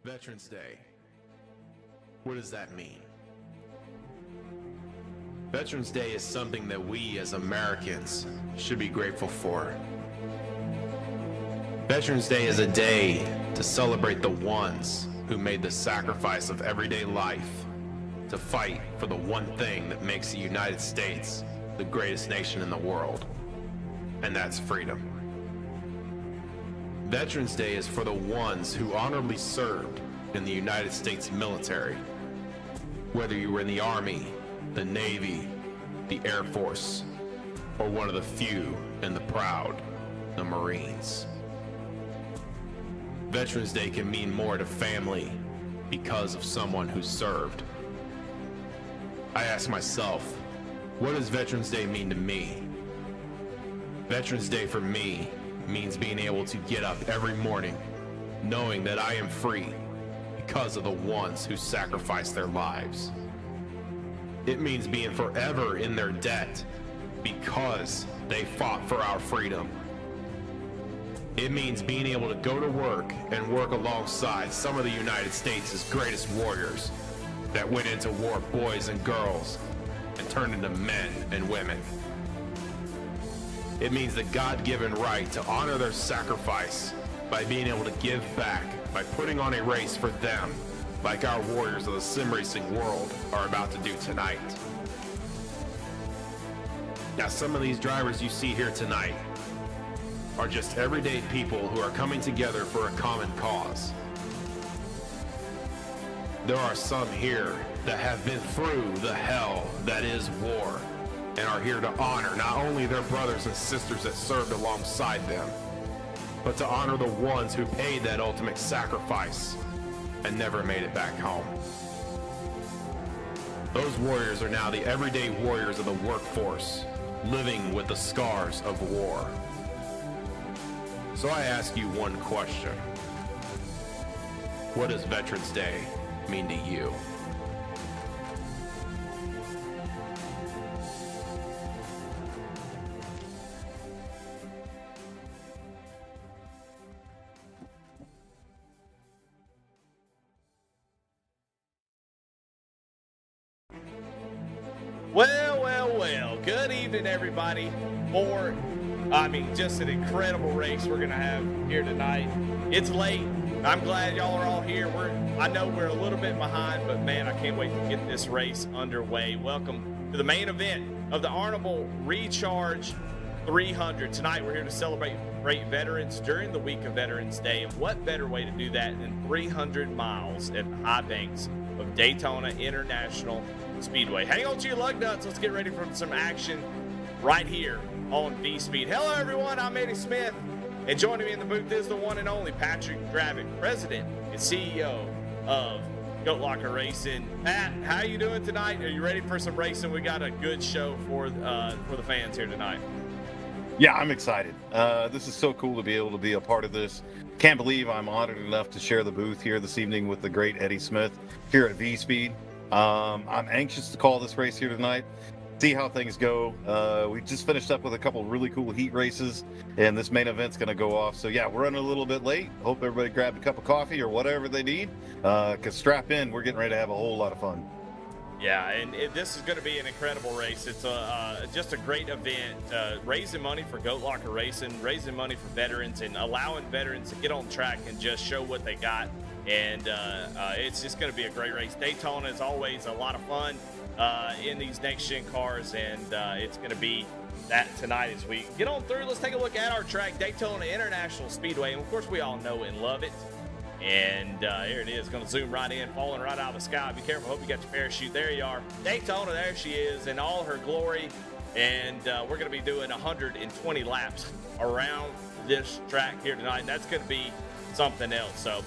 Veterans Day. What does that mean? Veterans Day is something that we as Americans should be grateful for. Veterans Day is a day to celebrate the ones who made the sacrifice of everyday life to fight for the one thing that makes the United States the greatest nation in the world, and that's freedom. Veterans Day is for the ones who honorably served in the United States military. Whether you were in the Army, the Navy, the Air Force, or one of the few and the proud, the Marines. Veterans Day can mean more to family because of someone who served. I ask myself, what does Veterans Day mean to me? Veterans Day for me means being able to get up every morning knowing that I am free because of the ones who sacrificed their lives. It means being forever in their debt because they fought for our freedom. It means being able to go to work and work alongside some of the United States' greatest warriors that went into war boys and girls and turned into men and women. It means the God-given right to honor their sacrifice by being able to give back, by putting on a race for them, like our warriors of the sim racing world are about to do tonight. Now, some of these drivers you see here tonight are just everyday people who are coming together for a common cause. There are some here that have been through the hell that is war and are here to honor not only their brothers and sisters that served alongside them, but to honor the ones who paid that ultimate sacrifice and never made it back home. Those warriors are now the everyday warriors of the workforce, living with the scars of war. So I ask you one question. What does Veterans Day mean to you? Well, good evening, everybody. Just an incredible race we're going to have here tonight. It's late. I'm glad y'all are all here. I know we're a little bit behind, but man, I can't wait to get this race underway. Welcome to the main event of the Honorable Recharge 300. Tonight, we're here to celebrate veterans during the week of Veterans Day. And what better way to do that than 300 miles at the high banks of Daytona International Speedway. Hang on to your lug nuts. Let's get ready for some action right here on V-Speed. Hello, everyone. I'm Eddie Smith, and joining me in the booth is the one and only Patrick Dravick, President and CEO of Goat Locker Racing. Pat, how you doing tonight? Are you ready for some racing? We got a good show for the fans here tonight. Yeah, I'm excited. This is so cool to be able to be a part of this. Can't believe I'm honored enough to share the booth here this evening with the great Eddie Smith here at V-Speed. I'm anxious to call this race here tonight, see how things go. We just finished up with a couple really cool heat races, and this main event's going to go off. So yeah, we're running a little bit late. Hope everybody grabbed a cup of coffee or whatever they need, because strap in, we're getting ready to have a whole lot of fun. Yeah, and this is going to be an incredible race. It's just a great event, raising money for Goat Locker Racing, raising money for veterans, and allowing veterans to get on track and just show what they got. And it's just going to be a great race. Daytona is always a lot of fun in these next-gen cars, and it's going to be that tonight as we get on through. Let's take a look at our track, Daytona International Speedway. And, of course, we all know and love it. And here it is, going to zoom right in, falling right out of the sky. Be careful. Hope you got your parachute. There you are. Daytona, there she is in all her glory. And we're going to be doing 120 laps around this track here tonight. And that's going to be something else. So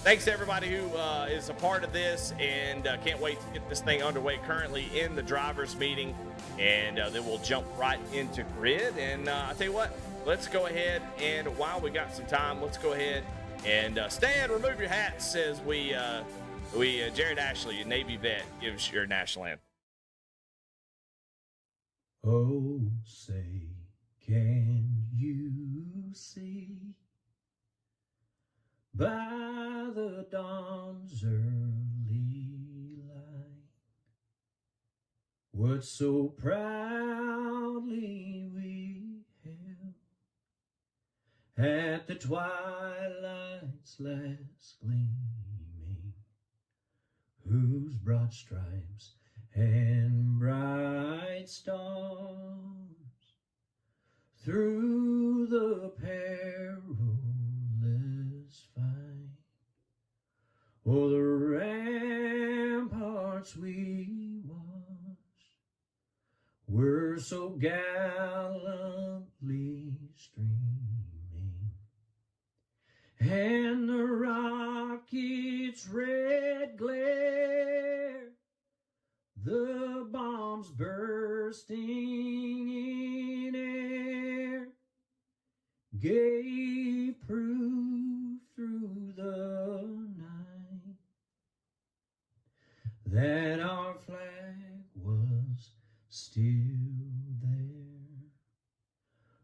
thanks to everybody who is a part of this, and can't wait to get this thing underway. Currently in the driver's meeting, and then we'll jump right into grid. And I tell you what, let's go ahead, and while we got some time, let's go ahead and stand, remove your hats as we Jared Ashley, a Navy vet, gives your national anthem. Oh, say, can you see by the dawn's early light, what so proudly we hailed at the twilight's last gleaming, whose broad stripes and bright stars through the perilous fight o'er the ramparts we watched were so gallantly streaming, and the rocket's red glare, the bombs bursting in air, gave proof through the night that our flag was still there.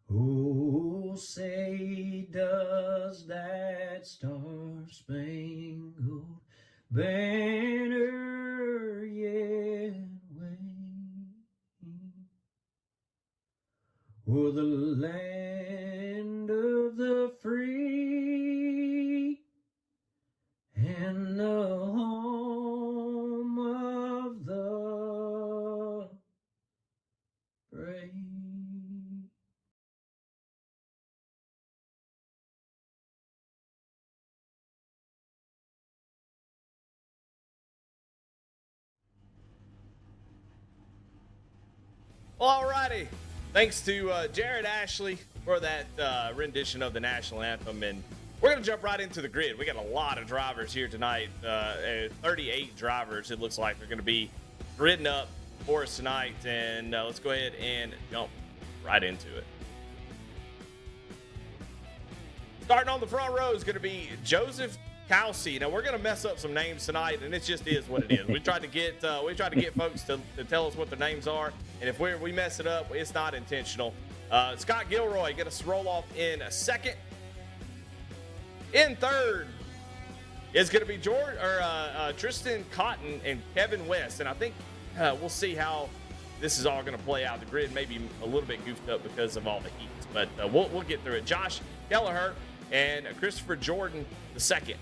Oh, say does that star-spangled banner yet wave o'er the land of the free and the home of the brave? Well, alrighty. Thanks to Jared Ashley for that rendition of the national anthem. And we're going to jump right into the grid. We got a lot of drivers here tonight. 38 drivers, it looks like, they're going to be gridding up for us tonight. And let's go ahead and jump right into it. Starting on the front row is going to be Joseph Kelsey. Now, we're going to mess up some names tonight, and it just is what it is. We tried to get folks to tell us what their names are, and if we mess it up, it's not intentional. Scott Gilroy going to roll off in a second. In third is going to be Tristan Cotton and Kevin West, and I think we'll see how this is all going to play out. The grid may be a little bit goofed up because of all the heat, but we'll get through it. Josh Kelleher and Christopher Jordan the second.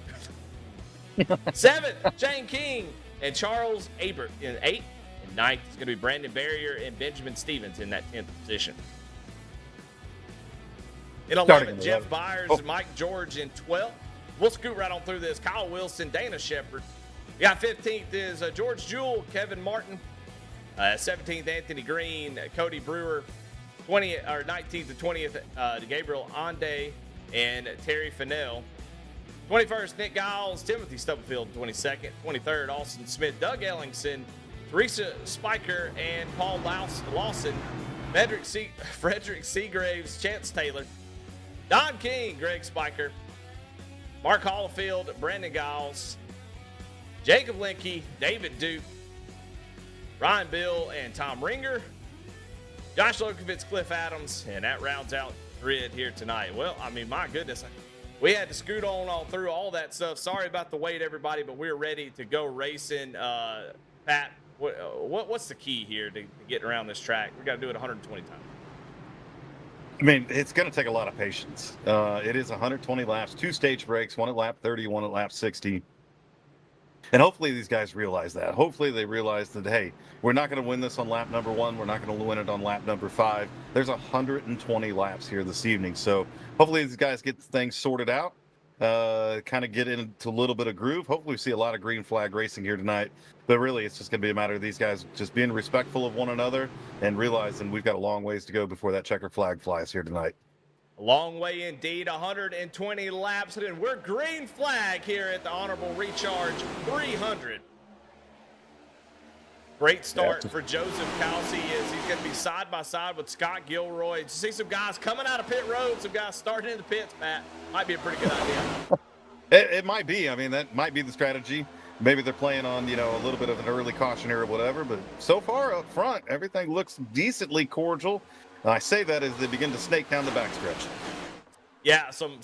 Seventh, Shane King and Charles Abert in 8th. And 9th is going to be Brandon Barrier and Benjamin Stevens in that 10th position. In 11th, Jeff Byers and Mike George in 12th. We'll scoot right on through this. Kyle Wilson, Dana Shepard. We got 15th is George Jewell, Kevin Martin. 17th, Anthony Green, Cody Brewer. 19th to 20th, Gabriel Ande and Terry Fennell. 21st, Nick Giles, Timothy Stubblefield, 22nd. 23rd, Austin Smith, Doug Ellingson, Teresa Spiker, and Paul Lawson. Frederick Seagraves, Chance Taylor. Don King, Greg Spiker. Mark Hollifield, Brandon Giles. Jacob Linke, David Duke. Ryan Bill, and Tom Ringer. Josh Lokovitz, Cliff Adams, and that rounds out grid here tonight. Well, I mean, my goodness, we had to scoot on all through all that stuff. Sorry about the wait, everybody, but we're ready to go racing. Pat, what's the key here to getting around this track? We got to do it 120 times. I mean, it's going to take a lot of patience. It is 120 laps, 2 stage breaks, one at lap 30, one at lap 60. And hopefully these guys realize that. Hopefully they realize that, hey, we're not going to win this on lap number 1. We're not going to win it on lap number 5. There's 120 laps here this evening. So hopefully these guys get things sorted out, kind of get into a little bit of groove. Hopefully we see a lot of green flag racing here tonight. But really, it's just going to be a matter of these guys just being respectful of one another and realizing we've got a long ways to go before that checker flag flies here tonight. A long way indeed, 120 laps, and we're green flag here at the Honorable Recharge 300. Great start for Joseph Kelsey as he's going to be side by side with Scott Gilroy. You see some guys coming out of pit road, some guys starting in the pits, Matt. Might be a pretty good idea. It might be. I mean, that might be the strategy. Maybe they're playing on, a little bit of an early cautionary or whatever, but so far up front, everything looks decently cordial. I say that as they begin to snake down the backstretch. Yeah, some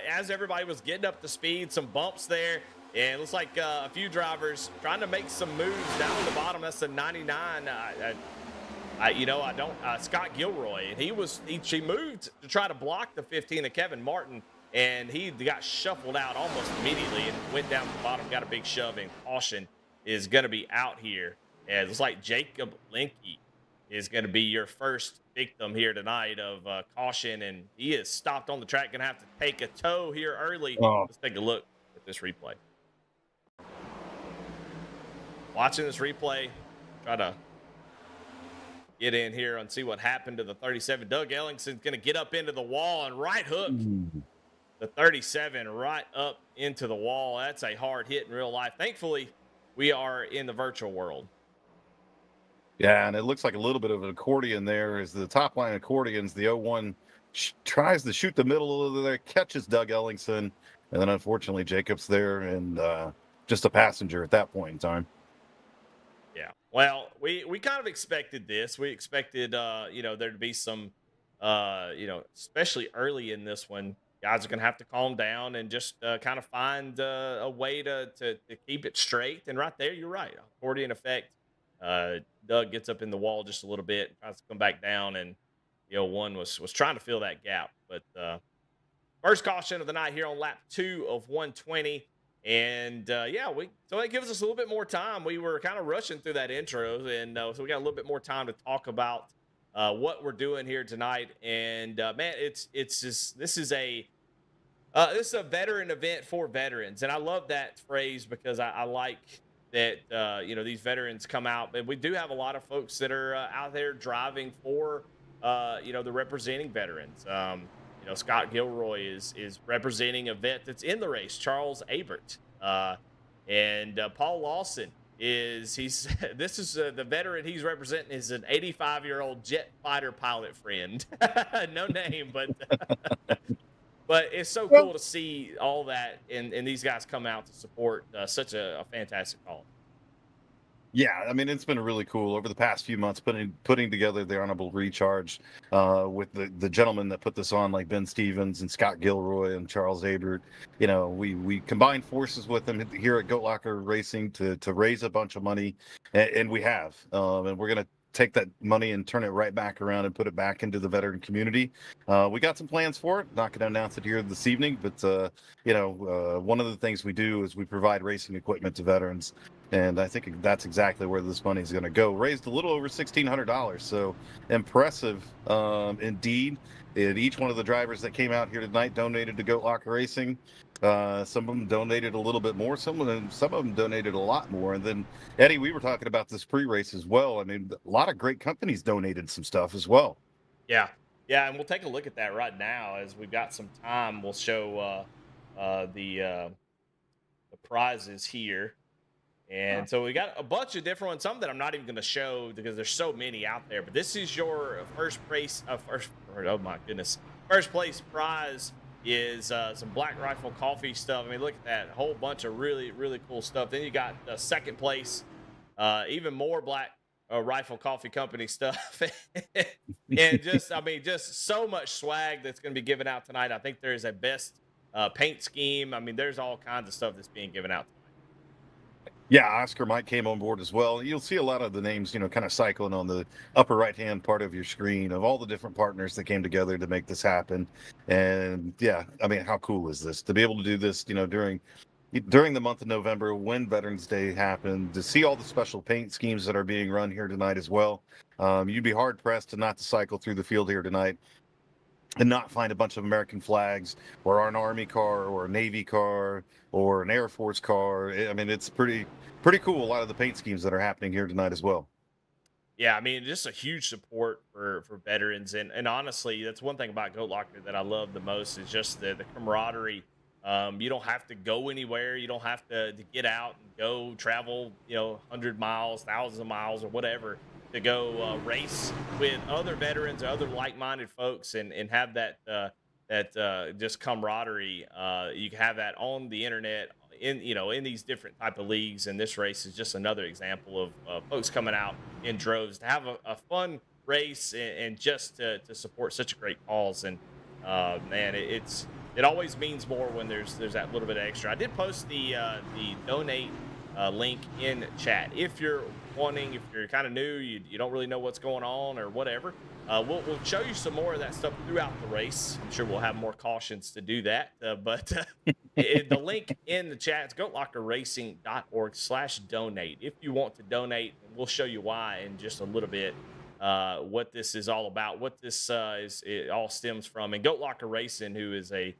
as everybody was getting up to speed, some bumps there, and it looks like a few drivers trying to make some moves down at the bottom. That's the 99. I don't. Scott Gilroy, and he moved to try to block the 15 of Kevin Martin, and he got shuffled out almost immediately and went down to the bottom, got a big shove, and caution is going to be out here. And it's like Jacob Linke is going to be your first victim here tonight of caution, and he is stopped on the track. Going to have to take a tow here early. Oh. Let's take a look at this replay. Watching this replay, try to get in here and see what happened to the 37. Doug Ellingson's going to get up into the wall and right hook the 37 right up into the wall. That's a hard hit in real life. Thankfully, we are in the virtual world. Yeah, and it looks like a little bit of an accordion there as the top line accordions. The 01 tries to shoot the middle of there, catches Doug Ellingson, and then unfortunately Jacob's there and just a passenger at that point in time. Yeah, well, we kind of expected this. We expected, there to be some, especially early in this one, guys are going to have to calm down and just kind of find a way to keep it straight. And right there, you're right, accordion effect. Doug gets up in the wall just a little bit, tries to come back down, and the 01 was trying to fill that gap. But first caution of the night here on lap 2 of 120. And so that gives us a little bit more time. We were kind of rushing through that intro, and so we got a little bit more time to talk about what we're doing here tonight. And man, this is a veteran event for veterans, and I love that phrase because I like that these veterans come out, and we do have a lot of folks that are out there driving for the representing veterans. Scott Gilroy is representing a vet that's in the race, Charles Abert, and Paul Lawson this is the veteran he's representing is an 85-year-old jet fighter pilot friend, no name, but but it's so cool to see all that and these guys come out to support such a fantastic cause. Yeah, I mean, it's been really cool over the past few months putting together the Honorable Recharge with the gentlemen that put this on, like Ben Stevens and Scott Gilroy and Charles Abert. We combined forces with them here at Goat Locker Racing to raise a bunch of money, and we have. And we're going to take that money and turn it right back around and put it back into the veteran community. We got some plans for it. Not going to announce it here this evening, but one of the things we do is we provide racing equipment to veterans. And I think that's exactly where this money is going to go. Raised a little over $1,600, so impressive indeed. And each one of the drivers that came out here tonight donated to Goat Locker Racing. Some of them donated a little bit more. Some of them donated a lot more. And then, Eddie, we were talking about this pre-race as well. I mean, a lot of great companies donated some stuff as well. Yeah, and we'll take a look at that right now as we've got some time. We'll show the prizes here. And so we got a bunch of different ones, some that I'm not even going to show because there's so many out there. But this is your first place prize is some Black Rifle coffee stuff. I mean, look at that, a whole bunch of really, really cool stuff. Then you got second place, even more Black Rifle Coffee Company stuff. And just so much swag that's going to be given out tonight. I think there is a best paint scheme. I mean, there's all kinds of stuff that's being given out tonight. Yeah, Oscar Mike came on board as well. You'll see a lot of the names, kind of cycling on the upper right-hand part of your screen of all the different partners that came together to make this happen. And yeah, I mean, how cool is this to be able to do this, during the month of November when Veterans Day happened, to see all the special paint schemes that are being run here tonight as well. You'd be hard pressed to not to cycle through the field here tonight and not find a bunch of American flags or an Army car or a Navy car or an Air Force car. I mean, it's pretty cool, a lot of the paint schemes that are happening here tonight as well. Yeah, I mean, just a huge support for veterans. And honestly, that's one thing about Goat Locker that I love the most is just the camaraderie. You don't have to go anywhere. You don't have to get out and go travel, 100 miles, thousands of miles or whatever to go race with other veterans or other like-minded folks and have that just camaraderie. You can have that on the internet in these different type of leagues. And this race is just another example of folks coming out in droves to have a fun race and just to support such a great cause. And Man, it always means more when there's that little bit of extra. I did post the donate link in chat. If you're wanting, if you're kind of new, you don't really know what's going on or whatever, we'll show you some more of that stuff throughout the race. I'm sure we'll have more cautions to do that. But the link in the chat is goatlockerracing.org/donate. If you want to donate, we'll show you why in just a little bit. What this is all about, what this it all stems from, and Goat Locker Racing, who is a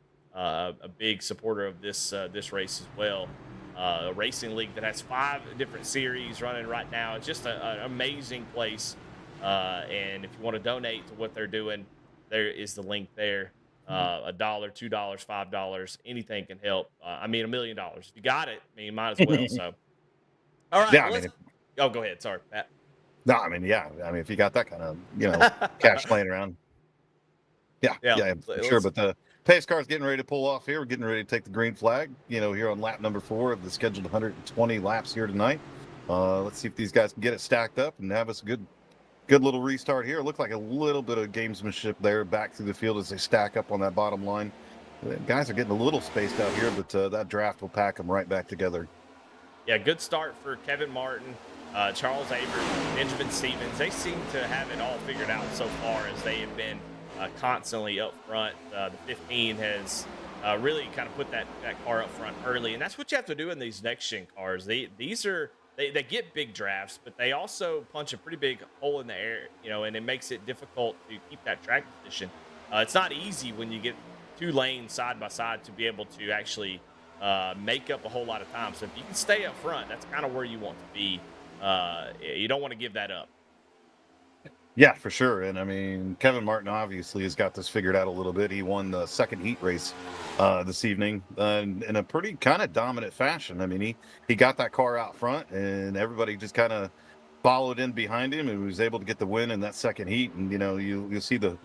big supporter of this race as well. A racing league that has 5 different series running right now. It's just an amazing place. And if you want to donate to what they're doing, there is the link there. $1, $2, $5, anything can help. I mean, $1 million. If you got it, I mean, you might as well. So, all right. Yeah, Oh, go ahead. Sorry, Pat. No, I mean, yeah. I mean, if you got that kind of, cash laying around. Yeah, sure. But the pace car's getting ready to pull off here. We're getting ready to take the green flag, here on lap number 4 of the scheduled 120 laps here tonight. Let's see if these guys can get it stacked up and have us a good little restart here. It looked like a little bit of gamesmanship there back through the field as they stack up on that bottom line. The guys are getting a little spaced out here, but that draft will pack them right back together. Yeah, good start for Kevin Martin, Charles Abert, Benjamin Stevens. They seem to have it all figured out so far as they have been constantly up front. The 15 has really kind of put that car up front early, and that's what you have to do in these next-gen cars. They get big drafts, but they also punch a pretty big hole in the air, and it makes it difficult to keep that track position. It's not easy when you get 2 lanes side by side to be able to actually make up a whole lot of time. So if you can stay up front, that's kind of where you want to be. You don't want to give that up. Yeah, for sure. And I mean, Kevin Martin obviously has got this figured out a little bit. He won the second heat race this evening in a pretty kind of dominant fashion. I mean, he got that car out front and everybody just kind of followed in behind him and was able to get the win in that second heat. And, you'll see the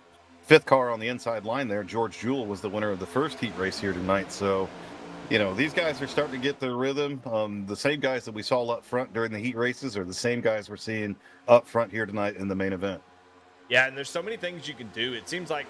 5th car on the inside line there. George Jewell was the winner of the first heat race here tonight. So, these guys are starting to get their rhythm. The same guys that we saw up front during the heat races are the same guys we're seeing up front here tonight in the main event. Yeah, and there's so many things you can do. It seems like,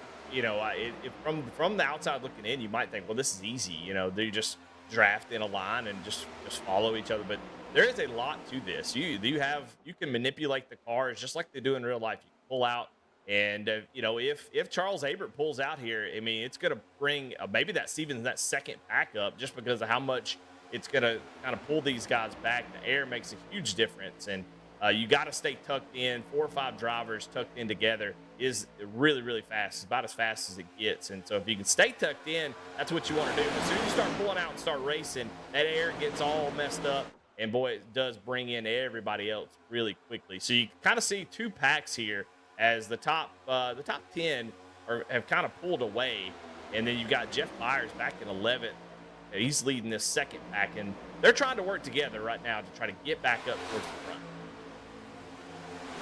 from the outside looking in, you might think, well, this is easy. They just draft in a line and just follow each other. But there is a lot to this. You can manipulate the cars just like they do in real life. You can pull out. And, if Charles Abert pulls out here, I mean, it's going to bring maybe that Stevens, that second pack up just because of how much it's going to kind of pull these guys back. The air makes a huge difference. And you got to stay tucked in. 4 or 5 drivers tucked in together is really, really fast. It's about as fast as it gets. And so if you can stay tucked in, that's what you want to do. As soon as you start pulling out and start racing, that air gets all messed up. And, boy, it does bring in everybody else really quickly. So you kind of see 2 packs here, as the top 10 have kind of pulled away, and then you've got Jeff Byers back in 11th. He's leading this second pack, and they're trying to work together right now to try to get back up towards the front.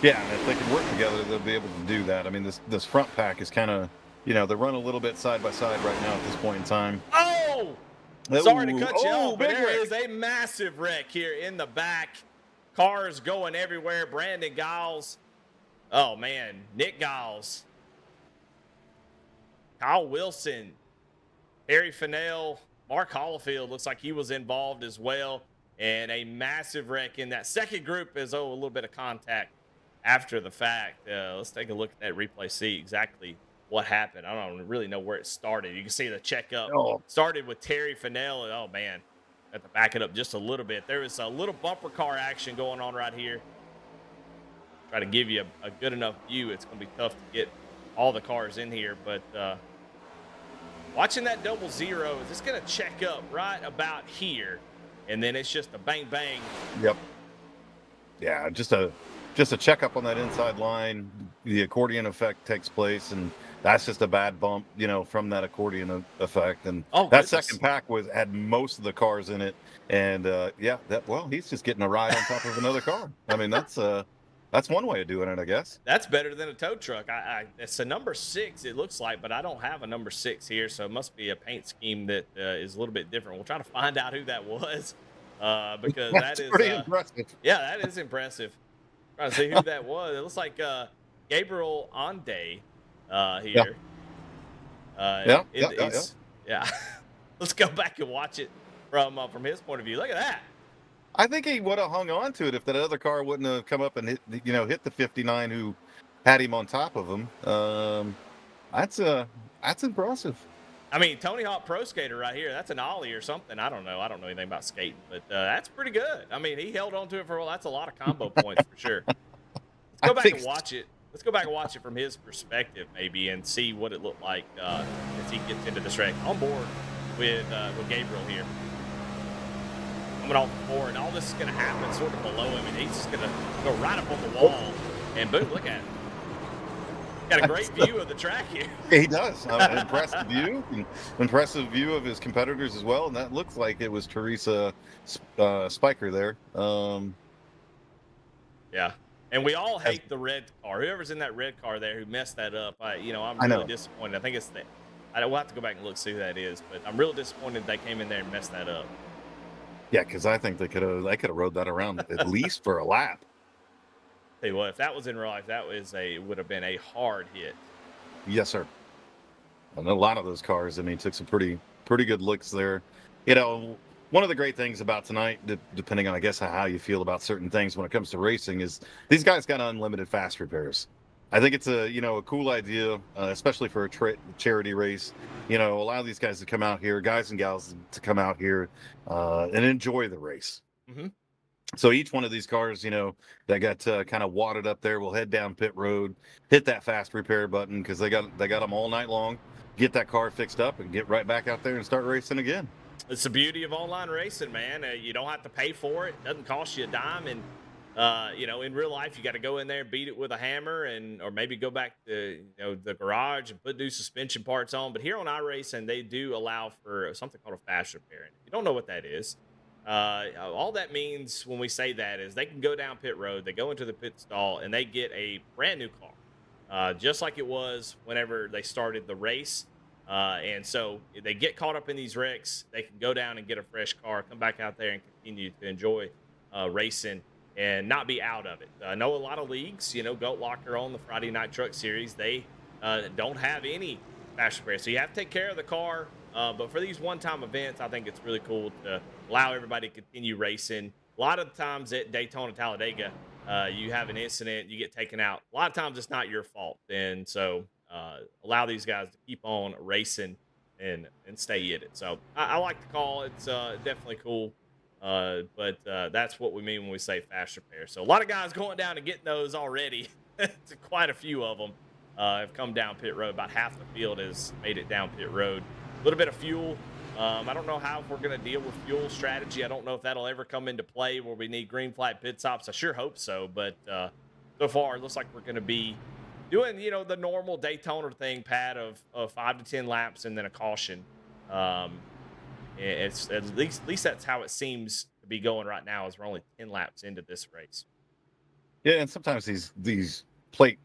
Yeah, and if they can work together, they'll be able to do that. I mean, this front pack is kind of, they run a little bit side by side right now at this point in time. Oh! Sorry to cut you off, but there is a massive wreck here in the back. Cars going everywhere. Brandon Giles. Oh, man. Nick Giles. Kyle Wilson. Harry Fennell. Mark Hollifield looks like he was involved as well. And a massive wreck in that second group is, a little bit of contact after the fact. Let's take a look at that replay, see exactly what happened. I don't really know where it started. You can see the checkup started with Terry Fennell. And, oh, man. Have to back it up just a little bit. There was a little bumper car action going on right here. Try to give you a good enough view. It's going to be tough to get all the cars in here, but watching that 00, is it's going to check up right about here, and then it's just a bang bang. Yep. Yeah, just a check up on that inside line. The accordion effect takes place, and that's just a bad bump, from that accordion effect. And that second pack had most of the cars in it, and he's just getting a ride on top of another car. I mean, that's one way of doing it, I guess. That's better than a tow truck. It's a number 6, it looks like, but I don't have a number 6 here, so it must be a paint scheme that is a little bit different. We'll try to find out who that was, because that is pretty impressive. Yeah, that is impressive. Trying to see who that was. It looks like Gabriel Ande here. Yeah. Let's go back and watch it from his point of view. Look at that. I think he would have hung on to it if that other car wouldn't have come up and hit the 59 who had him on top of him. That's impressive. I mean, Tony Hawk Pro Skater right here. That's an ollie or something. I don't know. I don't know anything about skating, but that's pretty good. I mean, he held on to it for a while. That's a lot of combo points for sure. Let's go back and watch it. Let's go back and watch it from his perspective, maybe, and see what it looked like as he gets into this wreck. On board with Gabriel here. Coming off the floor, and all this is going to happen sort of below him, and he's just going to go right up on the wall, and boom, look at it. Got a great view of the track here. He does. Impressive view of his competitors as well, and that looks like it was Teresa Spiker there. Yeah, and we all hate the red car. Whoever's in that red car there who messed that up, I'm really disappointed. I think it's we'll have to go back and look see who that is, but I'm real disappointed they came in there and messed that up. Yeah, because I think they could have rode that around at least for a lap. Tell you what, if that was in real life, would have been a hard hit. Yes, sir. And a lot of those cars, I mean, took some pretty good looks there. You know, one of the great things about tonight, depending on, I guess, how you feel about certain things when it comes to racing, is these guys got unlimited fast repairs. I think it's a cool idea, especially for a charity race. Allow these guys to come out here, guys and gals to come out here and enjoy the race. Mm-hmm. So each one of these cars, that got kind of wadded up there will head down pit road, hit that fast repair button because they got them all night long, get that car fixed up and get right back out there and start racing again. It's the beauty of online racing, man. You don't have to pay for it. It doesn't cost you a dime. And, in real life, you got to go in there and beat it with a hammer or maybe go back to, the garage and put new suspension parts on. But here on iRacing, they do allow for something called a fast repair. And if you don't know what that is, all that means when we say that is they can go down pit road, they go into the pit stall, and they get a brand new car, just like it was whenever they started the race. And so if they get caught up in these wrecks, they can go down and get a fresh car, come back out there and continue to enjoy racing and not be out of it. I know a lot of leagues, Goat Locker on the Friday Night Truck Series, they don't have any fast repair. So you have to take care of the car. But for these one-time events, I think it's really cool to allow everybody to continue racing. A lot of the times at Daytona, Talladega, you have an incident, you get taken out. A lot of times it's not your fault. And so allow these guys to keep on racing and stay in it. So I like the call. It's definitely cool. But that's what we mean when we say fast repair. So a lot of guys going down and getting those already. Quite a few of them have come down pit road. About half the field has made it down pit road. A little bit of fuel. I don't know how we're going to deal with fuel strategy. I don't know if that'll ever come into play where we need green flag pit stops. I sure hope so. But so far, it looks like we're going to be doing, the normal Daytona thing, Pat, of 5 to 10 laps and then a caution. It's at least that's how it seems to be going right now, as we're only 10 laps into this race. Yeah, and sometimes these plate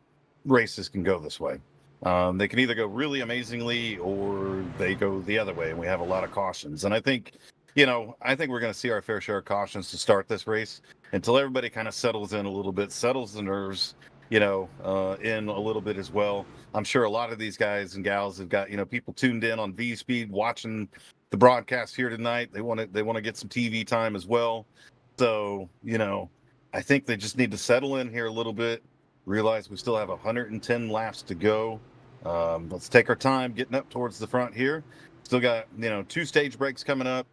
races can go this way. They can either go really amazingly or they go the other way, and we have a lot of cautions. And I think we're going to see our fair share of cautions to start this race until everybody kind of settles in a little bit, settles the nerves, in a little bit as well. I'm sure a lot of these guys and gals have got, people tuned in on V-Speed watching the broadcast here tonight. They want to get some TV time as well. So, I think they just need to settle in here a little bit, realize we still have 110 laps to go. Let's take our time getting up towards the front here. Still got, 2 stage breaks coming up.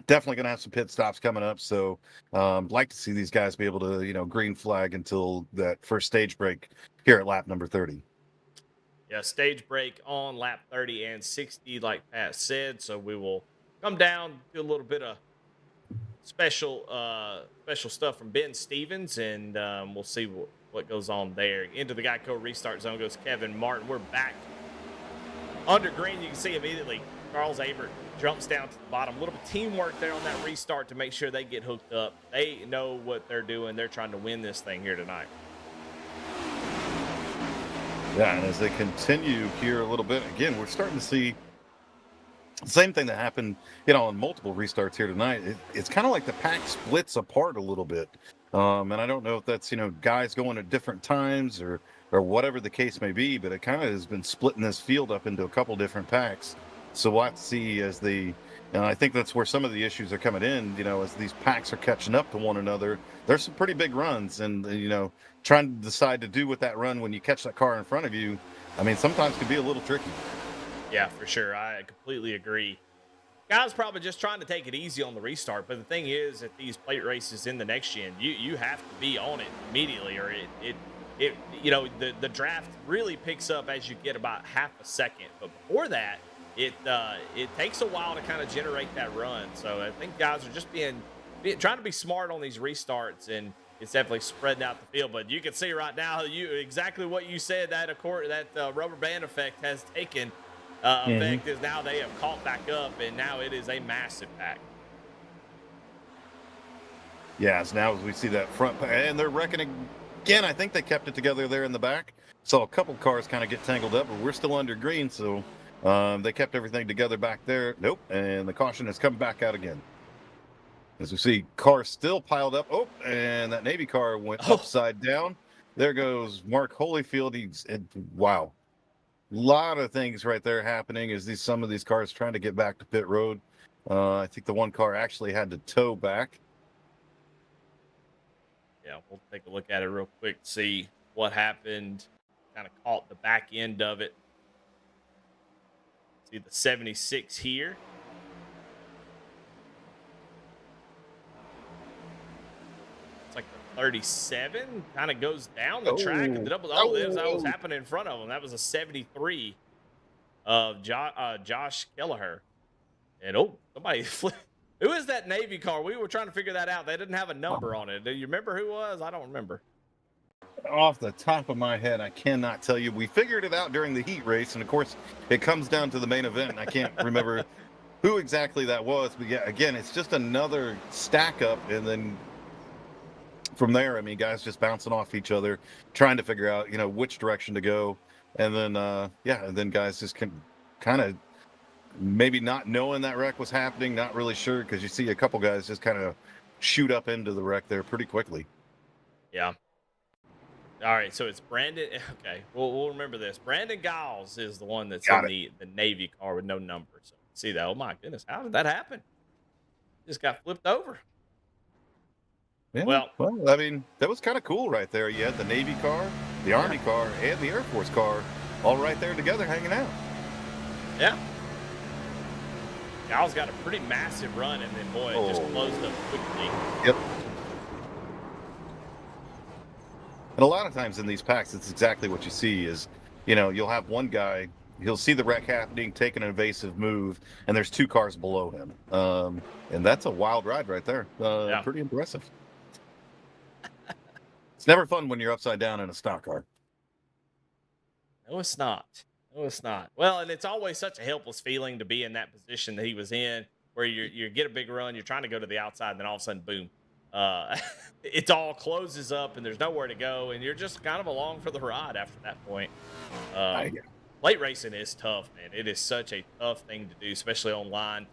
Definitely going to have some pit stops coming up. So like to see these guys be able to, green flag until that first stage break here at lap number 30. Yeah, stage break on lap 30 and 60, like Pat said. So we will come down, do a little bit of special stuff from Ben Stevens, and we'll see what goes on there. Into the Geico restart zone goes Kevin Martin. We're back under green. You can see immediately Charles Abert jumps down to the bottom. A little bit of teamwork there on that restart to make sure they get hooked up. They know what they're doing. They're trying to win this thing here tonight. Yeah, and as they continue here a little bit, again, we're starting to see the same thing that happened, on multiple restarts here tonight. It's kind of like the pack splits apart a little bit. And I don't know if that's, guys going at different times or or whatever the case may be, but it kind of has been splitting this field up into a couple different packs. So we'll have to see as I think that's where some of the issues are coming in, as these packs are catching up to one another. There's some pretty big runs, and, trying to decide to do with that run when you catch that car in front of you, I mean, sometimes could be a little tricky. Yeah, for sure. I completely agree. Guys probably just trying to take it easy on the restart, but the thing is, at these plate races in the next gen, you have to be on it immediately, or the draft really picks up as you get about half a second. But before that, it takes a while to kind of generate that run. So I think guys are just trying to be smart on these restarts, and it's definitely spreading out the field. But you can see right now exactly what you said, that rubber band effect has taken effect, is now they have caught back up, and now it is a massive pack. Yeah, so now as we see that front, and they're reckoning again, I think they kept it together there in the back. So a couple cars kind of get tangled up, but we're still under green, so they kept everything together back there. Nope, and the caution has come back out again. As we see, cars still piled up. Oh, and that Navy car went upside down. There goes Mark Holyfield. Wow. A lot of things right there happening as some of these cars trying to get back to pit road. I think the one car actually had to tow back. Yeah, we'll take a look at it real quick to see what happened. Kind of caught the back end of it. See the 76 here. It's like the 37 kind of goes down the track. And that was happening in front of him. That was a 73 of Josh Kelleher. And somebody flipped. Who is that Navy car? We were trying to figure that out. They didn't have a number on it. Do you remember who it was? I don't remember. Off the top of my head, I cannot tell you. We figured it out during the heat race, and of course, it comes down to the main event, and I can't remember who exactly that was. But yeah, again, it's just another stack up, and then from there, I mean, guys just bouncing off each other, trying to figure out, which direction to go, and then and then guys just kind of maybe not knowing that wreck was happening, not really sure, because you see a couple guys just kind of shoot up into the wreck there pretty quickly. Yeah. All right, so it's Brandon. Okay, we'll remember this. Brandon Giles is the one that's in the Navy car with no number. So see that? Oh my goodness, how did that happen? Just got flipped over. Yeah, well, I mean, that was kind of cool right there. You had the Navy car, the Army car, and the Air Force car all right there together hanging out. Yeah. Giles got a pretty massive run, and then, boy, it just closed up quickly. Yep. And a lot of times in these packs, it's exactly what you see is, you'll have one guy, he'll see the wreck happening, take an evasive move, and there's two cars below him. And that's a wild ride right there. Pretty impressive. It's never fun when you're upside down in a stock car. No, it's not. No, it's not. Well, and it's always such a helpless feeling to be in that position that he was in, where you get a big run, you're trying to go to the outside, and then all of a sudden, boom. It all closes up, and there's nowhere to go, and you're just kind of along for the ride after that point. Late racing is tough, man. It is such a tough thing to do, especially online.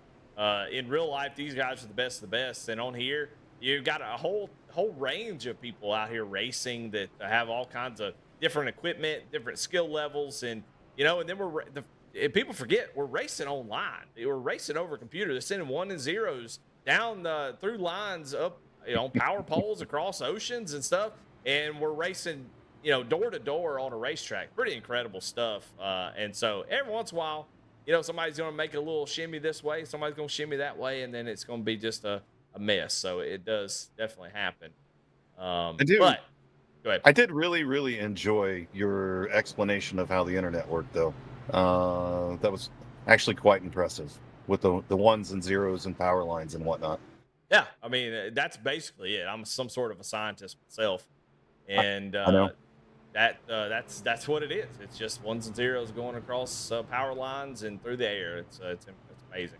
In real life, these guys are the best of the best, and on here, you've got a whole range of people out here racing that have all kinds of different equipment, different skill levels, and and then people forget we're racing online. We're racing over a computer. They're sending 1 and 0s down through lines up, power poles across oceans and stuff, and we're racing, door to door on a racetrack. Pretty incredible stuff. And so every once in a while, somebody's going to make a little shimmy this way, somebody's going to shimmy that way, and then it's going to be just a mess. So it does definitely happen. But go ahead. I did really, really enjoy your explanation of how the internet worked, though. That was actually quite impressive with the 1s and 0s and power lines and whatnot. Yeah, I mean, that's basically it. I'm some sort of a scientist myself, and I know. That's what it is. It's just 1s and 0s going across power lines and through the air. It's amazing.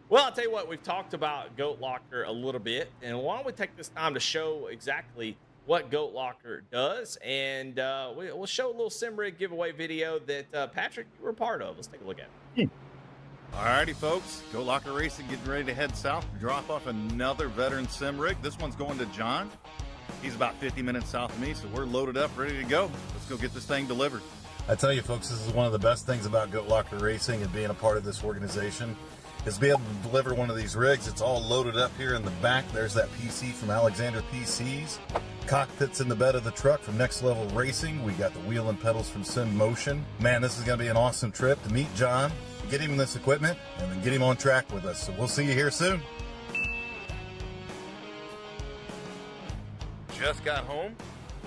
Well, I'll tell you what, we've talked about Goat Locker a little bit, and why don't we take this time to show exactly what Goat Locker does, and we'll show a little sim rig giveaway video that Patrick, you were a part of. Let's take a look at it. Alrighty, folks. Goat Locker Racing getting ready to head south to drop off another veteran sim rig. This one's going to John. He's about 50 minutes south of me, so we're loaded up, ready to go. Let's go get this thing delivered. I tell you, folks, this is one of the best things about Goat Locker Racing and being a part of this organization is to be able to deliver one of these rigs. It's all loaded up here in the back. There's that PC from Alexander PCs. Cockpits in the bed of the truck from Next Level Racing. We got the wheel and pedals from Sim Motion. Man, this is going to be an awesome trip to meet John, get him this equipment, and then get him on track with us. So we'll see you here soon. Just got home.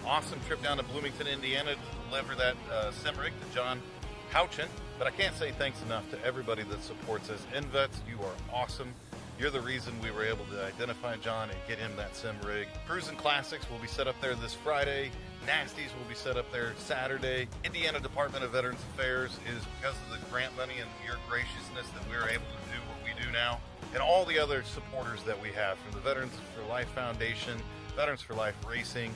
Awesome trip down to Bloomington, Indiana to deliver that sim rig to John Houchin. But I can't say thanks enough to everybody that supports us. InVets, you are awesome. You're the reason we were able to identify John and get him that sim rig. Cruising Classics will be set up there this Friday. Nasties will be set up there Saturday. Indiana Department of Veterans Affairs is because of the grant money and your graciousness that we're able to do what we do now. And all the other supporters that we have from the Veterans for Life Foundation, Veterans for Life Racing,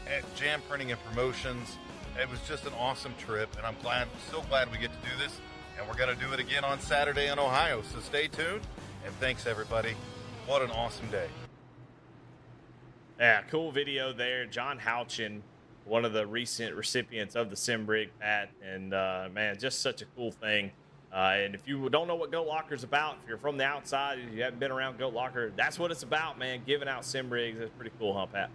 at Jam Printing and Promotions. It was just an awesome trip, and I'm so glad we get to do this. And we're going to do it again on Saturday in Ohio. So stay tuned, and thanks everybody. What an awesome day. Yeah, cool video there. John Houchin, one of the recent recipients of the sim rig, Pat, and man, just such a cool thing. And if you don't know what Goat Locker's about, if you're from the outside, if you haven't been around Goat Locker, that's what it's about, man. Giving out sim rigs. That's pretty cool, huh, Pat?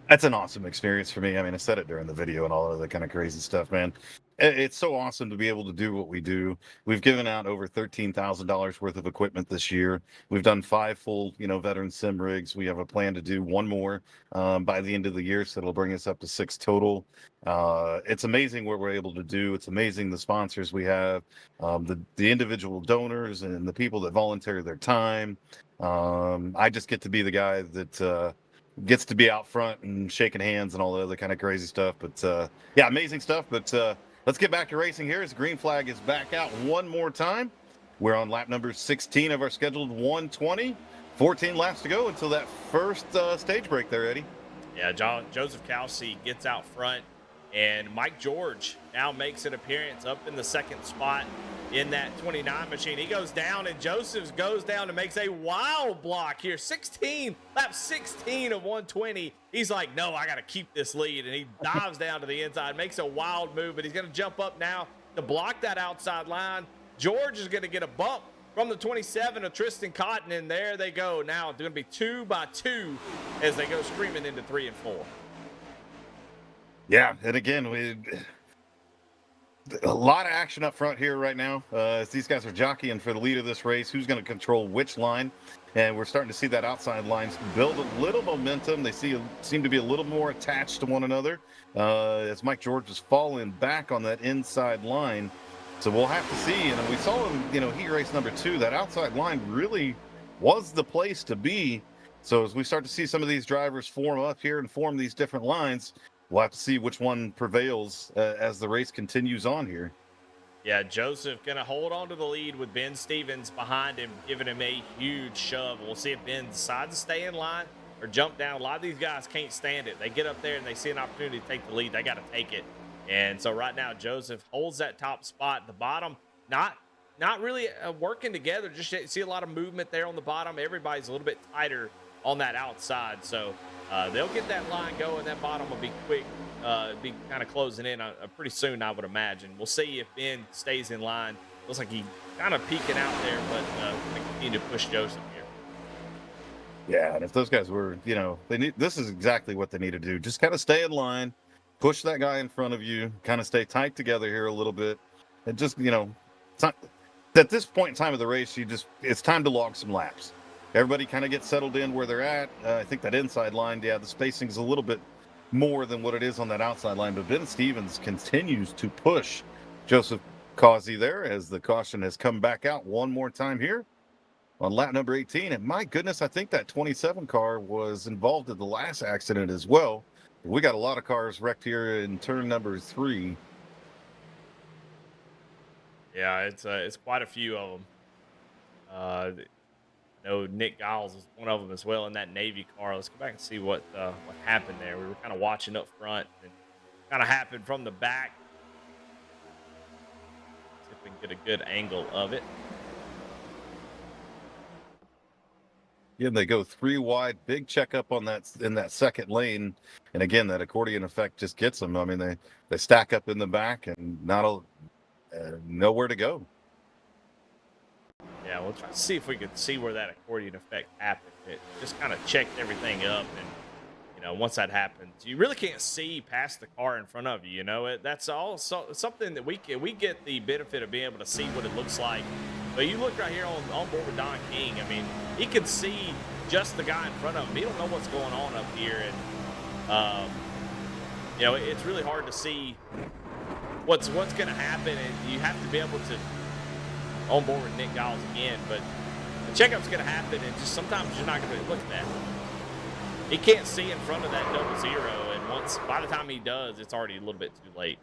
That's an awesome experience for me. I mean, I said it during the video and all of that kind of crazy stuff, man. It's so awesome to be able to do what we do. We've given out over $13,000 worth of equipment this year. We've done 5 full, veteran sim rigs. We have a plan to do 1 more by the end of the year, so it'll bring us up to 6 total. It's amazing what we're able to do. It's amazing the sponsors we have, the individual donors and the people that volunteer their time. I just get to be the guy that gets to be out front and shaking hands and all the other kind of crazy stuff. But yeah, amazing stuff. But let's get back to racing here as the green flag is back out one more time. We're on lap number 16 of our scheduled 120. 14 laps to go until that first stage break there, Eddie. Yeah, Joseph Kelsey gets out front, and Mike George now makes an appearance up in the second spot in that 29 machine. He goes down, and Joseph goes down and makes a wild block here. Lap 16 of 120. He's like, no, I got to keep this lead, and he dives down to the inside, makes a wild move, but he's going to jump up now to block that outside line. George is going to get a bump from the 27 of Tristan Cotton, and there they go. Now it's going to be 2 by 2 as they go screaming into 3 and 4. Yeah, and again, a lot of action up front here right now as these guys are jockeying for the lead of this race. Who's going to control which line? And we're starting to see that outside lines build a little momentum. They seem to be a little more attached to one another as Mike George is falling back on that inside line. So we'll have to see. And we saw him, heat race number 2. That outside line really was the place to be. So as we start to see some of these drivers form up here and form these different lines, we'll have to see which one prevails as the race continues on here. Yeah, Joseph going to hold on to the lead with Ben Stevens behind him, giving him a huge shove. We'll see if Ben decides to stay in line or jump down. A lot of these guys can't stand it. They get up there and they see an opportunity to take the lead. They got to take it. And so right now, Joseph holds that top spot. The bottom, not really working together. Just see a lot of movement there on the bottom. Everybody's a little bit tighter on that outside. So they'll get that line going. That bottom will be quick, be kind of closing in pretty soon, I would imagine. We'll see if Ben stays in line. Looks like he's kind of peeking out there, but we continue to push Joseph here. Yeah, and if those guys were, this is exactly what they need to do. Just kind of stay in line, push that guy in front of you, kind of stay tight together here a little bit. And just, at this point in time of the race, it's time to log some laps. Everybody kind of gets settled in where they're at. I think that inside line, the spacing is a little bit more than what it is on that outside line. But Ben Stevens continues to push Joseph Causey there as the caution has come back out one more time here on lap number 18. And my goodness, I think that 27 car was involved in the last accident as well. We got a lot of cars wrecked here in turn number 3. Yeah, it's quite a few of them. I know Nick Giles was one of them as well in that Navy car. Let's go back and see what happened there. We were kind of watching up front and kind of happened from the back. See if we can get a good angle of it. Again, they go 3 wide, big checkup on that in that second lane, and again, that accordion effect just gets them. I mean, they stack up in the back and nowhere to go. Yeah, we'll try to see if we could see where that accordion effect happened. It just kind of checked everything up, and once that happens, you really can't see past the car in front of you. That's all something that we get the benefit of being able to see what it looks like. But you look right here on board with Don King. I mean, he can see just the guy in front of him. He don't know what's going on up here, and it's really hard to see what's going to happen, and you have to be able to on board with Nick Giles again. But the checkup's going to happen, and just sometimes you're not going to look at that. He can't see in front of that 00, and by the time he does, it's already a little bit too late.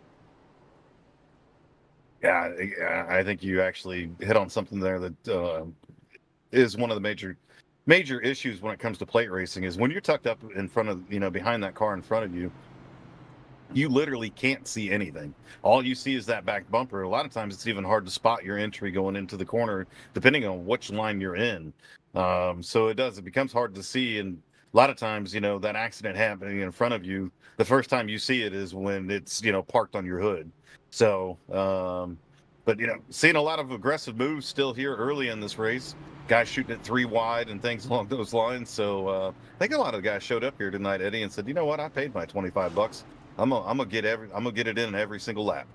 Yeah, I think you actually hit on something there that is one of the major issues when it comes to plate racing is when you're tucked up in front of, behind that car in front of you, you literally can't see anything. All you see is that back bumper. A lot of times it's even hard to spot your entry going into the corner, depending on which line you're in. So it becomes hard to see, and a lot of times, that accident happening in front of you, the first time you see it is when it's, parked on your hood. So, but, seeing a lot of aggressive moves still here early in this race, guys shooting it 3 wide and things along those lines. So I think a lot of guys showed up here tonight, Eddie, and said, you know what, I paid my $25. I'm gonna get it in every single lap.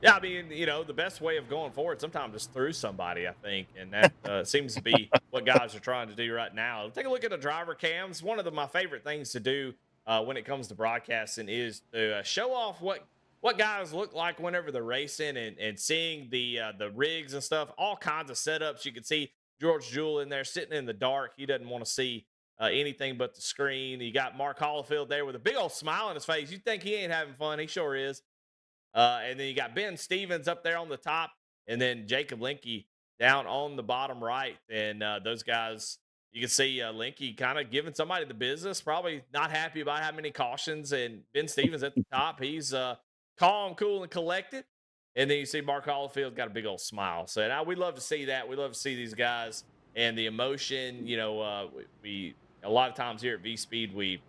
Yeah, I mean, the best way of going forward sometimes is through somebody, I think, and that seems to be what guys are trying to do right now. Take a look at the driver cams. One of my favorite things to do when it comes to broadcasting is to show off what guys look like whenever they're racing, and seeing the rigs and stuff, all kinds of setups. You can see George Jewell in there sitting in the dark. He doesn't want to see anything but the screen. You got Mark Hollifield there with a big old smile on his face. You think he ain't having fun. He sure is. And then you got Ben Stevens up there on the top, and then Jacob Linke down on the bottom right. And those guys, you can see Linke kind of giving somebody the business, probably not happy about how many cautions. And Ben Stevens at the top, he's calm, cool, and collected. And then you see Mark Hollifield got a big old smile. So now we love to see that. We love to see these guys and the emotion. We a lot of times here at V Speed, we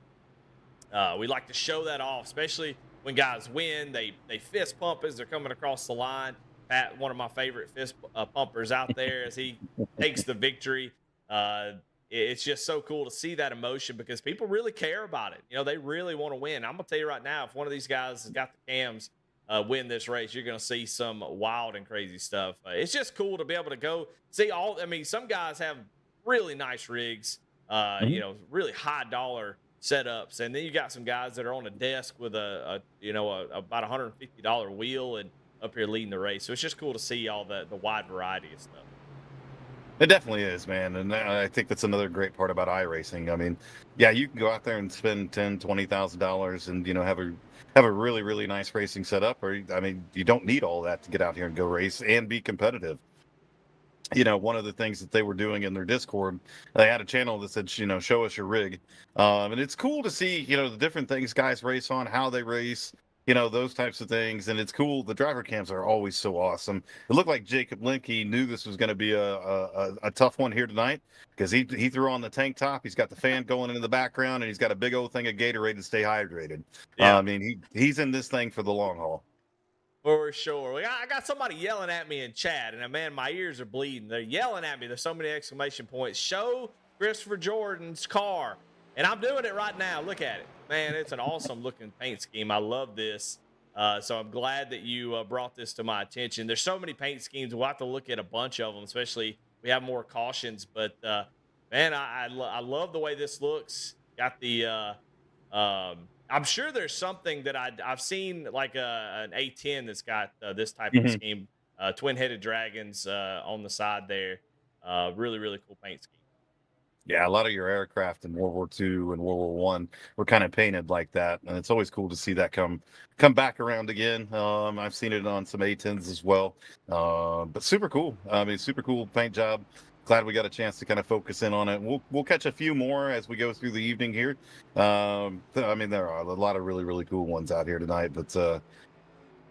like to show that off, especially when guys win. They fist pump as they're coming across the line. Pat, one of my favorite fist pumpers out there, as he takes the victory. It's just so cool to see that emotion, because people really care about it. They really want to win. I'm gonna tell you right now, if one of these guys has got the cams win this race, you're gonna see some wild and crazy stuff. It's just cool to be able to go see all. I mean, some guys have really nice rigs, really high dollar setups, and then you got some guys that are on a desk with about $150 wheel and up here leading the race. So it's just cool to see all the wide variety of stuff. It definitely is, man, and I think that's another great part about iRacing. I mean, yeah, you can go out there and spend $10,000-$20,000 and have a really, really nice racing setup, or I mean, you don't need all that to get out here and go race and be competitive. One of the things that they were doing in their Discord, they had a channel that said, show us your rig. And it's cool to see, the different things guys race on, how they race, those types of things. And it's cool. The driver cams are always so awesome. It looked like Jacob Linke knew this was going to be a tough one here tonight, because he threw on the tank top. He's got the fan going in the background, and he's got a big old thing of Gatorade to stay hydrated. Yeah. I mean, he's in this thing for the long haul. For sure. I got somebody yelling at me in chat, and man, my ears are bleeding. They're yelling at me. There's so many exclamation points. Show Christopher Jordan's car. And I'm doing it right now. Look at it. Man, it's an awesome looking paint scheme. I love this. So I'm glad that you brought this to my attention. There's so many paint schemes. We'll have to look at a bunch of them, especially we have more cautions. But, man, I love the way this looks. Got the I'm sure there's something that I've seen, like an A10 that's got this type of scheme, twin-headed dragons on the side there. Really, really cool paint scheme. Yeah, a lot of your aircraft in World War II and World War I were kind of painted like that, and it's always cool to see that come back around again. I've seen it on some A10s as well, but super cool. I mean, super cool paint job. Glad we got a chance to kind of focus in on it. We'll catch a few more as we go through the evening here. I mean, there are a lot of really, really cool ones out here tonight, but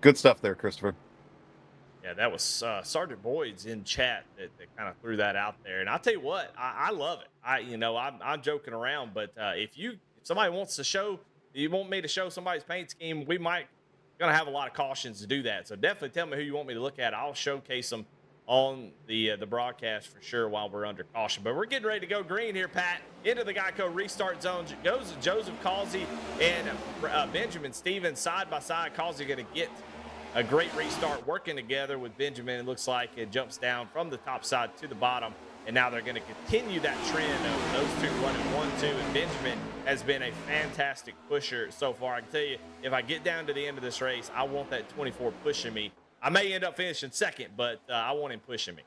good stuff there, Christopher. Yeah, that was Sergeant Boyd's in chat that kind of threw that out there, and I'll tell you what, I love it. I'm joking around, but if somebody wants to show, you want me to show somebody's paint scheme, we might gonna have a lot of cautions to do that. So definitely tell me who you want me to look at. I'll showcase them on the broadcast for sure while we're under caution. But we're getting ready to go green here, Pat, into the Geico restart zone. Goes Joseph Causey and Benjamin Stevens side by side. Causey going to get a great restart working together with Benjamin. It looks like it jumps down from the top side to the bottom. And now they're going to continue that trend of those two running 1-2. And Benjamin has been a fantastic pusher so far. I can tell you, if I get down to the end of this race, I want that 24 pushing me. I may end up finishing second, but I want him pushing me.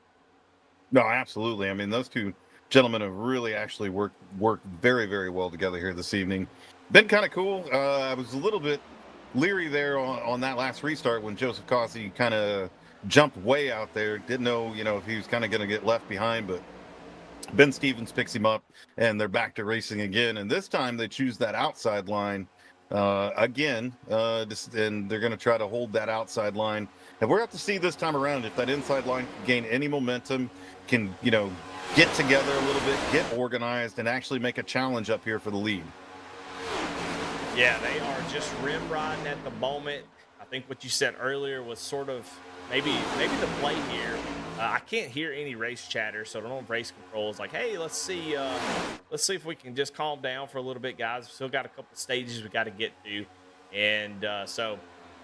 No, absolutely. I mean, those two gentlemen have really actually worked very, very well together here this evening. Been kind of cool. I was a little bit leery there on that last restart when Joseph Causey kind of jumped way out there. Didn't know, if he was kind of going to get left behind, but Ben Stevens picks him up, and they're back to racing again. And this time they choose that outside line again, and they're going to try to hold that outside line. And we're going to have to see this time around if that inside line can gain any momentum, can, get together a little bit, get organized, and actually make a challenge up here for the lead. Yeah, they are just rim riding at the moment. I think what you said earlier was sort of maybe the play here. I can't hear any race chatter, so I don't know if race control is like, hey, let's see if we can just calm down for a little bit, guys. We've still got a couple stages we got to get to, and so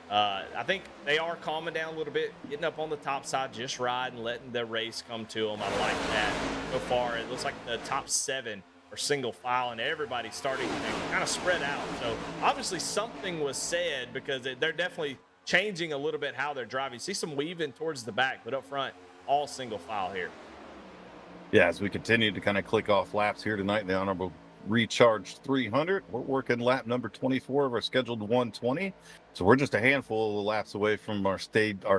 I think they are calming down a little bit, getting up on the top side, just riding, letting the race come to them. I like that. So far, it looks like the top 7 are single file, and everybody's starting to kind of spread out. So obviously something was said, because they're definitely changing a little bit how they're driving. See some weaving towards the back, but up front, all single file here. Yeah, as we continue to kind of click off laps here tonight in the Honorable Recharge 300, we're working lap number 24 of our scheduled 120. So we're just a handful of laps away from our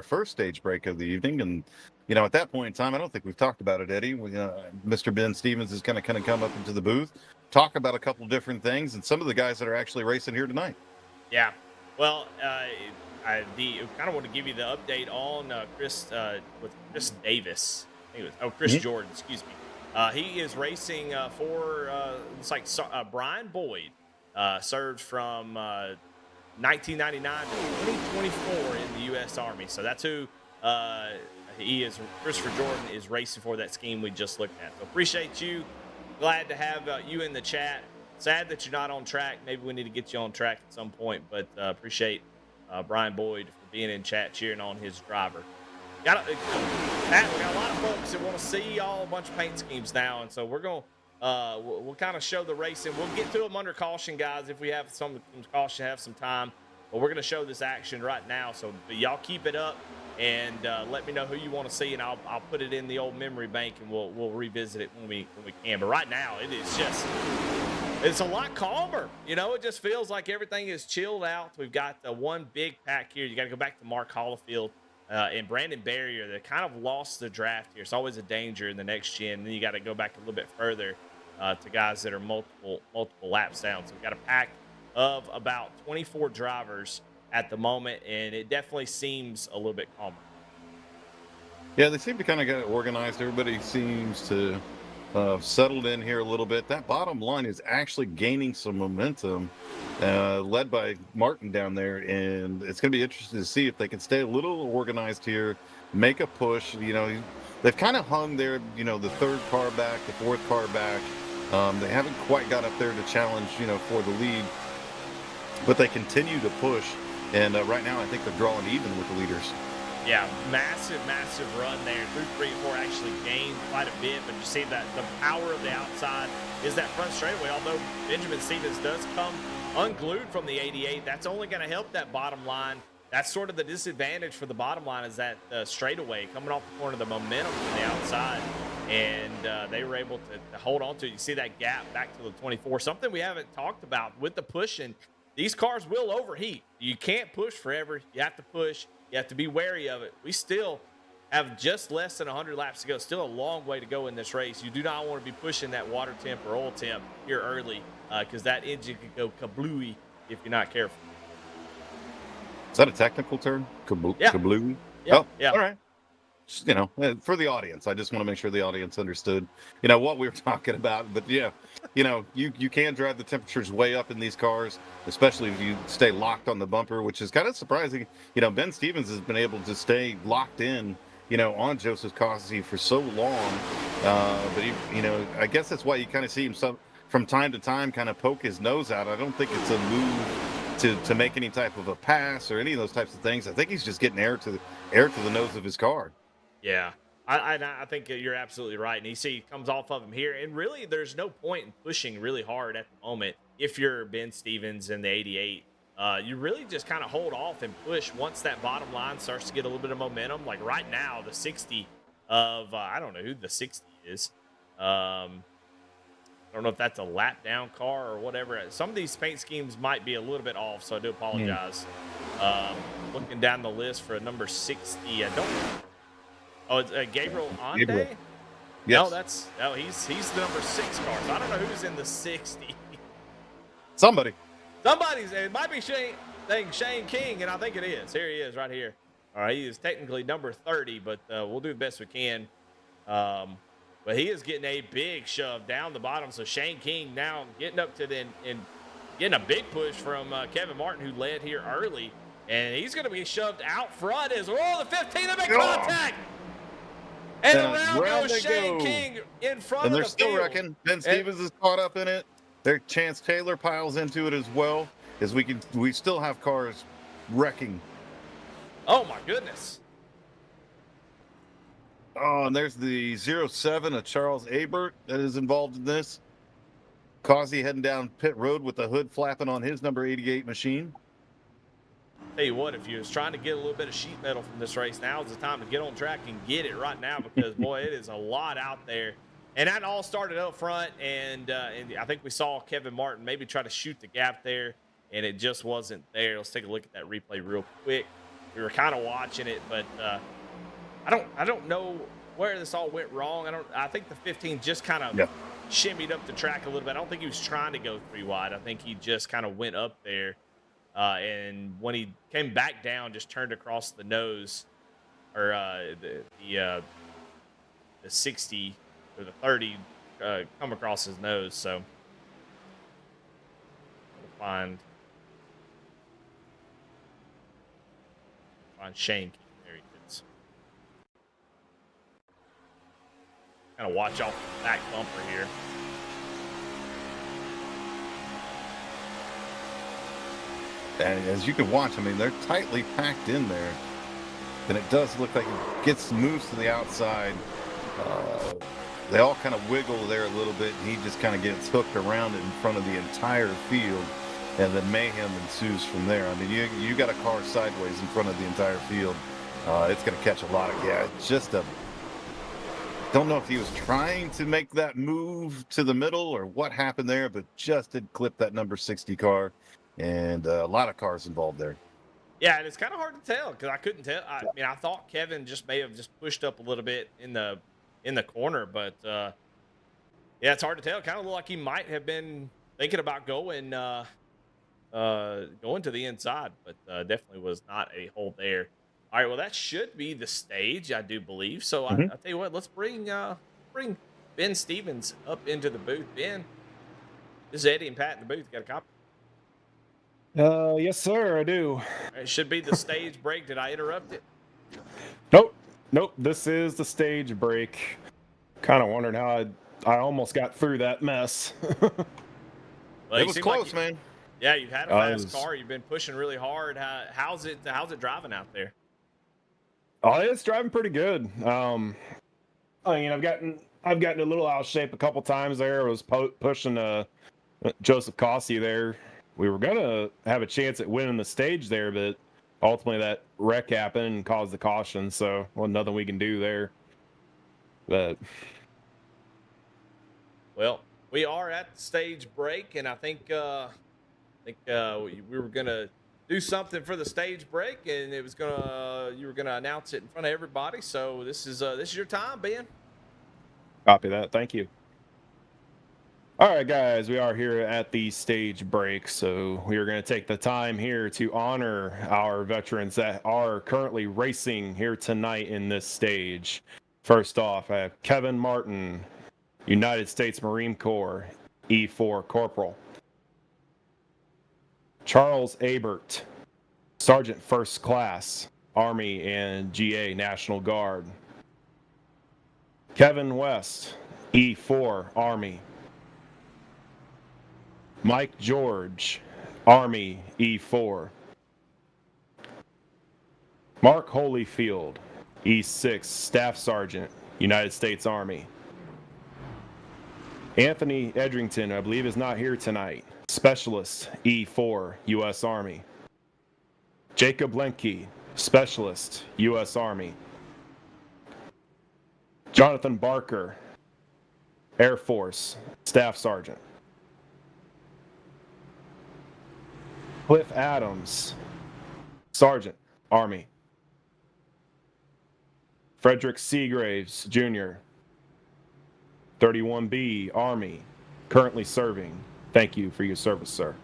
first stage break of the evening. And, at that point in time, I don't think we've talked about it, Eddie. Mr. Ben Stevens is going to kind of come up into the booth, talk about a couple different things, and some of the guys that are actually racing here tonight. Yeah. Well, I kind of want to give you the update on Chris Davis. I think it was, Chris Jordan, excuse me. He is racing for it's like Brian Boyd, served from 1999 to 2024 in the U.S. Army. So that's who he is. Christopher Jordan is racing for that scheme we just looked at. So appreciate you. Glad to have you in the chat. Sad that you're not on track. Maybe we need to get you on track at some point, but appreciate Brian Boyd for being in chat, cheering on his driver. Matt, we got a lot of folks that want to see y'all a bunch of paint schemes now, and so we're going to we'll kind of show the racing. We'll get to them under caution, guys, if we have some caution, have some time. But we're going to show this action right now, so y'all keep it up and let me know who you want to see, and I'll put it in the old memory bank, and we'll revisit it when we can. But right now, it's a lot calmer. It just feels like everything is chilled out. We've got the one big pack here. You got to go back to Mark Hollifield and Brandon Barrier. They kind of lost the draft here. It's always a danger in the next gen. And then you got to go back a little bit further to guys that are multiple laps down. So we've got a pack of about 24 drivers at the moment, and it definitely seems a little bit calmer. Yeah, they seem to kind of get organized. Everybody seems to settled in here a little bit. That bottom line is actually gaining some momentum, led by Martin down there, and it's going to be interesting to see if they can stay a little organized here, make a push. They've kind of hung there, the third car back, the fourth car back. They haven't quite got up there to challenge, for the lead, but they continue to push, and right now I think they're drawing even with the leaders. Yeah, massive run there. 2, 3, 4 actually gained quite a bit, but you see that the power of the outside is that front straightaway. Although Benjamin Stevens does come unglued from the 88, that's only going to help that bottom line. That's sort of the disadvantage for the bottom line, is that straightaway coming off the corner, the momentum from the outside, and they were able to hold on to it. You see that gap back to the 24, something we haven't talked about with the pushing. These cars will overheat. You can't push forever. You have to push. You have to be wary of it. We still have just less than 100 laps to go. Still a long way to go in this race. You do not want to be pushing that water temp or oil temp here early, because that engine could go kablooey if you're not careful. Is that a technical term? Yeah. Kablooey? Yeah. Oh, yeah. All right. for the audience. I just want to make sure the audience understood, what we were talking about. But yeah, you can drive the temperatures way up in these cars, especially if you stay locked on the bumper, which is kind of surprising. Ben Stevens has been able to stay locked in, on Joseph Cossie for so long. But I guess that's why you kind of see him from time to time kind of poke his nose out. I don't think it's a move to make any type of a pass or any of those types of things. I think he's just getting air to the nose of his car. Yeah, I think you're absolutely right. And he comes off of him here. And really, there's no point in pushing really hard at the moment. If you're Ben Stevens in the 88, you really just kind of hold off and push once that bottom line starts to get a little bit of momentum. Like right now, the 60 of, I don't know who the 60 is. I don't know if that's a lap down car or whatever. Some of these paint schemes might be a little bit off, so I do apologize. Looking down the list for a number 60, I don't know. Oh, it's Gabriel Ande? Gabriel. Yes. No, he's the number 6 car. So I don't know who's in the 60. Somebody's. It might be Shane King, and I think it is. Here he is, right here. All right, he is technically number 30, but we'll do the best we can. But he is getting a big shove down the bottom. So Shane King now getting up to and getting a big push from Kevin Martin, who led here early. And he's going to be shoved out front as well. The 15, they make contact. And around goes Shane King in front of the field. And they're still wrecking. Ben Stevens is caught up in it. Their Chance Taylor piles into it as well. As we still have cars wrecking. Oh, my goodness. Oh, and there's the 07 of Charles Abert that is involved in this. Causey heading down pit road with the hood flapping on his number 88 machine. Tell you what, if you was trying to get a little bit of sheet metal from this race, now is the time to get on track and get it right now, because boy, it is a lot out there. And that all started up front, and I think we saw Kevin Martin maybe try to shoot the gap there, and it just wasn't there. Let's take a look at that replay real quick. We were kind of watching it, but I don't know where this all went wrong. I think the 15 just kind of shimmied up the track a little bit. I don't think he was trying to go 3 wide. I think he just kind of went up there. And when he came back down, just turned across the nose, or the 60 or the 30 come across his nose. So we'll find Shane. There he is. Kind of watch off the back bumper here. And as you can watch, I mean, they're tightly packed in there. And it does look like it moves to the outside. They all kind of wiggle there a little bit, and he just kind of gets hooked around it in front of the entire field. And then mayhem ensues from there. I mean, you got a car sideways in front of the entire field. It's going to catch a lot of gas. Just don't know if he was trying to make that move to the middle or what happened there, but just did clip that number 60 car. And a lot of cars involved there. Yeah, and it's kind of hard to tell because I couldn't tell. I mean, I thought Kevin may have pushed up a little bit in the corner, but yeah, it's hard to tell. Kind of looked like he might have been thinking about going to the inside, but definitely was not a hole there. All right, well, that should be the stage, I do believe. So I tell you what, let's bring Ben Stevens up into the booth. Ben, this is Eddie and Pat in the booth. Got a copy? Yes, sir, I do. It should be the stage break. Did I interrupt it? Nope. This is the stage break. Kind of wondered how I almost got through that mess. Well, it was close, man. Yeah, you've had a fast car. You've been pushing really hard. How's it driving out there? Oh, it's driving pretty good. I mean, I've gotten a little out of shape a couple times there. I was pushing Joseph Cossie there. We were gonna have a chance at winning the stage there, but ultimately that wreck happened and caused the caution. So, well, nothing we can do there. But well, we are at the stage break, and I think we were gonna do something for the stage break, and you were gonna announce it in front of everybody. So this is your time, Ben. Copy that. Thank you. All right, guys, we are here at the stage break, so we are going to take the time here to honor our veterans that are currently racing here tonight in this stage. First off, I have Kevin Martin, United States Marine Corps, E4 Corporal. Charles Abert, Sergeant First Class, Army and GA National Guard. Kevin West, E4 Army. Mike George, Army E4. Mark Holyfield, E6 Staff Sergeant, United States Army. Anthony Edrington, I believe, is not here tonight. Specialist, E4, U.S. Army. Jacob Lenke, Specialist, U.S. Army. Jonathan Barker, Air Force, Staff Sergeant. Cliff Adams, Sergeant, Army. Frederick Seagraves, Jr., 31B, Army, currently serving. Thank you for your service, sir.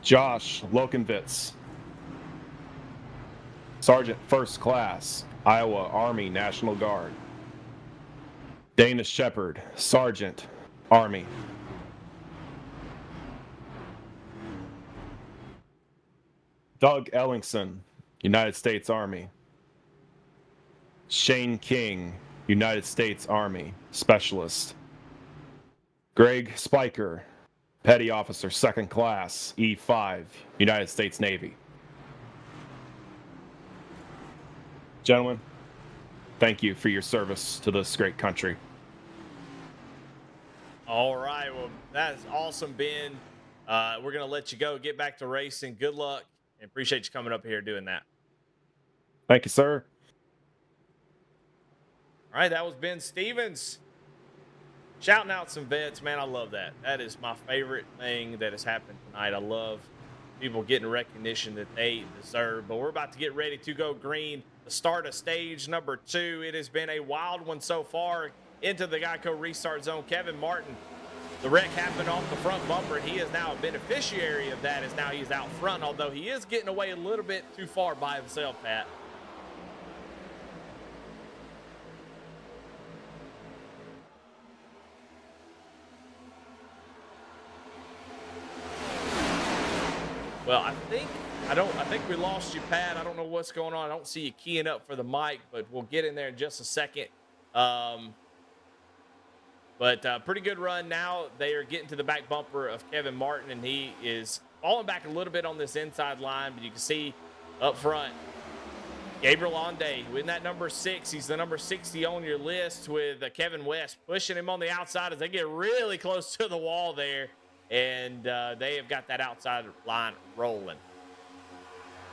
Josh Lokenvitz, Sergeant First Class, Iowa Army National Guard. Dana Shepard, Sergeant, Army. Doug Ellingson, United States Army. Shane King, United States Army, Specialist. Greg Spiker, Petty Officer, Second Class, E5, United States Navy. Gentlemen, thank you for your service to this great country. All right. Well, that's awesome, Ben. We're going to let you go. Get back to racing. Good luck. And appreciate you coming up here doing that. Thank you, sir. All right. That was Ben Stevens. Shouting out some vets, man. I love that. That is my favorite thing that has happened tonight. I love people getting recognition that they deserve. But we're about to get ready to go green. The start of stage number 2. It has been a wild one so far. Into the Geico restart zone. Kevin Martin, the wreck happened off the front bumper, and he is now a beneficiary of that as now he's out front, although he is getting away a little bit too far by himself, Pat. Well, I think we lost you, Pat. I don't know what's going on. I don't see you keying up for the mic, but we'll get in there in just a second. But pretty good run now. They are getting to the back bumper of Kevin Martin, and he is falling back a little bit on this inside line. But you can see up front, Gabriel Onday with that number 6. He's the number 60 on your list with Kevin West pushing him on the outside as they get really close to the wall there. And they have got that outside line rolling.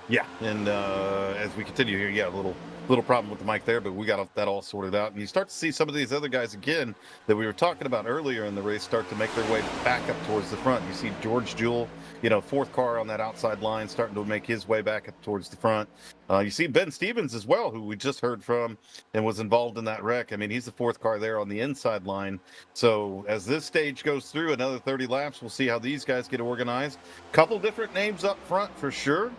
Yeah, and as we continue here, yeah, a little problem with the mic there, but we got that all sorted out. And you start to see some of these other guys again that we were talking about earlier in the race start to make their way back up towards the front. You see George Jewell, 4th car on that outside line, starting to make his way back up towards the front. You see Ben Stevens as well, who we just heard from and was involved in that wreck. I mean, he's the 4th car there on the inside line. So as this stage goes through another 30 laps, we'll see how these guys get organized. Couple different names up front for sure.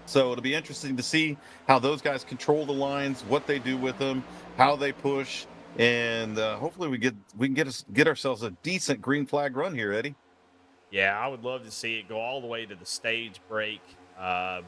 So it'll be interesting to see how those guys control the lines, what they do with them, how they push, and hopefully we can get ourselves a decent green flag run here, Eddie. Yeah, I would love to see it go all the way to the stage break. But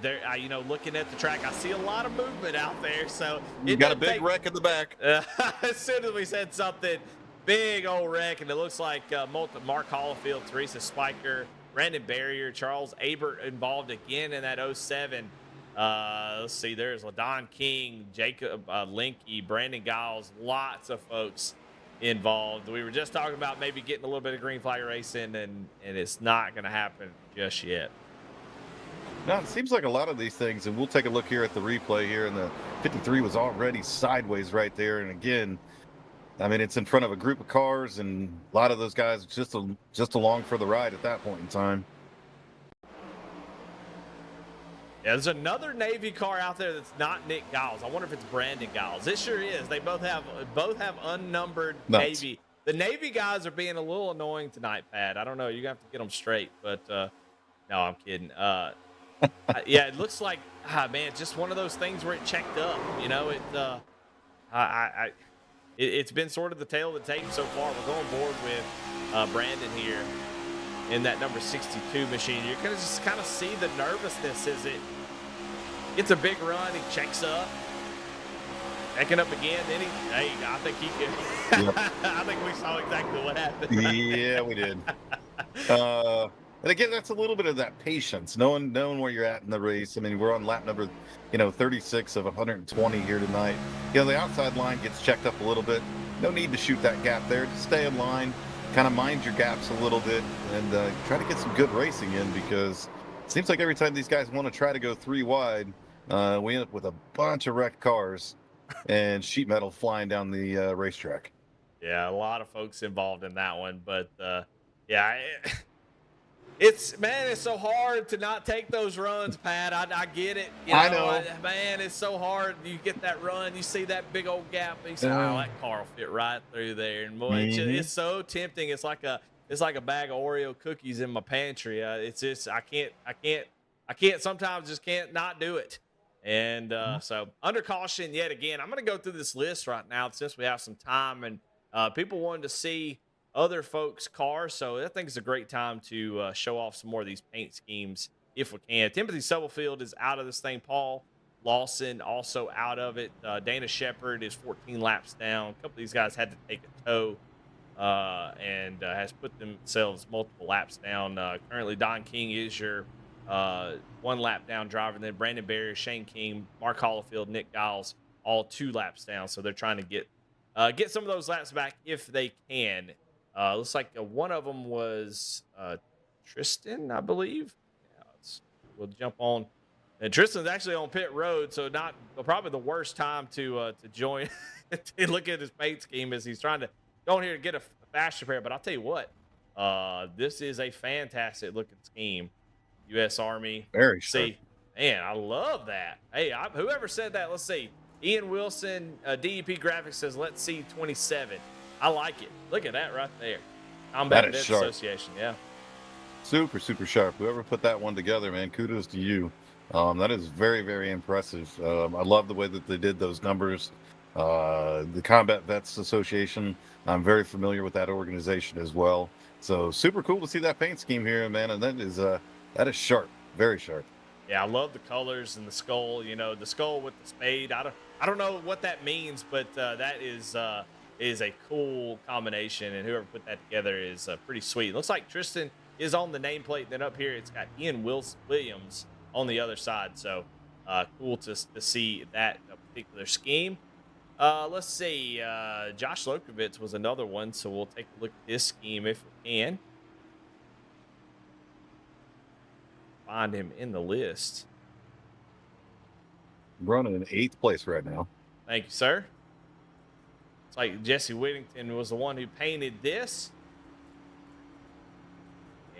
there, looking at the track, I see a lot of movement out there. So you got a big wreck in the back. As soon as we said something, big old wreck, and it looks like Mark Hollifield, Teresa Spiker, Brandon Barrier, Charles Abert involved again in that 07. Let's see, there's LaDon King, Jacob Linke, Brandon Giles, lots of folks involved. We were just talking about maybe getting a little bit of green flag racing, and it's not going to happen just yet. No, it seems like a lot of these things, and we'll take a look here at the replay here, and the 53 was already sideways right there. And again, I mean, it's in front of a group of cars, and a lot of those guys just along for the ride at that point in time. Yeah, there's another Navy car out there that's not Nick Giles. I wonder if it's Brandon Giles. It sure is. They both have unnumbered Nuts. Navy. The Navy guys are being a little annoying tonight, Pat. I don't know. You're gonna have to get them straight. But no, I'm kidding. Yeah, it looks like man, just one of those things where it checked up. You know, it's been sort of the tail of the tape so far. We're going board with Brandon here in that number 62 machine. You're gonna just kind of see the nervousness as it gets a big run. He checks up, checking up again. Then I think he can. Yep. I think we saw exactly what happened. Yeah, we did. And again, that's a little bit of that patience, knowing where you're at in the race. I mean, we're on lap number, 36 of 120 here tonight. The outside line gets checked up a little bit. No need to shoot that gap there. Just stay in line, kind of mind your gaps a little bit, and try to get some good racing in, because it seems like every time these guys want to try to go 3 wide, we end up with a bunch of wrecked cars and sheet metal flying down the racetrack. Yeah, a lot of folks involved in that one, but yeah. It's so hard to not take those runs, Pat. I get it. I know. Man, it's so hard. You get that run, you see that big old gap, and you say, "Oh, that car will fit right through there." And boy, it's so tempting. It's like a bag of Oreo cookies in my pantry. It's just I can't sometimes just can't not do it. And so under caution yet again. I'm going to go through this list right now since we have some time, and people wanted to see other folks' cars, so I think it's a great time to show off some more of these paint schemes if we can. Timothy Stubblefield is out of this thing. Paul Lawson also out of it. Dana Shepard is 14 laps down. A couple of these guys had to take a tow and has put themselves multiple laps down. Currently, Don King is your 1 lap down driver. And then Brandon Barrier, Shane King, Mark Hollifield, Nick Giles, all 2 laps down. So they're trying to get some of those laps back if they can. Looks like one of them was Tristan, I believe. Yeah, we'll jump on. And Tristan's actually on pit road, so probably the worst time to join to look at his paint scheme as he's trying to go in here to get a fast repair. But I'll tell you what, this is a fantastic looking scheme. U.S. Army. Very sharp. See, man, I love that. Hey, whoever said that, let's see. Ian Wilson, DEP Graphics says, let's see 27. I like it. Look at that right there. Combat Vets Association, yeah. Super, super sharp. Whoever put that one together, man, kudos to you. That is very, very impressive. I love the way that they did those numbers. The Combat Vets Association, I'm very familiar with that organization as well. So super cool to see that paint scheme here, man. And that is sharp, very sharp. Yeah, I love the colors and the skull. The skull with the spade. I don't know what that means, but that is a cool combination, and whoever put that together is pretty sweet. It looks like Tristan is on the nameplate. Then up here, it's got Ian Williams on the other side. So cool to see that particular scheme. Let's see. Josh Lokovitz was another one, so we'll take a look at this scheme if we can. Find him in the list. Running in 8th place right now. Thank you, sir. It's like Jesse Whittington was the one who painted this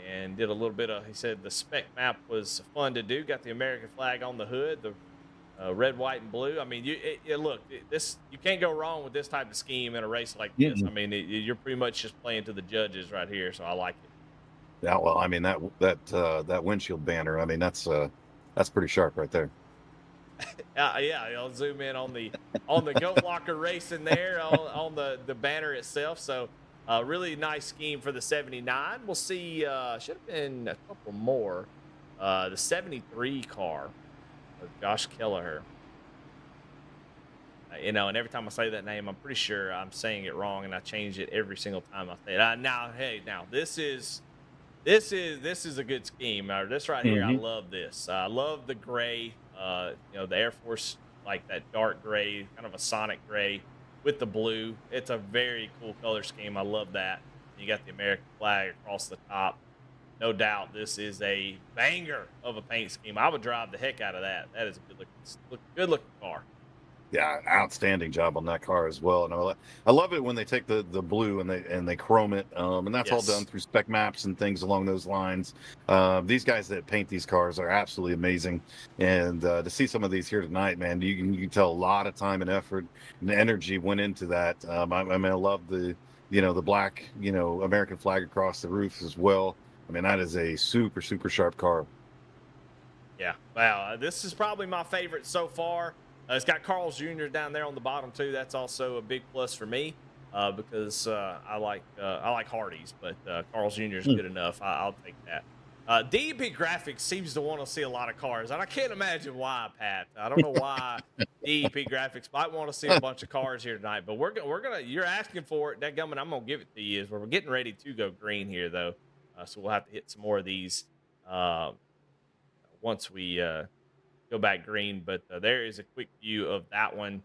and did a little bit of, he said the spec map was fun to do. Got the American flag on the hood, the red, white, and blue. I mean, look, you can't go wrong with this type of scheme in a race like this. I mean, you're pretty much just playing to the judges right here, so I like it. Yeah, well, I mean that windshield banner. I mean that's pretty sharp right there. Yeah, I'll zoom in on the Goat Locker racing there on the banner itself. So really nice scheme for the 79. We'll see. Should have been a couple more. The 73 car of Josh Kelleher. And every time I say that name, I'm pretty sure I'm saying it wrong, and I change it every single time I say it. Now this is a good scheme. This right here, I love this. I love the gray. The Air Force, like that dark gray, kind of a Sonic gray with the blue. It's a very cool color scheme. I love that. You got the American flag across the top. No doubt, this is a banger of a paint scheme. I would drive the heck out of that. That is a good looking car. Yeah, outstanding job on that car as well. And I love it when they take the blue and they chrome it, and that's all done Yes. through spec maps and things along those lines. These guys that paint these cars are absolutely amazing, and to see some of these here tonight, man, you can tell a lot of time and effort and energy went into that. I mean, I love the black American flag across the roof as well. I mean, that is a super sharp car. Yeah. Wow. This is probably my favorite so far. It's got Carl's Jr. down there on the bottom too. That's also a big plus for me because I like Hardee's, but Carl's Jr. is good enough. I'll take that. DEP Graphics seems to want to see a lot of cars, and I can't imagine why, Pat. I don't know why DEP Graphics might want to see a bunch of cars here tonight, but we're gonna. You're asking for it, dadgummit, I'm gonna give it to you. We're getting ready to go green here though, so we'll have to hit some more of these once we go back green. But there is a quick view of that one.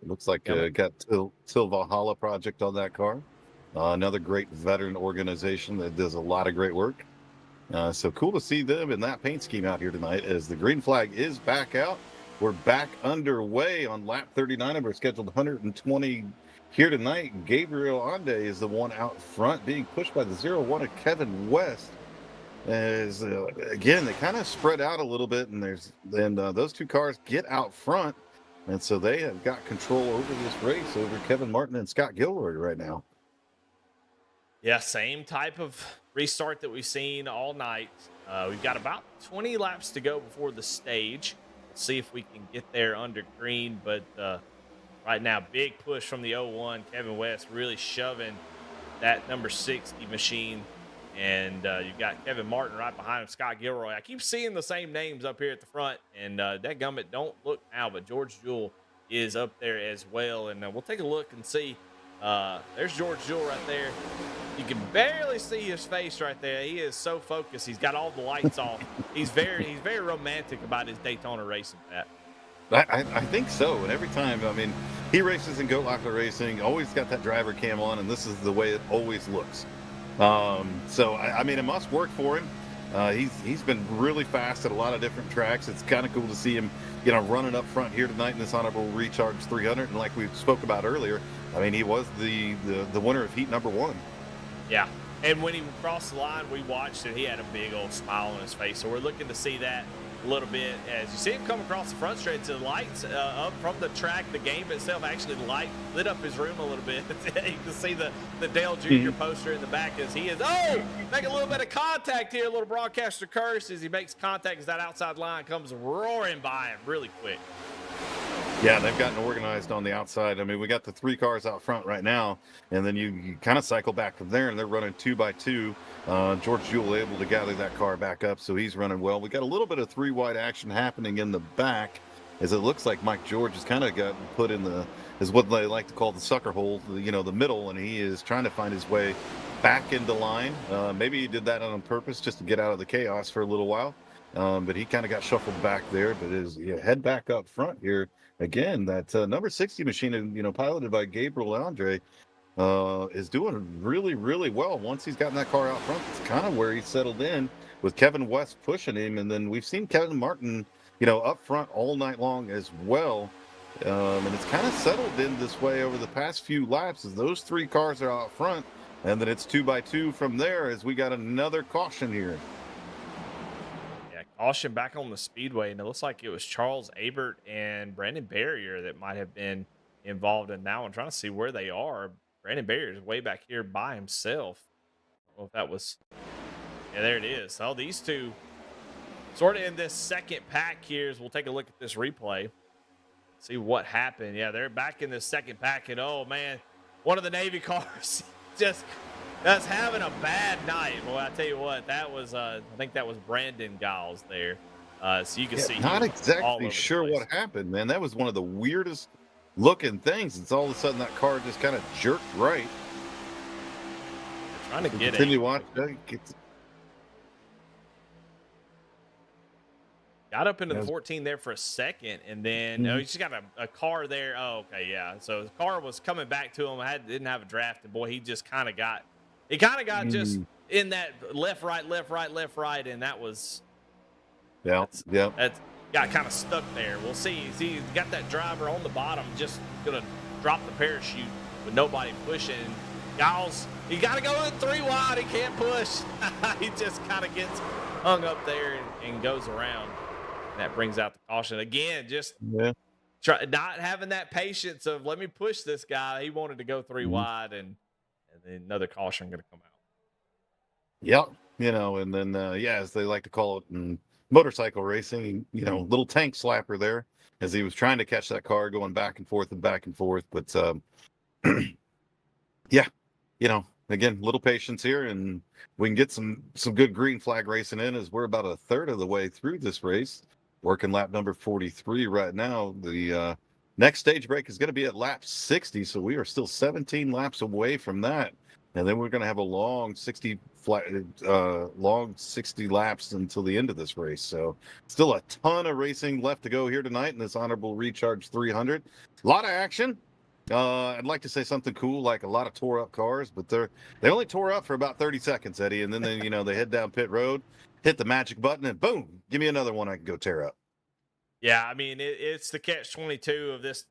It looks like got Till Valhalla project on that car. Another great veteran organization that does a lot of great work. So cool to see them in that paint scheme out here tonight as the green flag is back out. We're back underway on lap 39 of our scheduled 120 here tonight. Gabriel Ande is the one out front being pushed by the 0-1 of Kevin West. As again, they kind of spread out a little bit, and those two cars get out front, and so they have got control over this race over Kevin Martin and Scott Gilroy right now. Yeah, same type of restart that we've seen all night. We've got about 20 laps to go before the stage. Let's see if we can get there under green, but right now, big push from the 0-1. Kevin West really shoving that number 60 machine. And you've got Kevin Martin right behind him, Scott Gilroy. I keep seeing the same names up here at the front, and dadgummit, don't look now, but George Jewell is up there as well. And we'll take a look and see. There's George Jewell right there. You can barely see his face right there. He is so focused. He's got all the lights off. He's very romantic about his Daytona racing, Pat. I think so. And every time, I mean, he races in Goat Locker Racing, always got that driver cam on, and this is the way it always looks. So I mean, it must work for him. He's been really fast at a lot of different tracks. It's kind of cool to see him, running up front here tonight in this Honorable Recharge 300. And like we spoke about earlier, I mean, he was the winner of heat number 1. Yeah. And when he crossed the line, we watched it. He had a big old smile on his face. So we're looking to see that a little bit as you see him come across the front stretch. The lights up from the track, the game itself actually lit up his room a little bit. You can see the Dale Jr. poster in the back as he is making a little bit of contact here. A little broadcaster curse as he makes contact as that outside line comes roaring by him really quick. Yeah, they've gotten organized on the outside. I mean, we got the 3 cars out front right now, and then you kind of cycle back from there, and they're running 2 by 2. George Jewell able to gather that car back up, so he's running well. We got a little bit of 3-wide action happening in the back, as it looks like Mike George has kind of got put in is what they like to call the sucker hole, the middle, and he is trying to find his way back into line. Maybe he did that on purpose just to get out of the chaos for a little while, but he kind of got shuffled back there. But head back up front here. Again, that number 60 machine, piloted by Gabriel Andre, is doing really, really well. Once he's gotten that car out front, it's kind of where he settled in with Kevin West pushing him. And then we've seen Kevin Martin, up front all night long as well. And it's kind of settled in this way over the past few laps as those 3 cars are out front. And then it's 2 by 2 from there as we got another caution here. Caution back on the speedway, and it looks like it was Charles Abert and Brandon Barrier that might have been involved in that one. Trying to see where they are. Brandon Barrier is way back here by himself. I don't know if that was... Yeah, there it is. Oh, these two sort of in this second pack here as we'll take a look at this replay. See what happened. Yeah, they're back in this second pack, and oh, man, one of the Navy cars that's having a bad night. Well, I tell you what, that was I think that was Brandon Giles there. So you can see not exactly sure what happened, man. That was one of the weirdest looking things. It's all of a sudden that car just kind of jerked right. They're trying to get continue watch. Got up into the 14 there for a second, and then he just got a car there. Oh, okay, yeah. So the car was coming back to him. Didn't have a draft, and boy, he just kind of got just in that left, right, and that was. That's got got kind of stuck there. We'll see. He's got that driver on the bottom, just gonna drop the parachute with nobody pushing. Giles, he got to go in 3 wide. He can't push. He just kind of gets hung up there and goes around. And that brings out the caution again. Just not having that patience of let me push this guy. He wanted to go 3 wide, and then another caution going to come out. Yep. And then as they like to call it in motorcycle racing, little tank slapper there as he was trying to catch that car going back and forth. But again, little patience here, and we can get some good green flag racing in as we're about a third of the way through this race. Working lap number 43 right now. The next stage break is going to be at lap 60, so we are still 17 laps away from that. And then we're going to have a long 60 laps until the end of this race. So still a ton of racing left to go here tonight in this Honorable Recharge 300. A lot of action. I'd like to say something cool, like a lot of tore up cars, but they only tore up for about 30 seconds, Eddie. And then they, they head down pit road, hit the magic button, and boom, give me another one I can go tear up. Yeah, I mean, it's the catch-22 of this,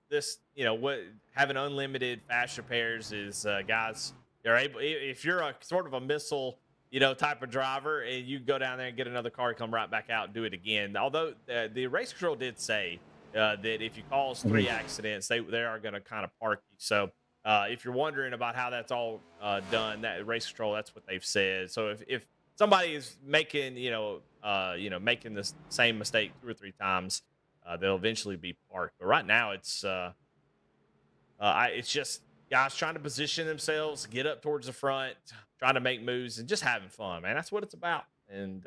what having unlimited fast repairs is, guys, you're able, if you're a sort of a missile, type of driver, and you go down there and get another car, come right back out and do it again. Although the race control did say that if you cause 3 accidents, they are going to kind of park you. So if you're wondering about how that's all done, that race control, that's what they've said. So if somebody is making, making the same mistake 2 or 3 times, they'll eventually be parked. But right now, it's just guys trying to position themselves, get up towards the front, trying to make moves, and just having fun, man. That's what it's about. And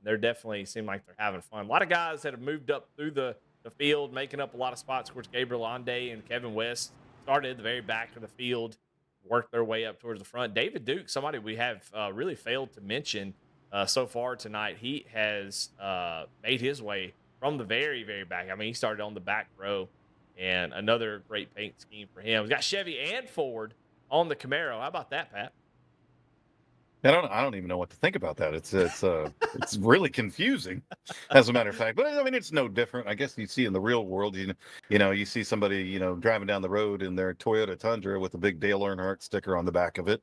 they're definitely seem like they're having fun. A lot of guys that have moved up through the field, making up a lot of spots. Of course, Gabriel Ande and Kevin West started at the very back of the field, worked their way up towards the front. David Duke, somebody we have really failed to mention so far tonight, he has made his way from the very, very back. I mean, he started on the back row, and another great paint scheme for him. We've got Chevy and Ford on the Camaro. How about that, Pat? I don't even know what to think about that. It's really confusing, as a matter of fact. But I mean, it's no different. I guess you see in the real world, you see somebody, driving down the road in their Toyota Tundra with a big Dale Earnhardt sticker on the back of it.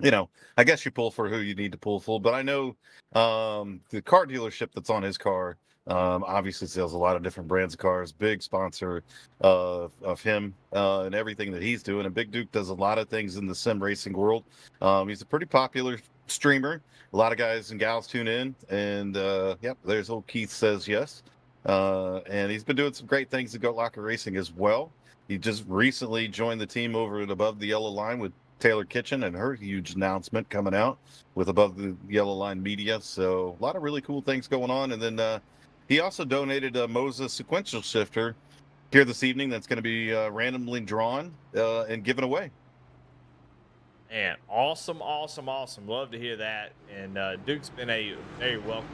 I guess you pull for who you need to pull for. But I know the car dealership that's on his car obviously sells a lot of different brands of cars. Big sponsor of him and everything that he's doing. And Big Duke does a lot of things in the sim racing world. He's a pretty popular streamer. A lot of guys and gals tune in. And there's old Keith Says Yes. And he's been doing some great things at Goat Locker Racing as well. He just recently joined the team over at Above the Yellow Line with Taylor Kitchen and her huge announcement coming out with Above the Yellow Line Media. So a lot of really cool things going on. And then he also donated a Moses sequential shifter here this evening that's going to be randomly drawn and given away. Man, awesome. Love to hear that. And Duke's been a very welcome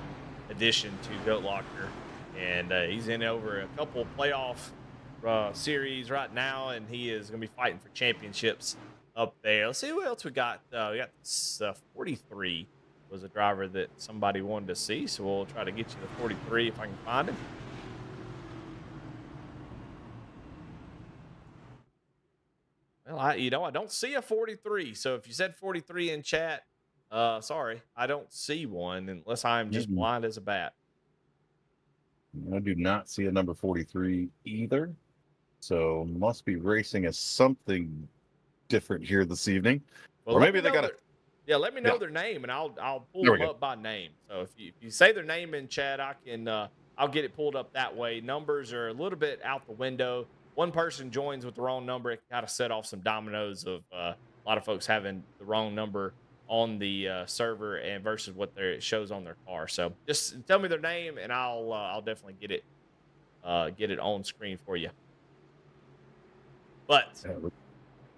addition to Goat Locker. And he's in over a couple playoff series right now, and he is going to be fighting for championships up there. Let's see what else we got. We got 43 was a driver that somebody wanted to see, so we'll try to get you the 43 if I can find him. Well, I don't see a 43, so if you said 43 in chat, sorry, I don't see one unless I'm just blind as a bat. I do not see a number 43 either, so must be racing as something different here this evening. Well, or maybe they got let me know their name, and I'll pull them up by name. So if you say their name in chat, I can I'll get it pulled up that way. Numbers are a little bit out the window. One person joins with the wrong number, it kind of set off some dominoes of a lot of folks having the wrong number on the server and versus what it shows on their car. So just tell me their name, and I'll definitely get it on screen for you. But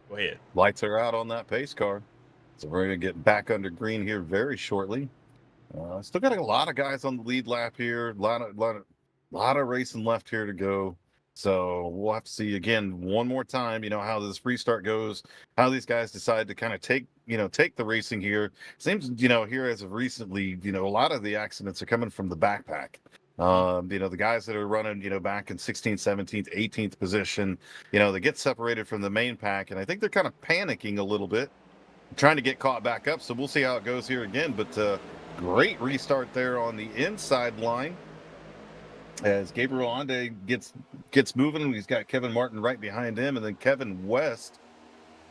go ahead. Lights are out on that pace car. So we're going to get back under green here very shortly. Still got a lot of guys on the lead lap here. A lot of racing left here to go. So we'll have to see again one more time, how this restart goes, how these guys decide to kind of take the racing here. Seems, here as of recently, a lot of the accidents are coming from the backpack. The guys that are running, back in 16th, 17th, 18th position, they get separated from the main pack, and I think they're kind of panicking a little bit, trying to get caught back up. So we'll see how it goes here again. But great restart there on the inside line as Gabriel Ande gets moving. He's got Kevin Martin right behind him, and then Kevin West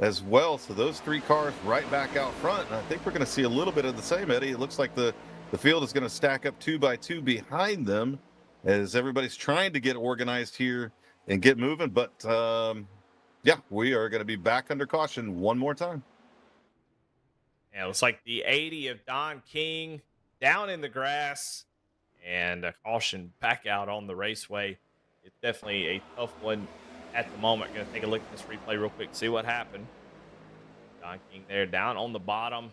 as well. So those 3 cars right back out front. And I think we're going to see a little bit of the same, Eddie. It looks like the field is going to stack up 2 by 2 behind them as everybody's trying to get organized here and get moving. But yeah, we are going to be back under caution one more time. Yeah, it looks like the 80 of Don King down in the grass, and a caution back out on the raceway. It's definitely a tough one at the moment. Going to take a look at this replay real quick, see what happened. Don King there down on the bottom.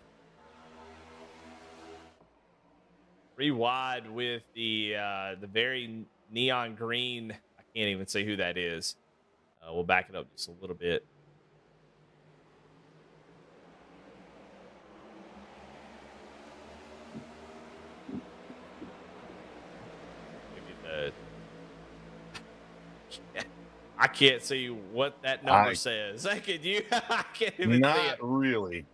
3 wide with the very neon green. I can't even say who that is. We'll back it up just a little bit. I can't see what that number says. Can you? I can't even see it. Really.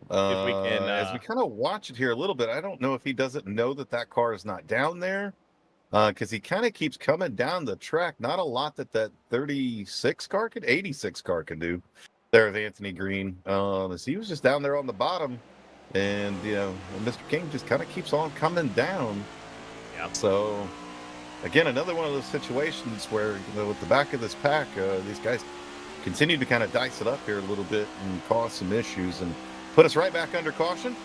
If we can, as we kind of watch it here a little bit, I don't know if he doesn't know that car is not down there, because he kind of keeps coming down the track. Not a lot that 86 car could do there with Anthony Green. As he was just down there on the bottom, and Mr. King just kind of keeps on coming down. Yeah. So again, another one of those situations where with the back of this pack, these guys continue to kind of dice it up here a little bit and cause some issues and put us right back under caution.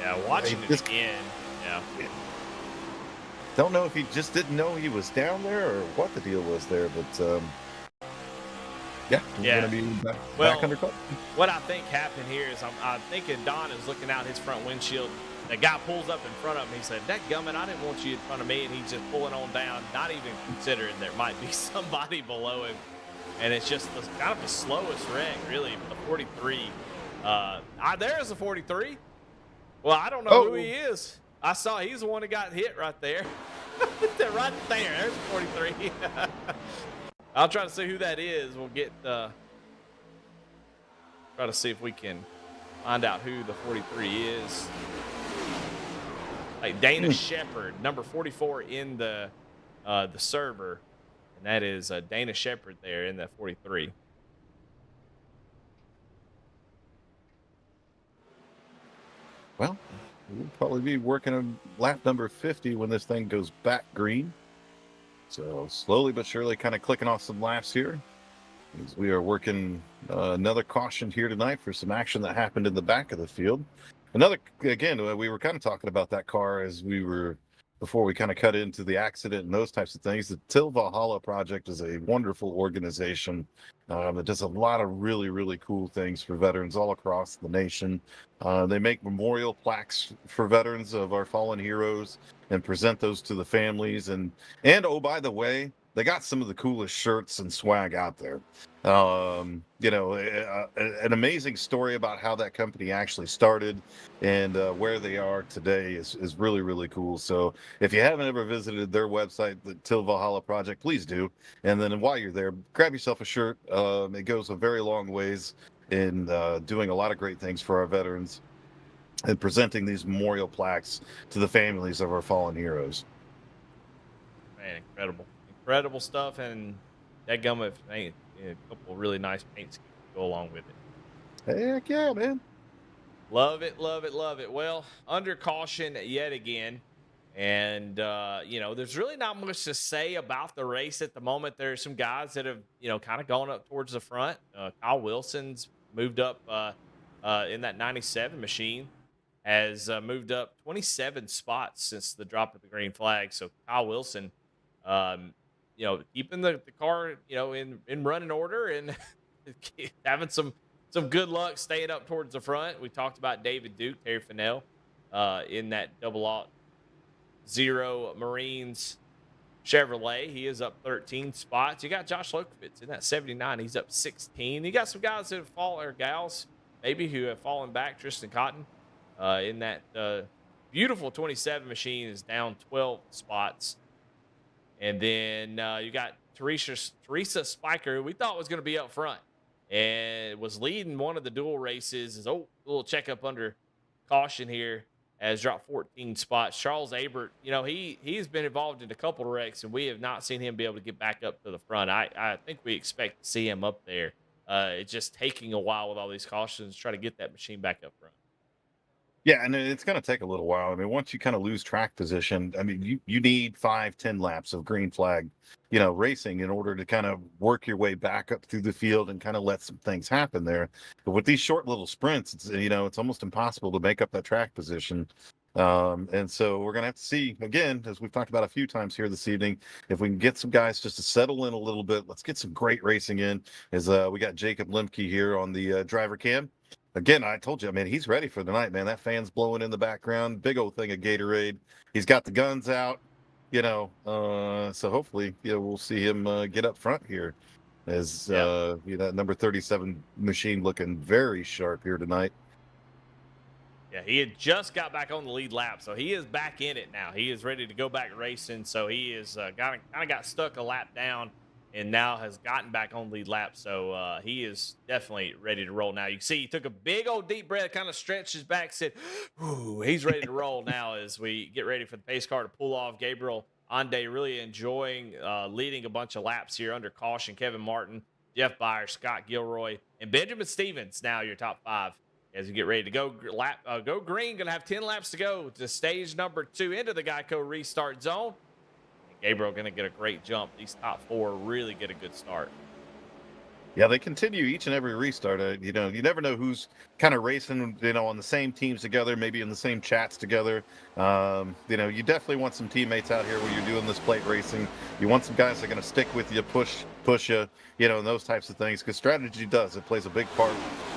Yeah, watching it again. Yeah. Don't know if he just didn't know he was down there or what the deal was there, but yeah, we're going to be back under caution. What I think happened here is I'm thinking Don is looking out his front windshield. The guy pulls up in front of him. He said, "Dadgummit, I didn't want you in front of me," and he's just pulling on down, not even considering there might be somebody below him. And it's just kind of the slowest wreck, really, for the 43. There's the 43. Well, I don't know who he is. I saw he's the one that got hit right there. Right there. There's 43. I'll try to see who that is. We'll get try to see if we can find out who the 43 is. Like Dana Shepard, number 44 in the server, and that is Dana Shepard there in that 43. Well, we'll probably be working on lap number 50 when this thing goes back green. So slowly but surely kind of clicking off some laps here as we are working another caution here tonight for some action that happened in the back of the field. Again, we were kind of talking about that car as we were before we kind of cut into the accident and those types of things. The Till Valhalla Project is a wonderful organization that does a lot of really, really cool things for veterans all across the nation. They make memorial plaques for veterans of our fallen heroes and present those to the families. And oh, by the way, they got some of the coolest shirts and swag out there. An amazing story about how that company actually started and where they are today is really, really cool. So if you haven't ever visited their website, the Till Valhalla Project, please do. And then while you're there, grab yourself a shirt. It goes a very long ways in doing a lot of great things for our veterans and presenting these memorial plaques to the families of our fallen heroes. Man, incredible stuff, and that gum a couple of really nice paints go along with it. Heck yeah, man. Love it. Well, under caution yet again. And, there's really not much to say about the race at the moment. There's some guys that have, kind of gone up towards the front. Kyle Wilson's moved up in that 97 machine, has moved up 27 spots since the drop of the green flag. So Kyle Wilson, keeping the car, in running order and having some good luck staying up towards the front. We talked about David Duke, Terry Fennell, in that 0 Marines Chevrolet. He is up 13 spots. You got Josh Lokovitz in that 79. He's up 16. You got some guys that have fallen, or gals maybe, who have fallen back. Tristan Cotton in that beautiful 27 machine is down 12 spots. And then you got Teresa Spiker, who we thought was going to be up front and was leading one of the dual races. Is a little checkup under caution here, has dropped 14 spots. Charles Abert, he's been involved in a couple of wrecks, and we have not seen him be able to get back up to the front. I think we expect to see him up there. It's just taking a while with all these cautions to try to get that machine back up front. Yeah, and it's going to take a little while. I mean, once you kind of lose track position, I mean, you need 5-10 laps of green flag, racing in order to kind of work your way back up through the field and kind of let some things happen there. But with these short little sprints, it's almost impossible to make up that track position. And so we're going to have to see, again, as we've talked about a few times here this evening, if we can get some guys just to settle in a little bit. Let's get some great racing in, as we got Jacob Lemke here on the driver cam. Again, I told you, he's ready for the night, man. That fan's blowing in the background. Big old thing of Gatorade. He's got the guns out, so hopefully, we'll see him get up front here as that number 37 machine looking very sharp here tonight. Yeah, he had just got back on the lead lap, so he is back in it now. He is ready to go back racing, so he is kind of got stuck a lap down and now has gotten back on lead lap. So he is definitely ready to roll now. You can see he took a big old deep breath, kind of stretched his back, said, "Ooh," he's ready to roll now as we get ready for the pace car to pull off. Gabriel Ande really enjoying leading a bunch of laps here under caution. Kevin Martin, Jeff Byers, Scott Gilroy, and Benjamin Stevens now your top 5 as you get ready to go go green. Going to have 10 laps to go to stage number 2 into the Geico restart zone. Gabriel going to get a great jump. These top 4 really get a good start. Yeah, they continue each and every restart. You never know who's kind of racing, on the same teams together, maybe in the same chats together. You definitely want some teammates out here when you're doing this plate racing. You want some guys that are going to stick with you, push you, and those types of things, because strategy it plays a big part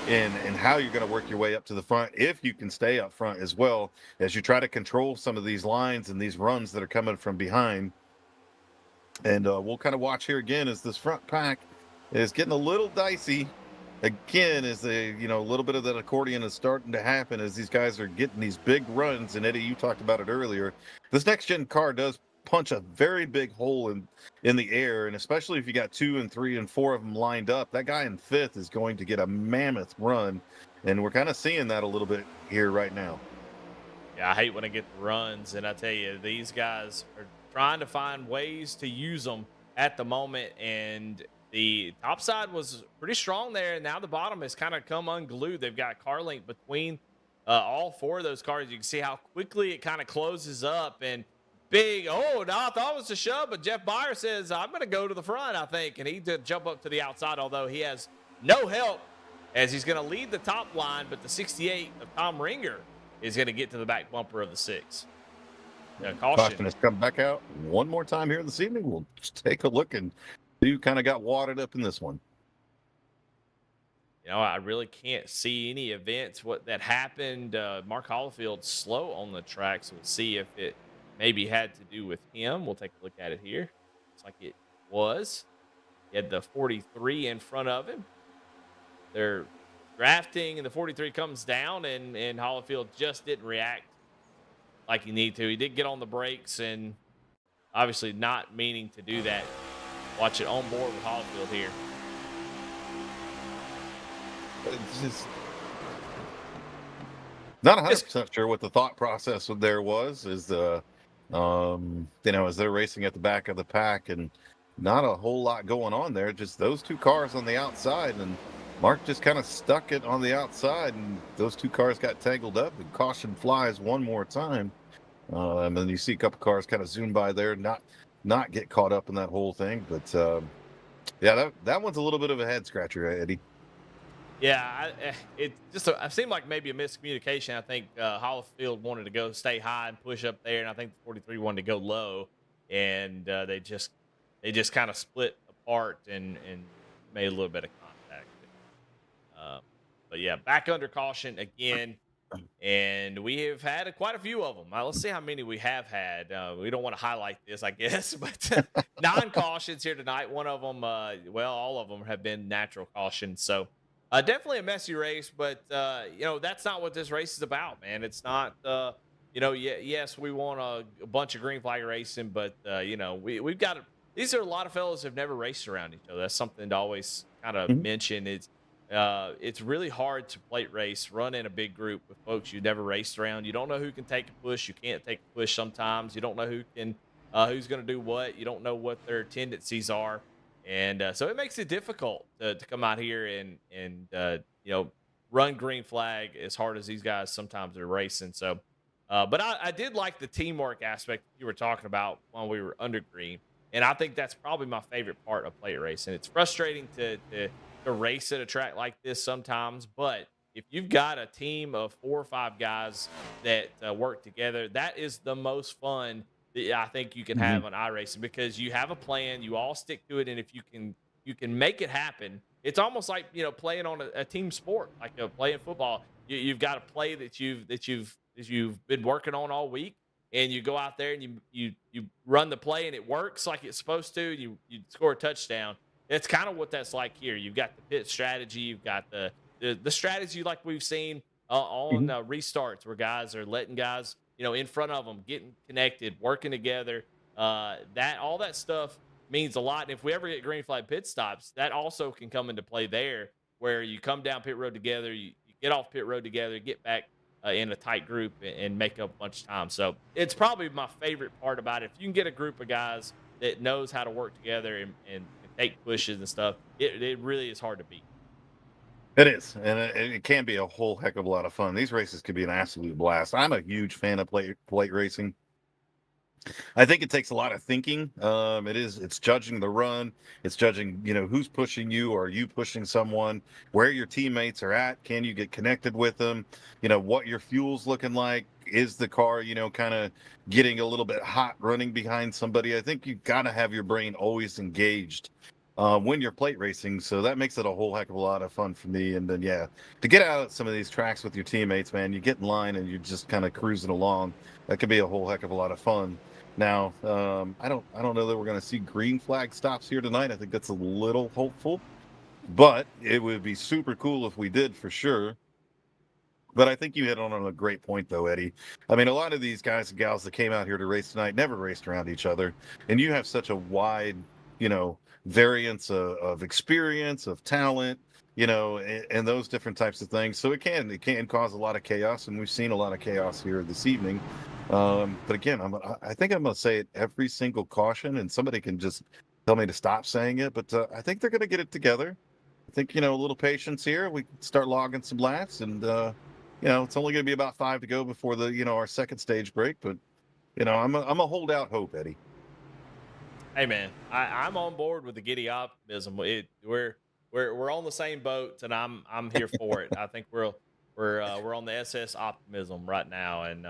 in how you're going to work your way up to the front, if you can stay up front as well, as you try to control some of these lines and these runs that are coming from behind. And we'll kind of watch here again as this front pack is getting a little dicey again, as a little bit of that accordion is starting to happen as these guys are getting these big runs. And Eddie, you talked about it earlier. This next gen car does punch a very big hole in the air, and especially if you got 2 and 3 and 4 of them lined up, that guy in 5th is going to get a mammoth run, and we're kind of seeing that a little bit here right now. Yeah, I hate when I get the runs, and I tell you, these guys are trying to find ways to use them at the moment, and the top side was pretty strong there, and now the bottom has kind of come unglued. They've got car link between all 4 of those cars. You can see how quickly it kind of closes up, and big, no, I thought it was a shove, but Jeff Byer says, I'm going to go to the front, I think, and he did jump up to the outside, although he has no help, as he's going to lead the top line, but the 68 of Tom Ringer is going to get to the back bumper of the 6. Caution has come back out one more time here this evening. We'll just take a look and see who kind of got wadded up in this one. I really can't see any events that happened. Mark Hollifield's slow on the track, so we'll see if it maybe had to do with him. We'll take a look at it here. Looks like it was. He had the 43 in front of him. They're drafting, and the 43 comes down, and Hollifield just didn't react like he needed to. He did get on the brakes, and obviously not meaning to do that. Watch it on board with Hollifield here. It's just not 100% sure what the thought process there was. As as they're racing at the back of the pack, and not a whole lot going on there. Just those 2 cars on the outside, and Mark just kind of stuck it on the outside, and those 2 cars got tangled up, and caution flies one more time. And then you see a couple cars kind of zoom by there, not get caught up in that whole thing. But that one's a little bit of a head scratcher, Eddie. Yeah, it seemed like maybe a miscommunication. I think Hollifield wanted to stay high and push up there, and I think the 43 wanted to go low, and they just kind of split apart and made a little bit of contact. But yeah, back under caution again, and we have had quite a few of them. Let's see how many we have had. We don't want to highlight this, I guess, but 9 cautions here tonight. One of them, all of them have been natural cautions. So definitely a messy race, but that's not what this race is about, man. It's not yes, we want a bunch of green flag racing, but we've got these are a lot of fellows who've never raced around each other. That's something to always kind of Mhm. mention. It's really hard to plate race, run in a big group with folks you never raced around. You don't know who can take a push. You can't take a push sometimes. You don't know who's going to do what. You don't know what their tendencies are, and so it makes it difficult to come out here and run green flag as hard as these guys sometimes are racing. So, but I did like the teamwork aspect you were talking about when we were under green, and I think that's probably my favorite part of plate racing. It's frustrating to race at a track like this sometimes, but if you've got a team of 4 or 5 guys that work together, that is the most fun that I think you can have on iRacing, because you have a plan, you all stick to it, and if you can make it happen. It's almost like playing on a team sport, like playing football. You've got a play that you've been working on all week, and you go out there and you run the play and it works like it's supposed to. You score a touchdown. It's kind of what that's like here. You've got the pit strategy. You've got the strategy like we've seen on restarts, where guys are letting guys in front of them, getting connected, working together. All that stuff means a lot. And if we ever get green flag pit stops, that also can come into play there, where you come down pit road together, you get off pit road together, get back in a tight group and make up a bunch of time. So it's probably my favorite part about it. If you can get a group of guys that knows how to work together and take pushes and stuff, it really is hard to beat. It is, and it can be a whole heck of a lot of fun. These races could be an absolute blast. I'm a huge fan of plate racing. I think it takes a lot of thinking. It's judging the run. It's judging, who's pushing you, or are you pushing someone, where your teammates are at. Can you get connected with them? What your fuel's looking like. Is the car, kind of getting a little bit hot running behind somebody? I think you've got to have your brain always engaged when you're plate racing. So that makes it a whole heck of a lot of fun for me. And then, to get out at some of these tracks with your teammates, man, you get in line and you're just kind of cruising along. That could be a whole heck of a lot of fun. Now, I don't know that we're going to see green flag stops here tonight. I think that's a little hopeful, but it would be super cool if we did, for sure. But I think you hit on a great point, though, Eddie. I mean, a lot of these guys and gals that came out here to race tonight never raced around each other, and you have such a wide, variance of experience, of talent, and those different types of things. So it can cause a lot of chaos, and we've seen a lot of chaos here this evening. But again, I think I'm going to say it every single caution, and somebody can just tell me to stop saying it. But I think they're going to get it together. I think, a little patience here. We can start logging some laps, and it's only going to be about 5 to go before the our second stage break. But I'm a holdout hope, Eddie. Hey man, I'm on board with the giddy optimism. We're on the same boat, and I'm here for it. I think we're on the SS optimism right now, and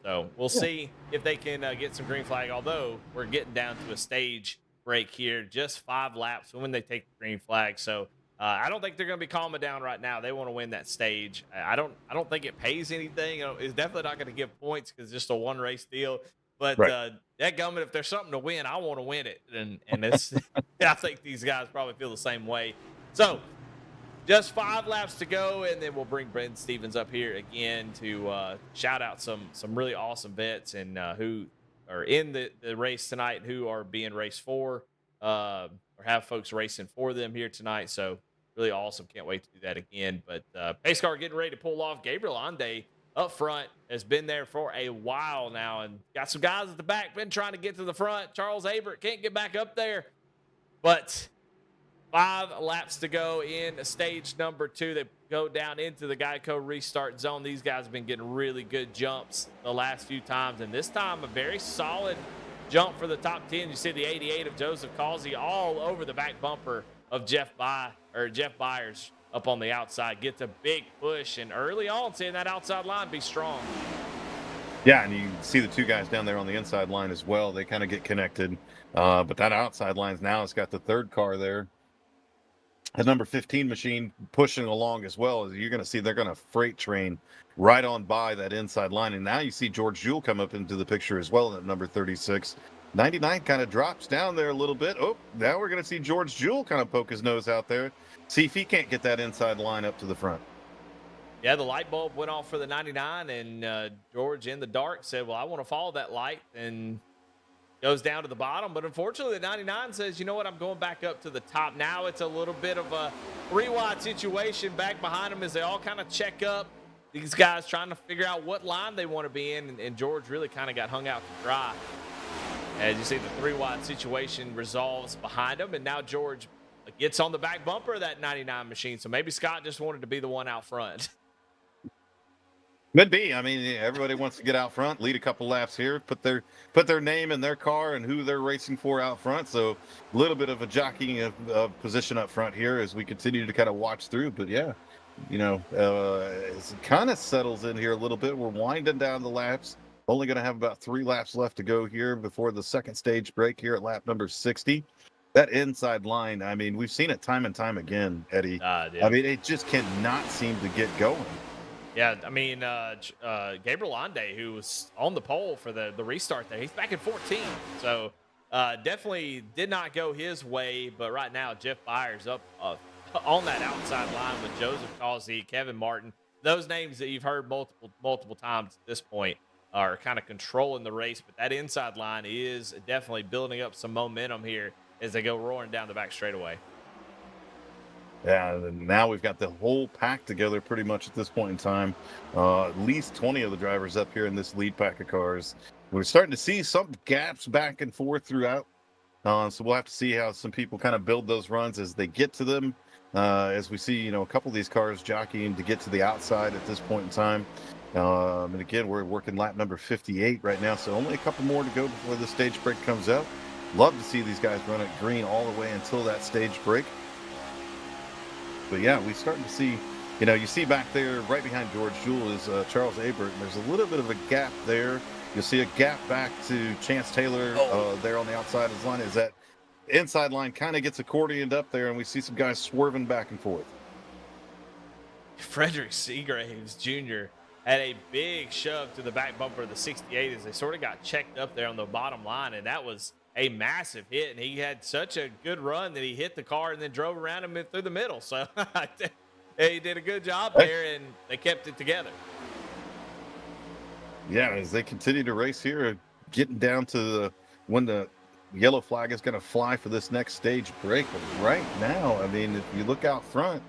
so we'll see if they can get some green flag. Although we're getting down to a stage break here, just 5 laps when they take the green flag. So I don't think they're going to be calming down right now. They want to win that stage. I don't think it pays anything. It's definitely not going to give points because it's just a one race deal. But that gummit, if there's something to win, I want to win it, and it's. I think these guys probably feel the same way. So just 5 laps to go, and then we'll bring Brendan Stevens up here again to shout out some really awesome vets and who are in the race tonight, who are being raced for, or have folks racing for them here tonight. So really awesome. Can't wait to do that again. But pace car getting ready to pull off. Gabriel Ande up front has been there for a while now, and got some guys at the back been trying to get to the front. Charles Abert can't get back up there, but 5 laps to go in stage number 2. They go down into the Geico restart zone. These guys have been getting really good jumps the last few times, and this time a very solid jump for the top 10. You see the 88 of Joseph Causey all over the back bumper of Jeff Byers up on the outside. Gets a big push, and early on seeing that outside line be strong. Yeah, and you see the 2 guys down there on the inside line as well. They kind of get connected, but that outside line's now has got the 3rd car there. A number 15 machine pushing along as well. You're going to see they're going to freight train right on by that inside line. And now you see George Jewell come up into the picture as well at number 36. 99 kind of drops down there a little bit. Oh, now we're going to see George Jewell kind of poke his nose out there. See if he can't get that inside line up to the front. Yeah, the light bulb went off for the 99, and George in the dark said, well, I want to follow that light, and goes down to the bottom. But unfortunately, the 99 says, you know what, I'm going back up to the top. Now it's a little bit of a 3-wide situation back behind them as they all kind of check up. These guys trying to figure out what line they want to be in, and George really kind of got hung out to dry. As you see, the 3-wide situation resolves behind him, and now George gets on the back bumper of that 99 machine. So maybe Scott just wanted to be the one out front. Could be. I mean, everybody wants to get out front, lead a couple laps here, put their name in their car and who they're racing for out front. So a little bit of a jockeying of position up front here as we continue to kind of watch through. But yeah, it kind of settles in here a little bit. We're winding down the laps. Only going to have about 3 laps left to go here before the second stage break here at lap number 60. That inside line, I mean, we've seen it time and time again, Eddie. I mean, it just cannot seem to get going. Yeah, I mean, Gabriel Ande, who was on the pole for the restart there, he's back in 14. So definitely did not go his way. But right now, Jeff Byers up on that outside line with Joseph Causey, Kevin Martin. Those names that you've heard multiple times at this point are kind of controlling the race. But that inside line is definitely building up some momentum here as they go roaring down the back straightaway. Yeah, and now we've got the whole pack together pretty much at this point in time. At least 20 of the drivers up here in this lead pack of cars. We're starting to see some gaps back and forth throughout. So we'll have to see how some people kind of build those runs as they get to them. As we see, a couple of these cars jockeying to get to the outside at this point in time. And again, we're working lap number 58 right now. So only a couple more to go before the stage break comes out. Love to see these guys run it green all the way until that stage break. But yeah, we're starting to see, you see back there right behind George Jewell is Charles Abert. And there's a little bit of a gap there. You'll see a gap back to Chance Taylor there on the outside of his line. As that inside line kind of gets accordioned up there, and we see some guys swerving back and forth. Frederick Seagraves Jr. had a big shove to the back bumper of the 68 as they sort of got checked up there on the bottom line, and that was a massive hit, and he had such a good run that he hit the car and then drove around him through the middle. So he did a good job there, and they kept it together. Yeah, as they continue to race here, getting down to when the yellow flag is going to fly for this next stage break. But right now, I mean, if you look out front,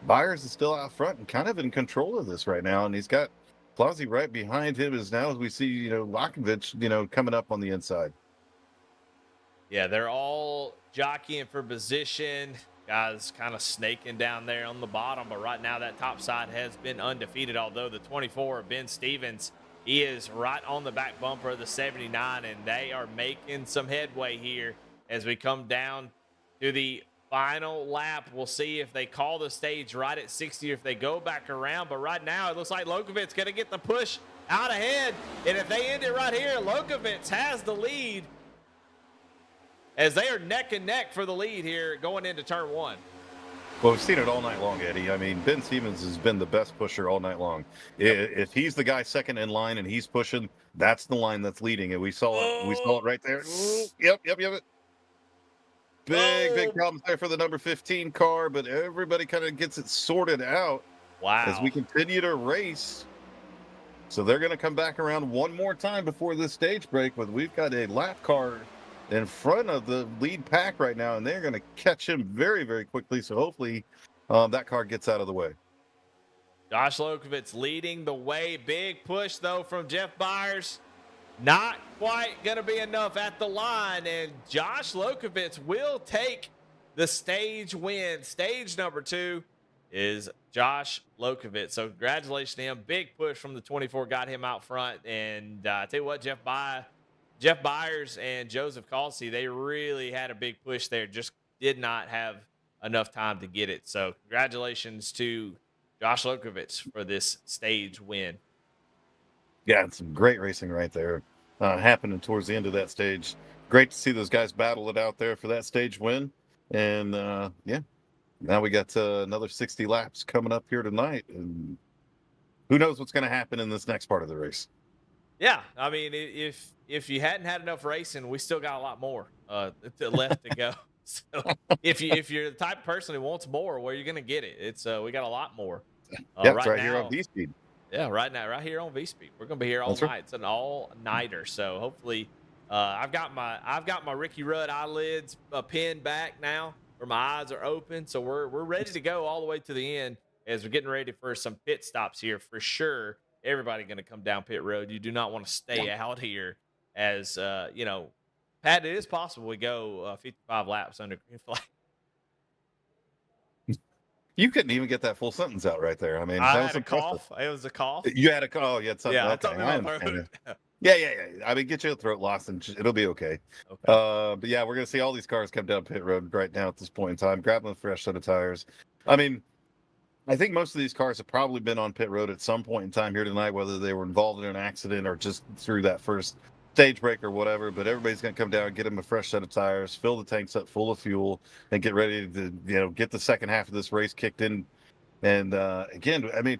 Byers is still out front and kind of in control of this right now, and he's got Clausey right behind him as now as we see, Lakovich, coming up on the inside. Yeah, they're all jockeying for position. Guys kind of snaking down there on the bottom. But right now, that top side has been undefeated. Although the 24, Ben Stevens, he is right on the back bumper of the 79. And they are making some headway here as we come down to the final lap. We'll see if they call the stage right at 60 or if they go back around. But right now, it looks like Lokovitz going to get the push out ahead. And if they end it right here, Lokovitz has the lead, as they are neck and neck for the lead here going into turn 1. Well, we've seen it all night long, Eddie. I mean, Ben Stevens has been the best pusher all night long. Yep. If he's the guy second in line and he's pushing, that's the line that's leading. And we saw it. We saw it right there. Yep. Big problems there for the number 15 car, but everybody kind of gets it sorted out. Wow. As we continue to race. So they're going to come back around one more time before this stage break, but we've got a lap car in front of the lead pack right now, and they're going to catch him very, very quickly. So hopefully that car gets out of the way. Josh Lokovitz leading the way. Big push, though, from Jeff Byers. Not quite going to be enough at the line, and Josh Lokovitz will take the stage win. Stage number 2 is Josh Lokovitz. So congratulations to him. Big push from the 24 got him out front. And I tell you what, Jeff Byers and Joseph Causey, they really had a big push there. Just did not have enough time to get it. So congratulations to Josh Lokovitz for this stage win. Yeah, it's some great racing right there happening towards the end of that stage. Great to see those guys battle it out there for that stage win. And, now we got another 60 laps coming up here tonight. And who knows what's going to happen in this next part of the race. Yeah, I mean, if you hadn't had enough racing, we still got a lot more left to go. So if you're the type of person who wants more, where you're going to get it? It's we got a lot more. Yeah, it's right right here on now. V-Speed. Yeah, right here on V Speed. We're gonna be here all That's right. night. It's an all nighter. So hopefully, I've got my Ricky Rudd eyelids pinned back now, where my eyes are open. So we're ready to go all the way to the end as we're getting ready for some pit stops here for sure. Everybody gonna come down pit road. You do not want to stay out here, as Pat. It is possible we go 55 laps under green flag. You couldn't even get that full sentence out right there. I mean, I that was had a impressive. cough. It was a cough. You had a call. You had something. Yeah, Okay, something I in my understand. throat. Yeah. I mean, get your throat lost and it'll be okay. Okay. But yeah, we're gonna see all these cars come down pit road right now at this point in time, grabbing a fresh set of tires. I mean, I think most of these cars have probably been on pit road at some point in time here tonight, whether they were involved in an accident or just through that first stage break or whatever. But everybody's gonna come down, get them a fresh set of tires, fill the tanks up full of fuel, and get ready to get the second half of this race kicked in. And again, I mean,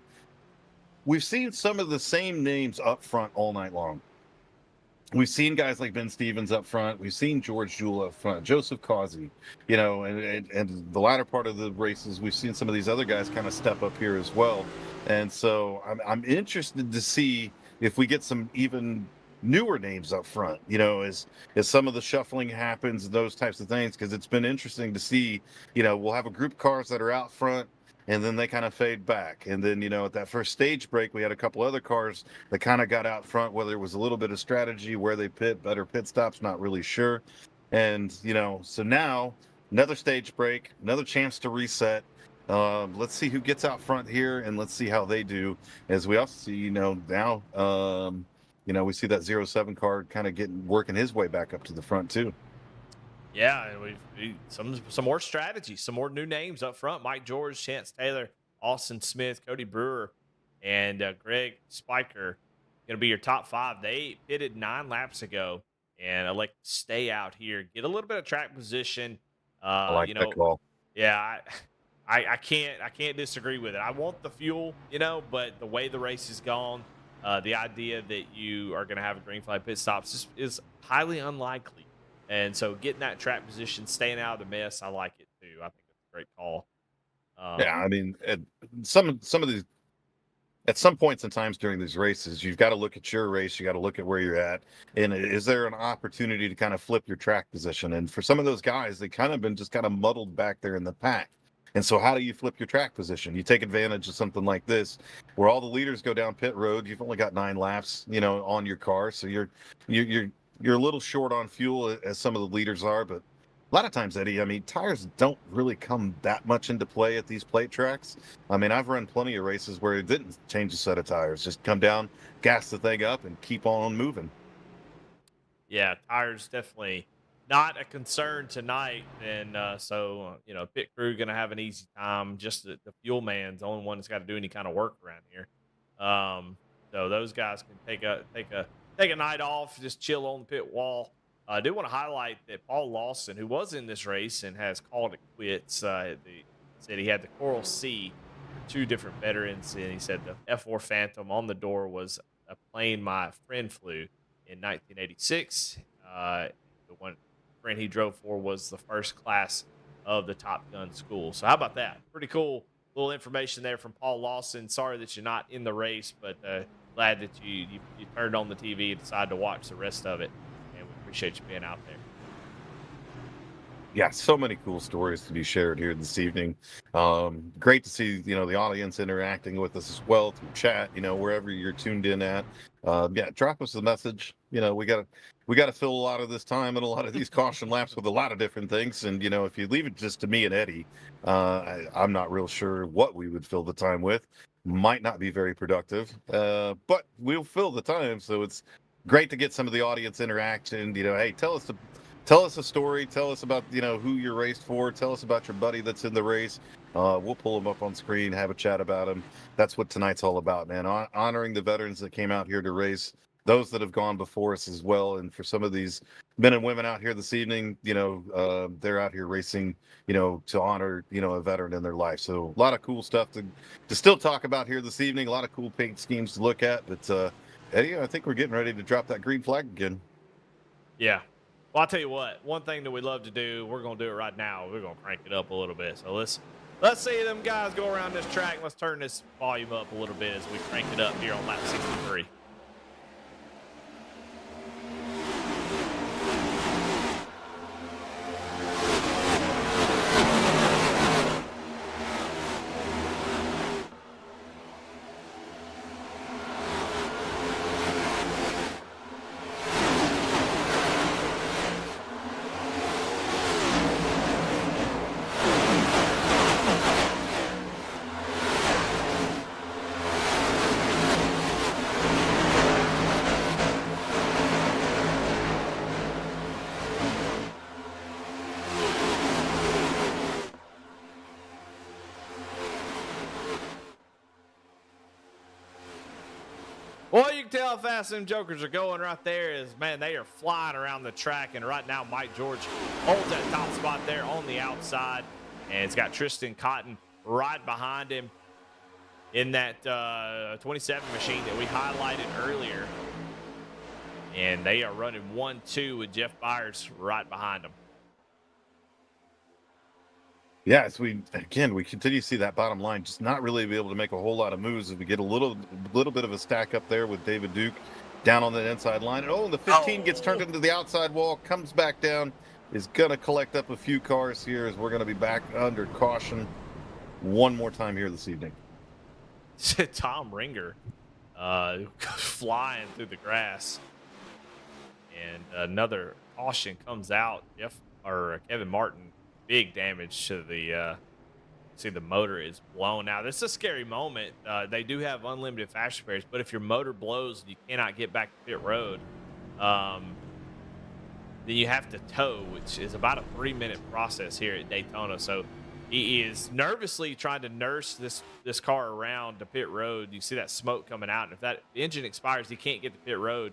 we've seen some of the same names up front all night long. We've seen guys like Ben Stevens up front. We've seen George Jewell up front, Joseph Causey, and the latter part of the races, we've seen some of these other guys kind of step up here as well. And so I'm interested to see if we get some even newer names up front, as some of the shuffling happens and those types of things, because it's been interesting to see, we'll have a group of cars that are out front, and then they kind of fade back. And then, at that first stage break, we had a couple other cars that kind of got out front, whether it was a little bit of strategy, where they better pit stops, not really sure. And, so now another stage break, another chance to reset. Let's see who gets out front here, and let's see how they do. As we also see, now, we see that 07 car kind of working his way back up to the front too. Yeah, and we some more strategy, some more new names up front. Mike George, Chance Taylor, Austin Smith, Cody Brewer, and Greg Spiker going to be your top 5. They pitted 9 laps ago and elect to stay out here, get a little bit of track position. I like that call. Yeah, I can't disagree with it. I want the fuel, but the way the race has gone, the idea that you are going to have a green flag pit stops is highly unlikely. And so getting that track position, staying out of the mess, I like it too. I think it's a great call. Yeah, I mean, some of these, at some points in times during these races, you've got to look at your race. You got to look at where you're at, and is there an opportunity to kind of flip your track position? And for some of those guys, they kind of been just kind of muddled back there in the pack. And so, how do you flip your track position? You take advantage of something like this, where all the leaders go down pit road. You've only got 9 laps, on your car, so you're a little short on fuel, as some of the leaders are. But a lot of times, Eddie, I mean, tires don't really come that much into play at these plate tracks. I mean, I've run plenty of races where it didn't change a set of tires, just come down, gas the thing up, and keep on moving. Yeah, tires definitely not a concern tonight. And pit crew going to have an easy time. Just the fuel man's the only one that's got to do any kind of work around here. So those guys can take a night off, just chill on the pit wall. I do want to highlight that Paul Lawson, who was in this race and has called it quits, said he had the Coral C, 2 different veterans, and he said the F4 Phantom on the door was a plane my friend flew in 1986. The one friend he drove for was the first class of the Top Gun school. So how about that? Pretty cool little information there from Paul Lawson. Sorry that you're not in the race, but glad that you turned on the TV and decided to watch the rest of it, and we appreciate you being out there. Yeah, so many cool stories to be shared here this evening. Great to see, the audience interacting with us as well through chat, wherever you're tuned in at. Drop us a message. We got to fill a lot of this time and a lot of these caution laps with a lot of different things. And, if you leave it just to me and Eddie, I'm not real sure what we would fill the time with. Might not be very productive, but we'll fill the time. So it's great to get some of the audience interaction. Hey, tell us a story. Tell us about, who you're raced for. Tell us about your buddy that's in the race. We'll pull them up on screen, have a chat about them. That's what tonight's all about, man. Honoring the veterans that came out here to race, those that have gone before us as well. And for some of these men and women out here this evening, they're out here racing, to honor, a veteran in their life. So a lot of cool stuff to still talk about here this evening. A lot of cool paint schemes to look at. But Eddie, I think we're getting ready to drop that green flag again. Yeah. Well, I'll tell you what, one thing that we love to do, we're going to do it right now. We're going to crank it up a little bit. So let's Let's see them guys go around this track. Let's turn this volume up a little bit as we crank it up here on lap 63. Well, you can tell how fast them jokers are going right there is, man, they are flying around the track. And right now, Mike George holds that top spot there on the outside. And it's got Tristan Cotton right behind him in that 27 machine that we highlighted earlier. And they are running 1-2 with Jeff Byers right behind them. Yeah, as we continue to see that bottom line just not really be able to make a whole lot of moves as we get a little bit of a stack up there with David Duke down on that inside line. And the 15 gets turned into the outside wall, comes back down, is going to collect up a few cars here as we're going to be back under caution one more time here this evening. Tom Ringer flying through the grass. And another caution comes out. Kevin Martin. Big damage to the see the motor is blown. Now this is a scary moment. They do have unlimited fast repairs, but if your motor blows and you cannot get back to pit road, then you have to tow, which is about a 3-minute process here at Daytona. So he is nervously trying to nurse this car around to pit road. You see that smoke coming out, and if that engine expires, he can't get to pit road.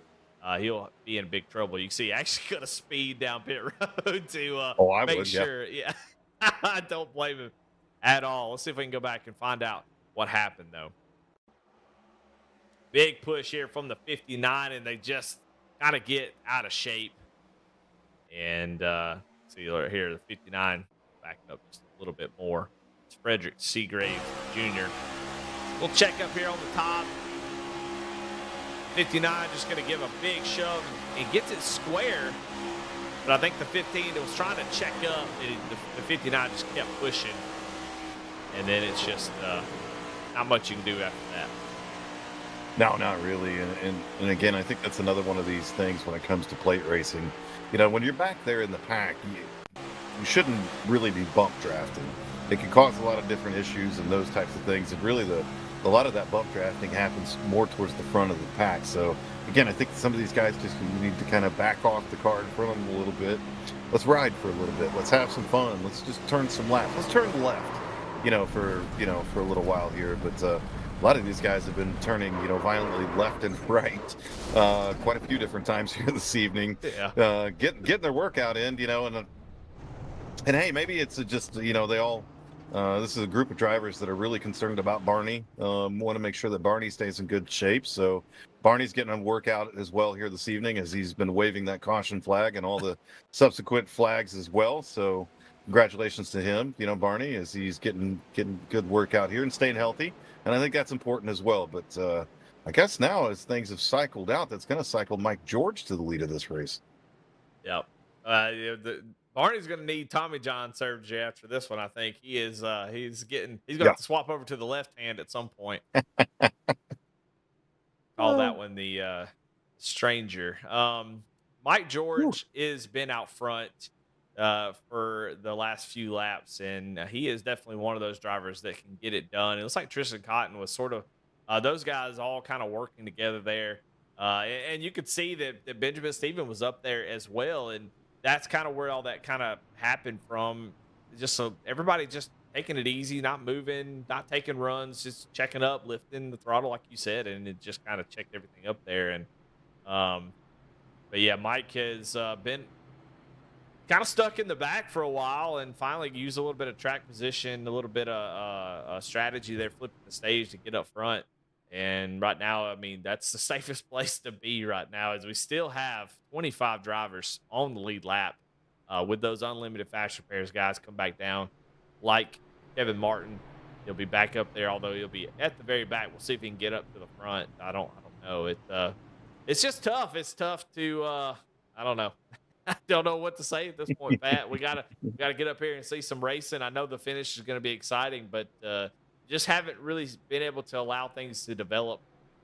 He'll be in big trouble. You can see he actually got to speed down pit road to make sure. Yeah, I don't blame him at all. Let's see if we can go back and find out what happened, though. Big push here from the 59, and they just kind of get out of shape. And see right here, the 59 backing up just a little bit more. It's Frederick Seagraves Jr. We'll check up here on the top. 59 just going to give a big shove and gets it square. But I think the 15 that was trying to check up, the 59 just kept pushing. And then it's just not much you can do after that. No, not really. And again, I think that's another one of these things when it comes to plate racing. You know, when you're back there in the pack, you shouldn't really be bump drafting. It can cause a lot of different issues and those types of things. And really a lot of that bump drafting happens more towards the front of the pack. So again, I think some of these guys just need to kind of back off the car in front of them a little bit. Let's ride for a little bit. Let's have some fun. Let's just turn some laps. Let's turn left, for a little while here. But a lot of these guys have been turning, violently left and right quite a few different times here this evening. Yeah. Getting their workout in, and hey, maybe it's just, they all. This is a group of drivers that are really concerned about Barney. Want to make sure that Barney stays in good shape. So Barney's getting a workout as well here this evening as he's been waving that caution flag and all the subsequent flags as well. So congratulations to him, Barney, as he's getting good workout here and staying healthy. And I think that's important as well. But I guess now as things have cycled out, that's going to cycle Mike George to the lead of this race. Yep. Barney's going to need Tommy John surgery after this one. I think he's going to have to swap over to the left hand at some point. Call that one the stranger. Mike George has been out front for the last few laps, and he is definitely one of those drivers that can get it done. It looks like Tristan Cotton was sort of those guys all kind of working together there. And you could see that Benjamin Stephen was up there as well, and that's kind of where all that kind of happened from. Just so everybody just taking it easy, not moving, not taking runs, just checking up, lifting the throttle, like you said, and it just kind of checked everything up there. And but yeah, Mike has been kind of stuck in the back for a while, and finally used a little bit of track position, a little bit of a strategy there, flipping the stage to get up front. And right now, I mean, that's the safest place to be right now, as we still have 25 drivers on the lead lap with those unlimited fast repairs. Guys come back down like Kevin Martin. He'll be back up there, although he'll be at the very back. We'll see if he can get up to the front. I don't know. It's just tough. It's tough to I don't know. I don't know what to say at this point, Pat. We gotta get up here and see some racing. I know the finish is going to be exciting, but just haven't really been able to allow things to develop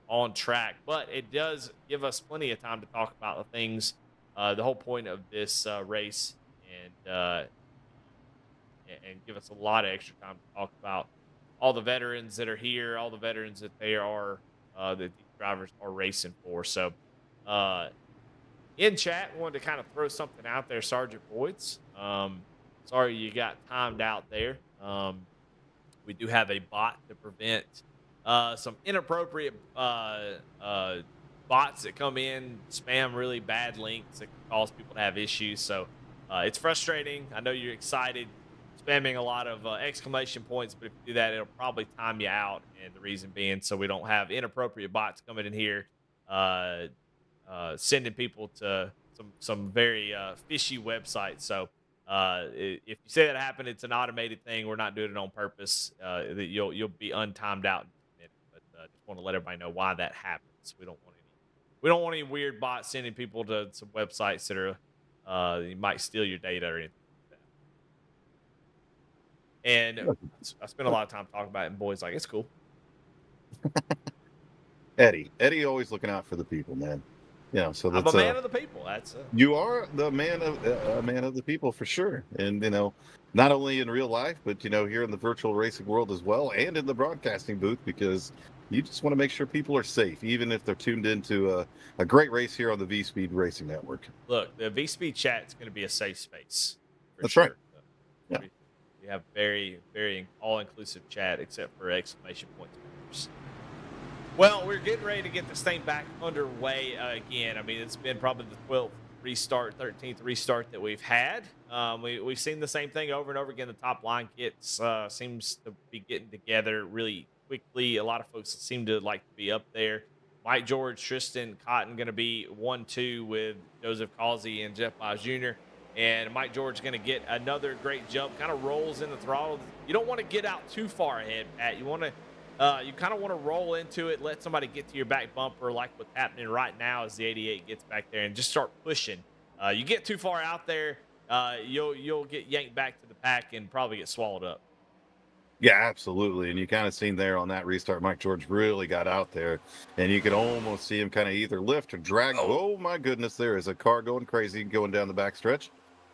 on track. But it does give us plenty of time to talk about the things. The whole point of this race, and give us a lot of extra time to talk about all the veterans that are here, all the veterans that they are that these drivers are racing for. So. In chat, wanted to kind of throw something out there, Sergeant Boyd's. Sorry you got timed out there. We do have a bot to prevent some inappropriate bots that come in, spam really bad links that can cause people to have issues. So it's frustrating. I know you're excited, spamming a lot of exclamation points, but if you do that, it'll probably time you out. And the reason being, so we don't have inappropriate bots coming in here. Sending people to some very fishy websites. So if you say that happened, it's an automated thing. We're not doing it on purpose. That you'll be untimed out in a minute. But just want to let everybody know why that happens. We don't want any weird bots sending people to some websites that are you might steal your data or anything like that. And I spent a lot of time talking about it, and boys like it's cool. Eddie always looking out for the people, man. Yeah, so that's I'm a man of the people. That's you are the man of the people for sure, and not only in real life, but here in the virtual racing world as well, and in the broadcasting booth, because you just want to make sure people are safe, even if they're tuned into a great race here on the V Speed Racing Network. Look, the V Speed chat is going to be a safe space. That's sure. right. Yeah. We have very, very all-inclusive chat, except for exclamation points. Well, we're getting ready to get this thing back underway again. I mean, it's been probably the 12th restart, 13th restart that we've had. We've seen the same thing over and over again. The top line kits seems to be getting together really quickly. A lot of folks seem to like to be up there. Mike George, Tristan Cotton going to be 1-2 with Joseph Causey and Jeff Mize Jr. And Mike George is going to get another great jump, kind of rolls in the throttle. You don't want to get out too far ahead, Pat. You want to you kind of want to roll into it, let somebody get to your back bumper like what's happening right now as the 88 gets back there, and just start pushing. You get too far out there, you'll get yanked back to the pack and probably get swallowed up. Yeah, absolutely. And you kind of seen there on that restart, Mike George really got out there, and you could almost see him kind of either lift or drag. Oh my goodness, there is a car going crazy going down the backstretch.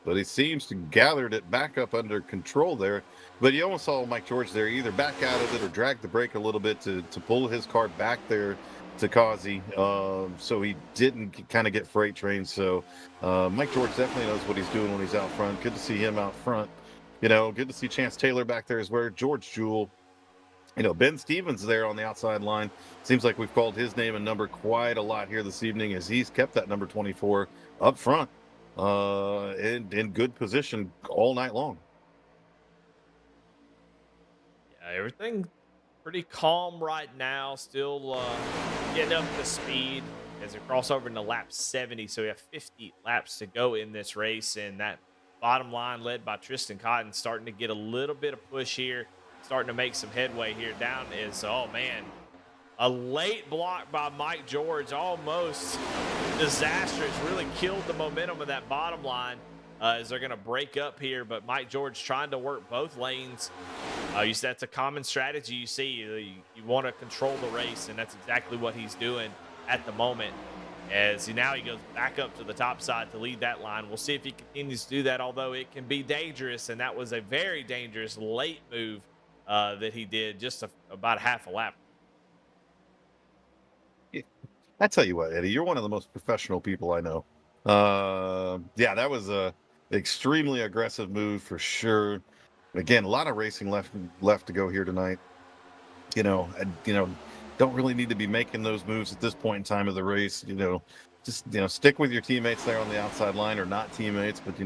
But he seems to gathered it back up under control there. But you almost saw Mike George there either back out of it or drag the brake a little bit to pull his car back there to Causey, so he didn't kind of get freight trained. So Mike George definitely knows what he's doing when he's out front. Good to see him out front. Good to see Chance Taylor back there as well. George Jewell. Ben Stevens there on the outside line. Seems like we've called his name and number quite a lot here this evening, as he's kept that number 24 up front. In good position all night long. Yeah, everything pretty calm right now. Still getting up to speed as we cross over into lap 70. So we have 50 laps to go in this race, and that bottom line led by Tristan Cotton starting to get a little bit of push here, starting to make some headway here. Down is, oh man, a late block by Mike George, almost disastrous, really killed the momentum of that bottom line as they're going to break up here. But Mike George trying to work both lanes. That's a common strategy you see. You want to control the race, and that's exactly what he's doing at the moment. As now he goes back up to the top side to lead that line. We'll see if he continues to do that, although it can be dangerous, and that was a very dangerous late move that he did just about half a lap. I tell you what, Eddie, you're one of the most professional people I know. That was a extremely aggressive move for sure. Again, a lot of racing left to go here tonight. Don't really need to be making those moves at this point in time of the race. Just stick with your teammates there on the outside line, or not teammates, but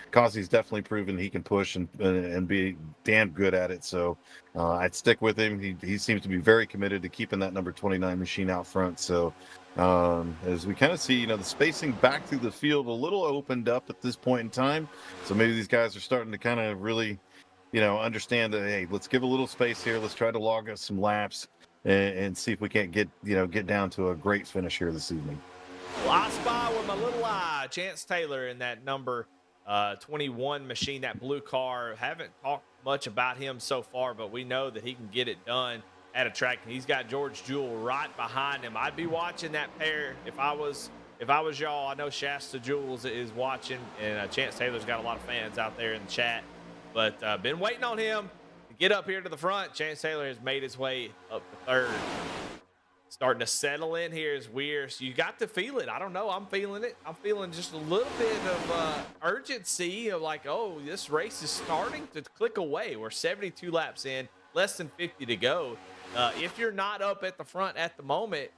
Causey's definitely proven he can push and be damn good at it. So I'd stick with him. He seems to be very committed to keeping that number 29 machine out front. So as we kind of see, the spacing back through the field a little opened up at this point in time. So maybe these guys are starting to kind of really understand that, hey, let's give a little space here. Let's try to log us some laps and see if we can't get down to a great finish here this evening. Well, I spy with my little eye Chance Taylor in that number 21 machine, that blue car. Haven't talked much about him so far, but we know that he can get it done at a track. He's got George Jewell right behind him. I'd be watching that pair if I was y'all. I know Shasta Jules is watching, and Chance Taylor's got a lot of fans out there in the chat. But been waiting on him to get up here to the front. Chance Taylor has made his way up to third. Starting to settle in here is weird. So you got to feel it. I don't know. I'm feeling it. I'm feeling just a little bit of urgency of like, oh, this race is starting to click away. We're 72 laps in, less than 50 to go. If you're not up at the front at the moment,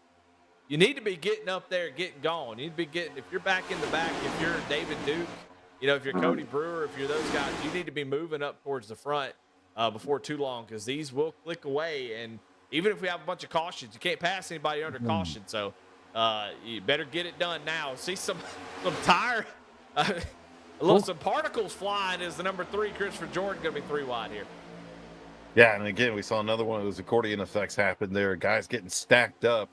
you need to be getting up there, getting going. You need to be getting, if you're back in the back, if you're David Duke, if you're Cody Brewer, if you're those guys, you need to be moving up towards the front before too long, because these will click away. And even if we have a bunch of cautions, you can't pass anybody under caution. So you better get it done now. See some tire, some particles flying. Is the number 3 Christopher Jordan going to be 3 wide here? Yeah, and again, we saw another one of those accordion effects happen there. Guys getting stacked up.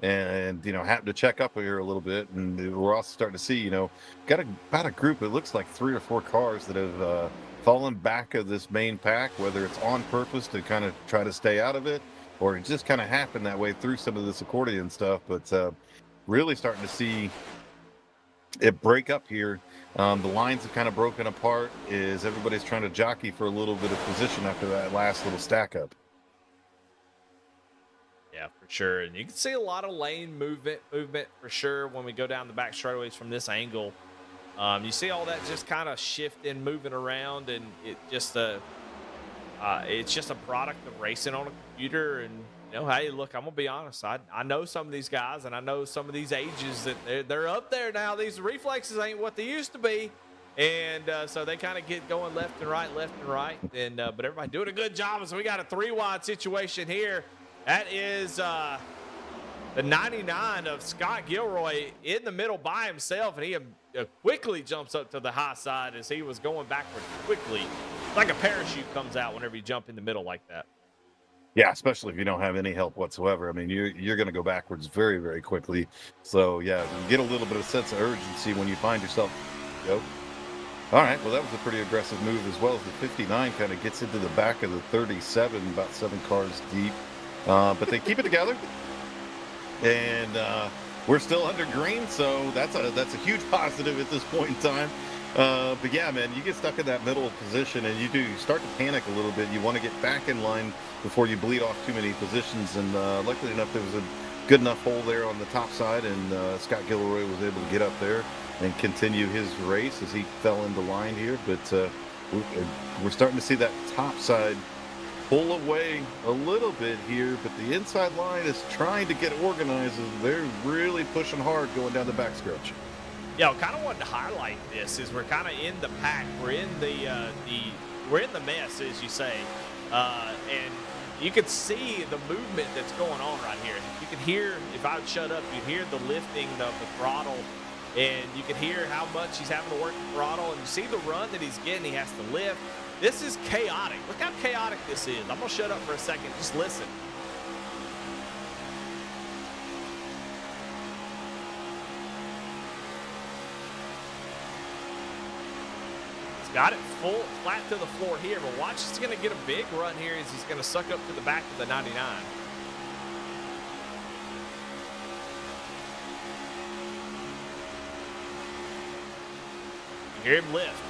And happen to check up here a little bit, and we're also starting to see, got about a group. It looks like 3 or 4 cars that have fallen back of this main pack, whether it's on purpose to kind of try to stay out of it, or it just kind of happened that way through some of this accordion stuff. But really starting to see it break up here. The lines have kind of broken apart as everybody's trying to jockey for a little bit of position after that last little stack up. Yeah, for sure. And you can see a lot of lane movement for sure when we go down the back straightaways from this angle. You see all that just kind of shifting, moving around, and it's just a product of racing on a computer. And hey, look, I'm gonna be honest. I know some of these guys, and I know some of these ages that they're up there now. These reflexes ain't what they used to be, and so they kind of get going left and right. And but everybody doing a good job. So we got a 3 wide situation here. That is the 99 of Scott Gilroy in the middle by himself, and he quickly jumps up to the high side as he was going backwards quickly. Like a parachute comes out whenever you jump in the middle like that. Yeah, especially if you don't have any help whatsoever. I mean, you're going to go backwards very, very quickly. So, yeah, you get a little bit of sense of urgency when you find yourself. All right, well, that was a pretty aggressive move, as well as the 59 kind of gets into the back of the 37, about 7 cars deep. But they keep it together, and we're still under green, so that's a huge positive at this point in time. But yeah, man, you get stuck in that middle position, and you start to panic a little bit. You want to get back in line before you bleed off too many positions. And luckily enough, there was a good enough hole there on the top side, and Scott Gilroy was able to get up there and continue his race as he fell into line here. But we're starting to see that top side pull away a little bit here, but the inside line is trying to get organized, and they're really pushing hard going down the backstretch. Yeah, I kind of wanted to highlight this as we're kind of in the pack. We're in we're in the mess, as you say, and you can see the movement that's going on right here. You can hear, if I would shut up, you'd hear the lifting of the throttle, and you can hear how much he's having to work the throttle, and you see the run that he's getting. He has to lift. This is chaotic. Look how chaotic this is. I'm going to shut up for a second. Just listen. He's got it full, flat to the floor here, but watch, he's going to get a big run here as he's going to suck up to the back of the 99. You hear him lift.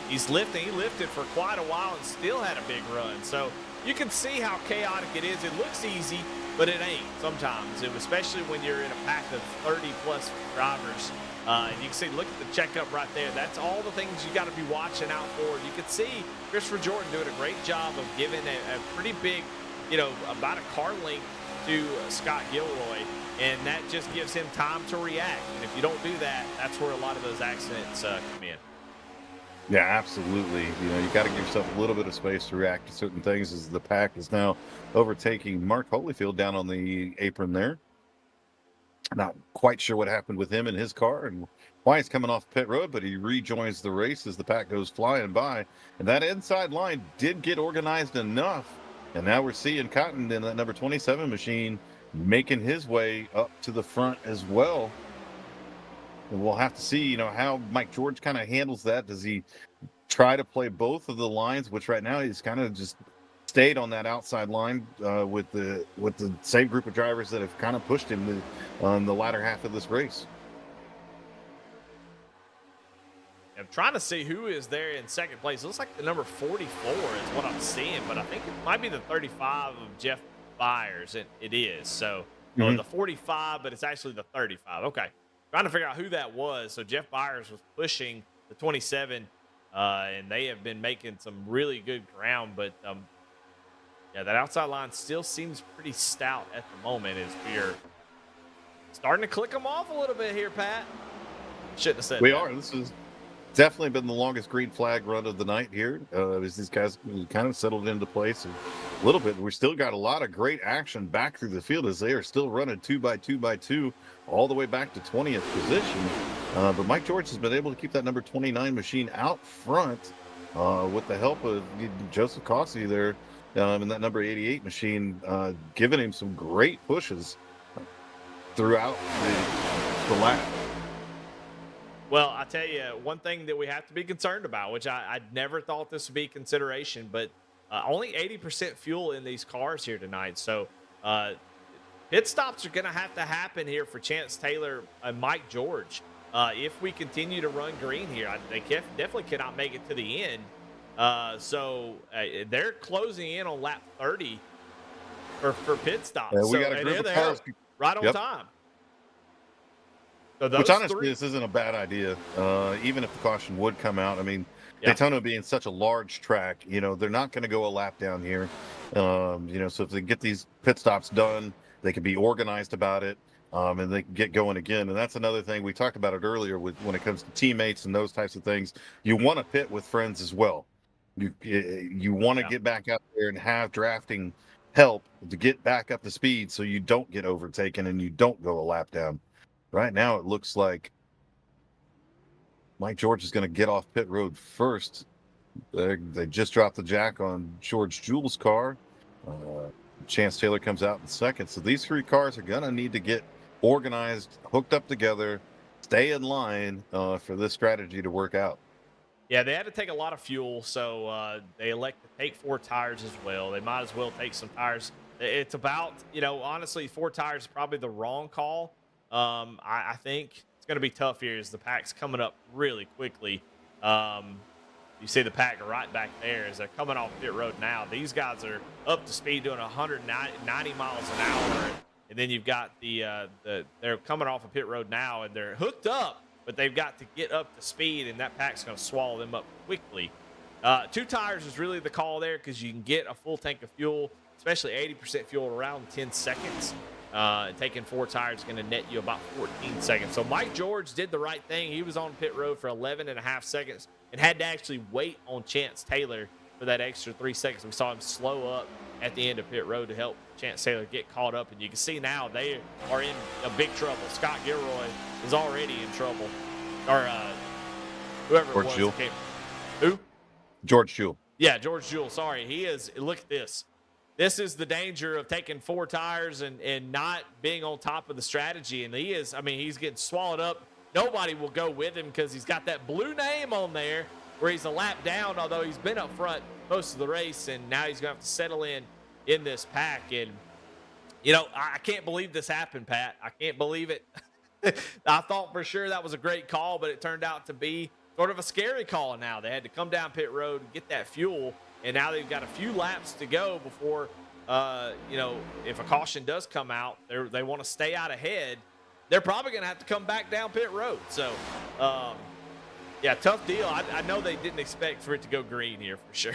He's lifting. He lifted for quite a while and still had a big run. So you can see how chaotic it is. It looks easy, but it ain't sometimes, especially when you're in a pack of 30-plus drivers. And you can see, look at the checkup right there. That's all the things you got to be watching out for. You can see Christopher Jordan doing a great job of giving a pretty big, about a car length to Scott Gilroy, and that just gives him time to react. And if you don't do that, that's where a lot of those accidents come in. Yeah, absolutely. You got to give yourself a little bit of space to react to certain things, as the pack is now overtaking Mark Holyfield down on the apron there. Not quite sure what happened with him and his car and why he's coming off pit road, but he rejoins the race as the pack goes flying by. And that inside line did get organized enough. And now we're seeing Cotton in that number 27 machine making his way up to the front as well. And we'll have to see, how Mike George kind of handles that. Does he try to play both of the lines, which right now he's kind of just stayed on that outside line with the same group of drivers that have kind of pushed him on the latter half of this race. I'm trying to see who is there in second place. It looks like the number 44 is what I'm seeing, but I think it might be the 35 of Jeff Byers. It is. So the 45, but it's actually the 35. Okay. Trying to figure out who that was. So Jeff Byers was pushing the 27, and they have been making some really good ground. But, that outside line still seems pretty stout at the moment as we're starting to click them off a little bit here, Pat. Shouldn't have said we that. are. This has definitely been the longest green flag run of the night here. As these guys kind of settled into place a little bit. We still got a lot of great action back through the field as they are still running 2x2x2 all the way back to 20th position. But Mike George has been able to keep that number 29 machine out front with the help of Joseph Cossey there in that number 88 machine, giving him some great pushes throughout the lap. Well, I tell you, one thing that we have to be concerned about, which I never thought this would be consideration, but only 80% fuel in these cars here tonight. So pit stops are going to happen here for Chance Taylor and Mike George. If we continue to run green here, they definitely cannot make it to the end. So they're closing in on lap 30 for pit stops. We got a group of cars right on time. So which honestly, this isn't a bad idea. Even if the caution would come out, I mean, Daytona being such a large track, they're not going to go a lap down here. So if they get these pit stops done, they can be organized about it, and they can get going again. And that's another thing we talked about it earlier when it comes to teammates and those types of things. You want to pit with friends as well. You want to get back out there and have drafting help to get back up to speed so you don't get overtaken and you don't go a lap down. Right now, it looks like Mike George is going to get off pit road first. They just dropped the jack on George Jules' car. Chance Taylor comes out in second. So these three cars are going to need to get organized, hooked up together, stay in line for this strategy to work out. Yeah, they had to take a lot of fuel, so they elect to take 4 tires as well. They might as well take some tires. It's about, honestly, 4 tires is probably the wrong call. I think it's going to be tough here as the pack's coming up really quickly. You see the pack right back there as they're coming off pit road now. These guys are up to speed doing 190 miles an hour. And then you've got they're coming off of pit road now and they're hooked up, but they've got to get up to speed and that pack's going to swallow them up quickly. 2 tires is really the call there because you can get a full tank of fuel, especially 80% fuel around 10 seconds. Taking 4 tires is going to net you about 14 seconds. So Mike George did the right thing. He was on pit road for 11.5 seconds and had to actually wait on Chance Taylor for that extra 3 seconds. We saw him slow up at the end of pit road to help Chance Taylor get caught up. And you can see now they are in a big trouble. Scott Gilroy is already in trouble. Or whoever George it was. Jewell. Who? George Jewell. Yeah, George Jewell. Sorry. He is. Look at this. This is the danger of taking 4 tires and not being on top of the strategy. And he is, he's getting swallowed up. Nobody will go with him because he's got that blue name on there where he's a lap down, although he's been up front most of the race. And now he's going to have to settle in this pack. And, I can't believe this happened, Pat. I can't believe it. I thought for sure that was a great call, but it turned out to be sort of a scary call now. They had to come down pit road and get that fuel. And now they've got a few laps to go before, if a caution does come out, they want to stay out ahead. They're probably going to have to come back down pit road. So, tough deal. I know they didn't expect for it to go green here for sure.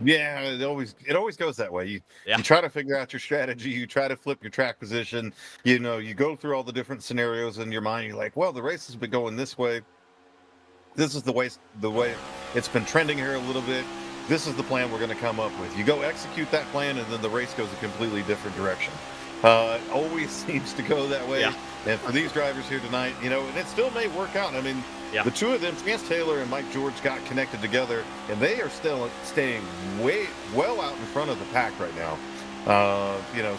Yeah, it always goes that way. You try to figure out your strategy. You try to flip your track position. You go through all the different scenarios in your mind. You're like, well, the race has been going this way. This is the way it's been trending here a little bit. This is the plan we're going to come up with. You go execute that plan, and then the race goes a completely different direction. Always seems to go that way. Yeah. And for these drivers here tonight, and it still may work out. I mean, Yeah. the two of them, Chance Taylor and Mike George, got connected together, and they are still staying well out in front of the pack right now.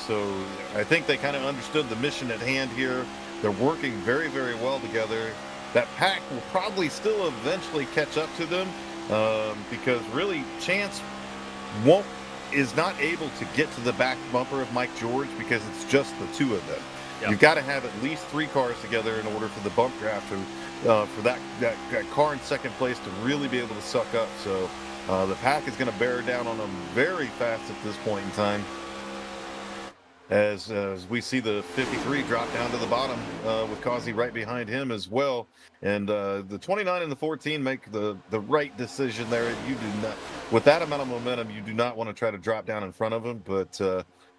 So I think they kind of understood the mission at hand here. They're working very, very well together. That pack will probably still eventually catch up to them because really Chance is not able to get to the back bumper of Mike George because it's just the two of them. Yep. You've got to have at least 3 cars together in order for the bump draft for that car in second place to really be able to suck up. So the pack is going to bear down on them very fast at this point in time. As we see the 53 drop down to the bottom with Causey right behind him as well. And the 29 and the 14 make the right decision there. You do not, with that amount of momentum, you do not want to try to drop down in front of them. But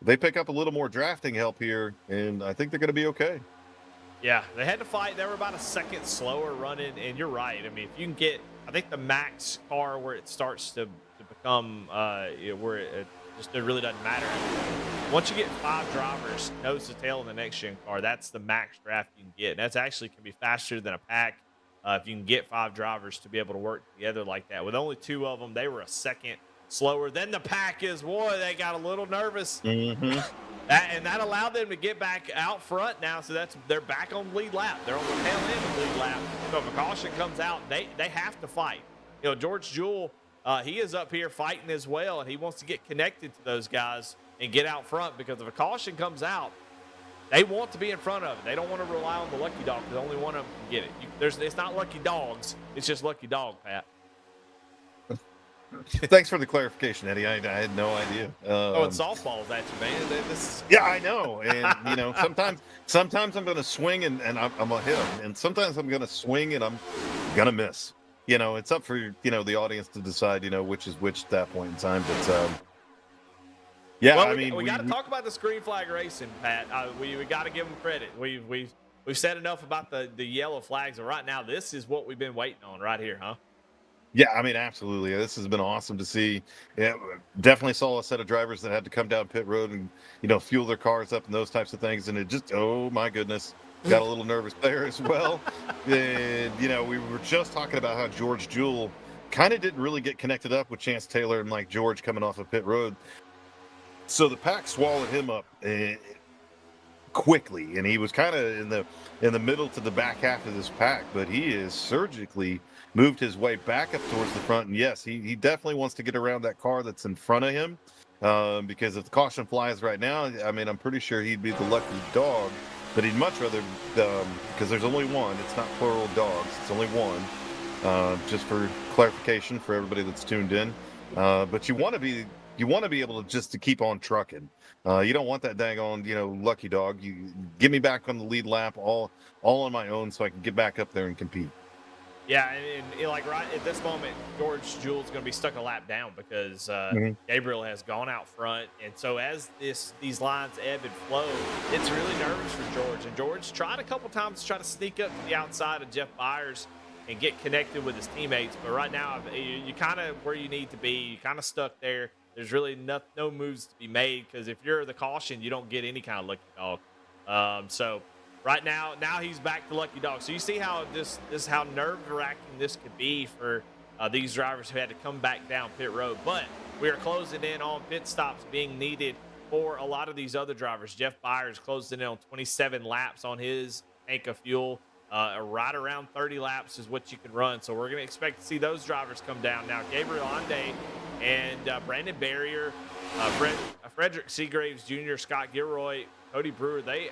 they pick up a little more drafting help here, and I think they're going to be okay. Yeah, they had to fight. They were about a second slower running, and you're right. I mean, if you can get, I think the max car where it starts to become where it really doesn't matter. Once you get 5 drivers nose to tail in the next gen car, that's the max draft you can get. And that's actually can be faster than a pack if you can get 5 drivers to be able to work together like that. With only 2 of them, they were a second slower than the pack is. Boy, they got a little nervous. Mm-hmm. And that allowed them to get back out front now. So they're back on the lead lap. They're on the tail end of the lead lap. So if a caution comes out, they have to fight. George Jewell, he is up here fighting as well, and he wants to get connected to those guys and get out front because if a caution comes out, they want to be in front of it. They don't want to rely on the lucky dog because only one of them can get it. It's not lucky dogs. It's just lucky dog, Pat. Thanks for the clarification, Eddie. I had no idea. And softballs at you, man. Yeah, I know. And, sometimes I'm going to swing and I'm going to hit them. And sometimes I'm going to swing and I'm going to miss. It's up for, the audience to decide, which is which at that point in time. But, yeah, well, we got to talk about the green flag racing, Pat. We got to give them credit. We've said enough about the yellow flags, and right now this is what we've been waiting on right here, huh? Yeah, I mean, absolutely. This has been awesome to see. Yeah, definitely saw a set of drivers that had to come down pit road and fuel their cars up and those types of things, and it just, oh my goodness, got a little nervous there as well. And we were just talking about how George Jewell kind of didn't really get connected up with Chance Taylor and Mike George coming off of pit road. So the pack swallowed him up quickly, and he was kind of in the middle to the back half of this pack, but he is surgically moved his way back up towards the front. And yes, he definitely wants to get around that car that's in front of him because if the caution flies right now, I mean, I'm pretty sure he'd be the lucky dog, but he'd much rather, because there's only one, it's not plural dogs, it's only one, just for clarification for everybody that's tuned in. But you want to be able to just to keep on trucking. You don't want that dang on, lucky dog. You get me back on the lead lap all on my own so I can get back up there and compete. Yeah, and like right at this moment, George Jewell's going to be stuck a lap down because Gabriel has gone out front. And so as these lines ebb and flow, it's really nervous for George. And George tried a couple times to try to sneak up to the outside of Jeff Byers and get connected with his teammates. But right now, you kind of where you need to be. You kind of stuck there. There's really no moves to be made because if you're the caution, you don't get any kind of lucky dog. So right now he's back to lucky dog. So you see how this is how nerve-wracking this could be for these drivers who had to come back down pit road. But we are closing in on pit stops being needed for a lot of these other drivers. Jeff Byers closing in on 27 laps on his tank of fuel. Right around 30 laps is what you can run. So we're going to expect to see those drivers come down. Now, Gabriel Ande and Brandon Barrier, Frederick Seagraves Jr., Scott Gilroy, Cody Brewer, they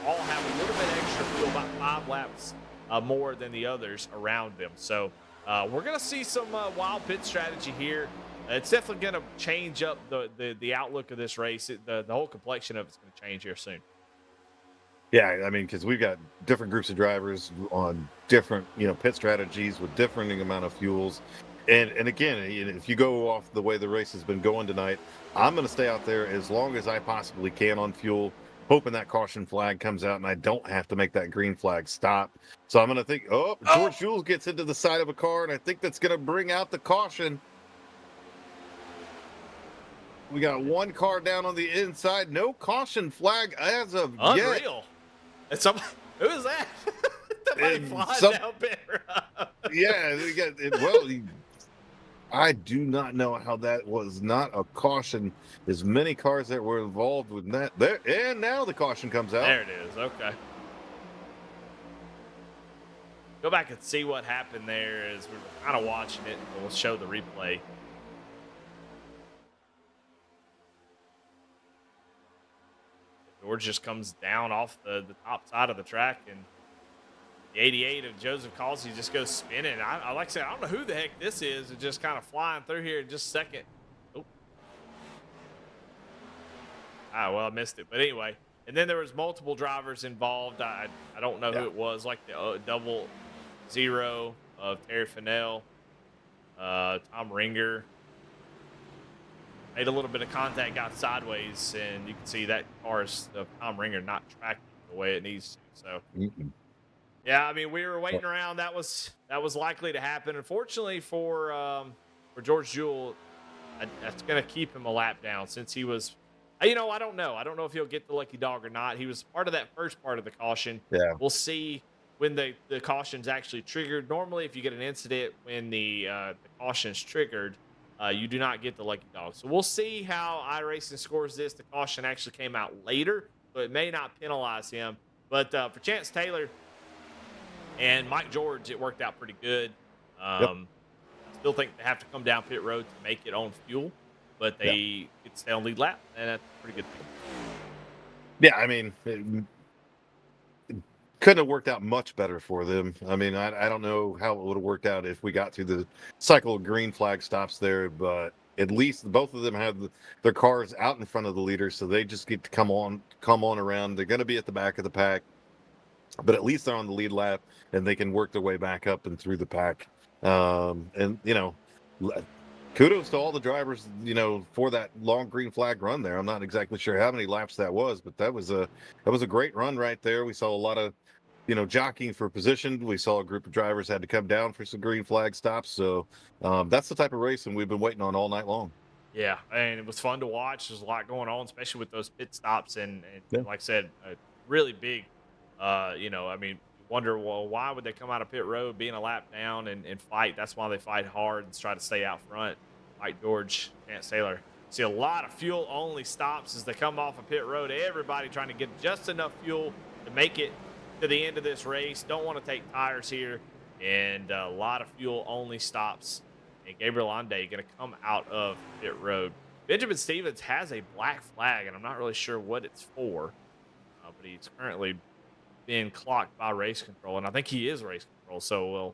all have a little bit extra fuel, about 5 laps more than the others around them. So we're going to see some wild pit strategy here. It's definitely going to change up the outlook of this race. The whole complexion of it's going to change here soon. Yeah, I mean, because we've got different groups of drivers on different, pit strategies with differing amount of fuels. And again, if you go off the way the race has been going tonight, I'm going to stay out there as long as I possibly can on fuel, hoping that caution flag comes out and I don't have to make that green flag stop. So I'm going to think, George Jewell gets into the side of a car, and I think that's going to bring out the caution. We got one car down on the inside. No caution flag as of yet. Unreal. And somebody, who is that? Somebody And flying down pit road. Yeah, we got I do not know how that was not a caution. As many cars that were involved with that. There, and now the caution comes out. There it is. Okay. Go back and see what happened there as we were kind of watching it. We'll show the replay. George just comes down off the top side of the track, and the 88 of Joseph Causey just goes spinning. I like I said, I don't know who the heck this is. It's just kind of flying through here in just a second. Oh. Well, I missed it. But anyway, and then there was multiple drivers involved. I don't know who it was, like the double zero of Terry Fennell, Tom Ringer. Made a little bit of contact, got sideways, and you can see that car's Tom Ringer not tracking the way it needs to. So, yeah, I mean, we were waiting around. That was likely to happen. Unfortunately for George Jewell, that's going to keep him a lap down since he was. I don't know. I don't know if he'll get the lucky dog or not. He was part of that first part of the caution. Yeah, we'll see when the caution's actually triggered. Normally, if you get an incident when the caution's triggered, you do not get the lucky dog. So we'll see how iRacing scores this. The caution actually came out later, so it may not penalize him. But for Chance Taylor and Mike George, it worked out pretty good. Still think they have to come down pit road to make it on fuel, but they get to stay on lead lap, and that's a pretty good thing. Yeah, I mean, it couldn't have worked out much better for them. I mean, I don't know how it would have worked out if we got through the cycle of green flag stops there, but at least both of them have their cars out in front of the leaders, so they just get to come on around. They're going to be at the back of the pack, but at least they're on the lead lap, and they can work their way back up and through the pack. And kudos to all the drivers, for that long green flag run there. I'm not exactly sure how many laps that was, but that was a great run right there. We saw a lot of, jockeying for position. We saw a group of drivers had to come down for some green flag stops. So that's the type of racing we've been waiting on all night long. Yeah, and it was fun to watch. There's a lot going on, especially with those pit stops, and like I said, really big. I mean, you wonder, well, why would they come out of pit road being a lap down and fight? That's why they fight hard and try to stay out front. Mike George, Chance Taylor. See a lot of fuel-only stops as they come off of pit road. Everybody trying to get just enough fuel to make it to the end of this race. Don't want to take tires here, and a lot of fuel-only stops. And Gabriel Ande going to come out of pit road. Benjamin Stevens has a black flag, and I'm not really sure what it's for, but he's currently being clocked by race control, and I think he is race control. So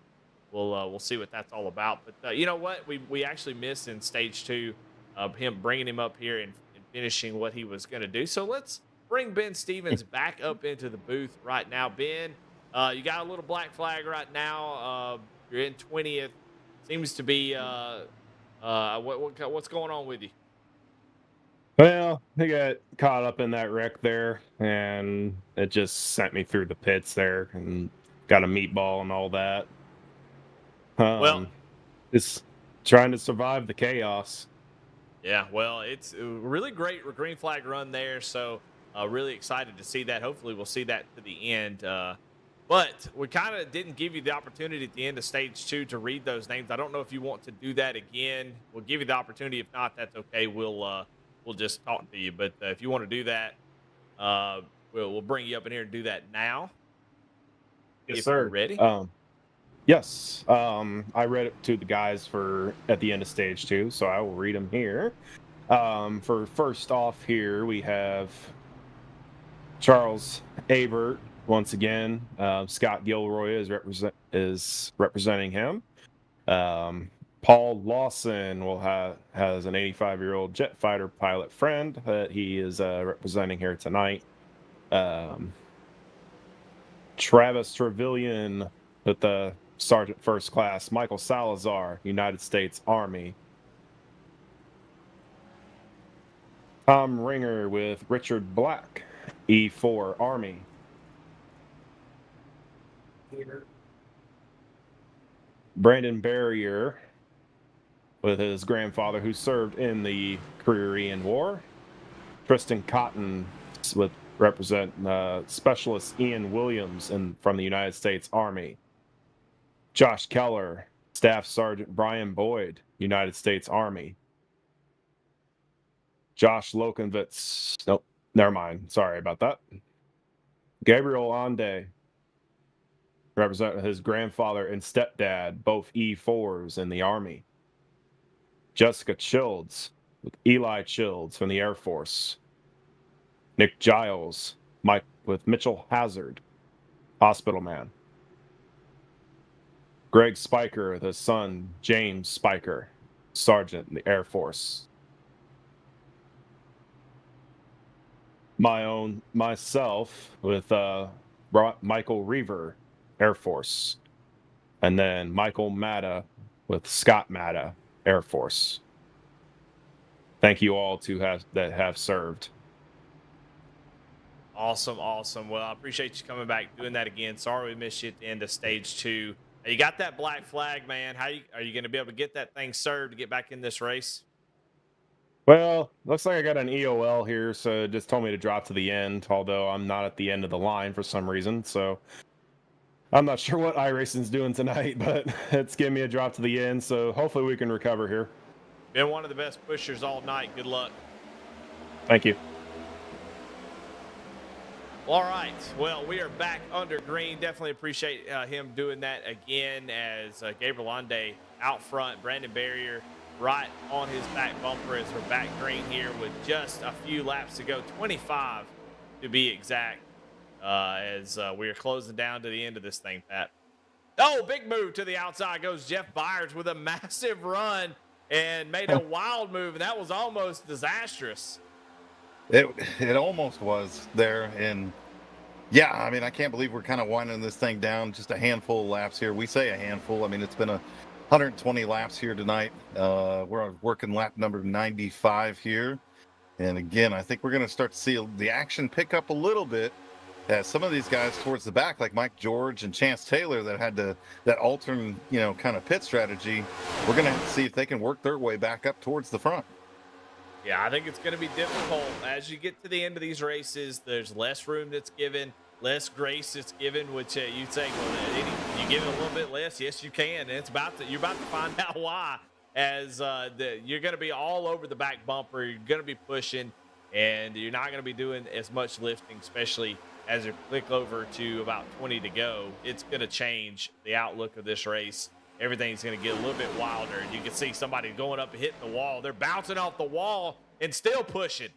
we'll see what that's all about. But you know what? We actually missed in stage 2 of him bringing him up here and finishing what he was going to do. So let's bring Ben Stevens back up into the booth right now. Ben, you got a little black flag right now. You're in 20th. Seems to be what's going on with you? Well, I got caught up in that wreck there, and it just sent me through the pits there and got a meatball and all that. Well, just trying to survive the chaos. Yeah, well, it's a really great green flag run there, so really excited to see that. Hopefully we'll see that to the end. But we kind of didn't give you the opportunity at the end of stage 2 to read those names. I don't know if you want to do that again. We'll give you the opportunity. If not, that's okay. We'll just talk to you. But if you want to do that, we'll bring you up in here and do that now. Yes, if sir. You're ready? Yes. I read it to the guys at the end of stage 2, so I will read them here. For first off here, we have Charles Abert once again. Scott Gilroy is representing him. Paul Lawson has an 85-year-old jet fighter pilot friend that he is representing here tonight. Travis Trevelyan with the Sergeant First Class. Michael Salazar, United States Army. Tom Ringer with Richard Black, E4 Army. Brandon Barrier with his grandfather who served in the Korean War. Tristan Cotton with represent Specialist Ian Williams from the United States Army. Josh Keller, Staff Sergeant Brian Boyd, United States Army. Josh Lokenvitz, nope, never mind, sorry about that. Gabriel Ande, represent his grandfather and stepdad, both E4s in the Army. Jessica Childs, with Eli Childs from the Air Force. Nick Giles, Mike with Mitchell Hazard, hospital man. Greg Spiker with his son, James Spiker, sergeant in the Air Force. Myself with Michael Reaver, Air Force. And then Michael Matta with Scott Matta, Air Force. Thank you all that have served. Awesome, awesome. Well, I appreciate you coming back, doing that again. Sorry we missed you at the end of stage 2. You got that black flag, man. Are you going to be able to get that thing served to get back in this race? Well, looks like I got an EOL here, so it just told me to drop to the end, although I'm not at the end of the line for some reason. So I'm not sure what iRacing's doing tonight, but it's giving me a drop to the end, so hopefully we can recover here. Been one of the best pushers all night. Good luck. Thank you. All right. Well, we are back under green. Definitely appreciate him doing that again as Gabriel Ande out front. Brandon Barrier right on his back bumper as we're back green here with just a few laps to go. 25 to be exact as we are closing down to the end of this thing, Pat. Oh, big move to the outside goes Jeff Byers with a massive run and made a wild move, and that was almost disastrous. It almost was there, and yeah, I mean, I can't believe we're kind of winding this thing down. Just a handful of laps here. We say a handful. I mean, it's been 120 laps here tonight. We're on working lap number 95 here, and again, I think we're going to start to see the action pick up a little bit as some of these guys towards the back, like Mike George and Chance Taylor, that had that alternate, kind of pit strategy. We're going to have to see if they can work their way back up towards the front. Yeah, I think it's going to be difficult. As you get to the end of these races, there's less room that's given, less grace that's given, which you'd say, well, you give it a little bit less? Yes, you can. And you're about to find out why, as you're going to be all over the back bumper. You're going to be pushing, and you're not going to be doing as much lifting, especially as you click over to about 20 to go. It's going to change the outlook of this race. Everything's going to get a little bit wilder, and you can see somebody going up and hitting the wall. They're bouncing off the wall and still pushing.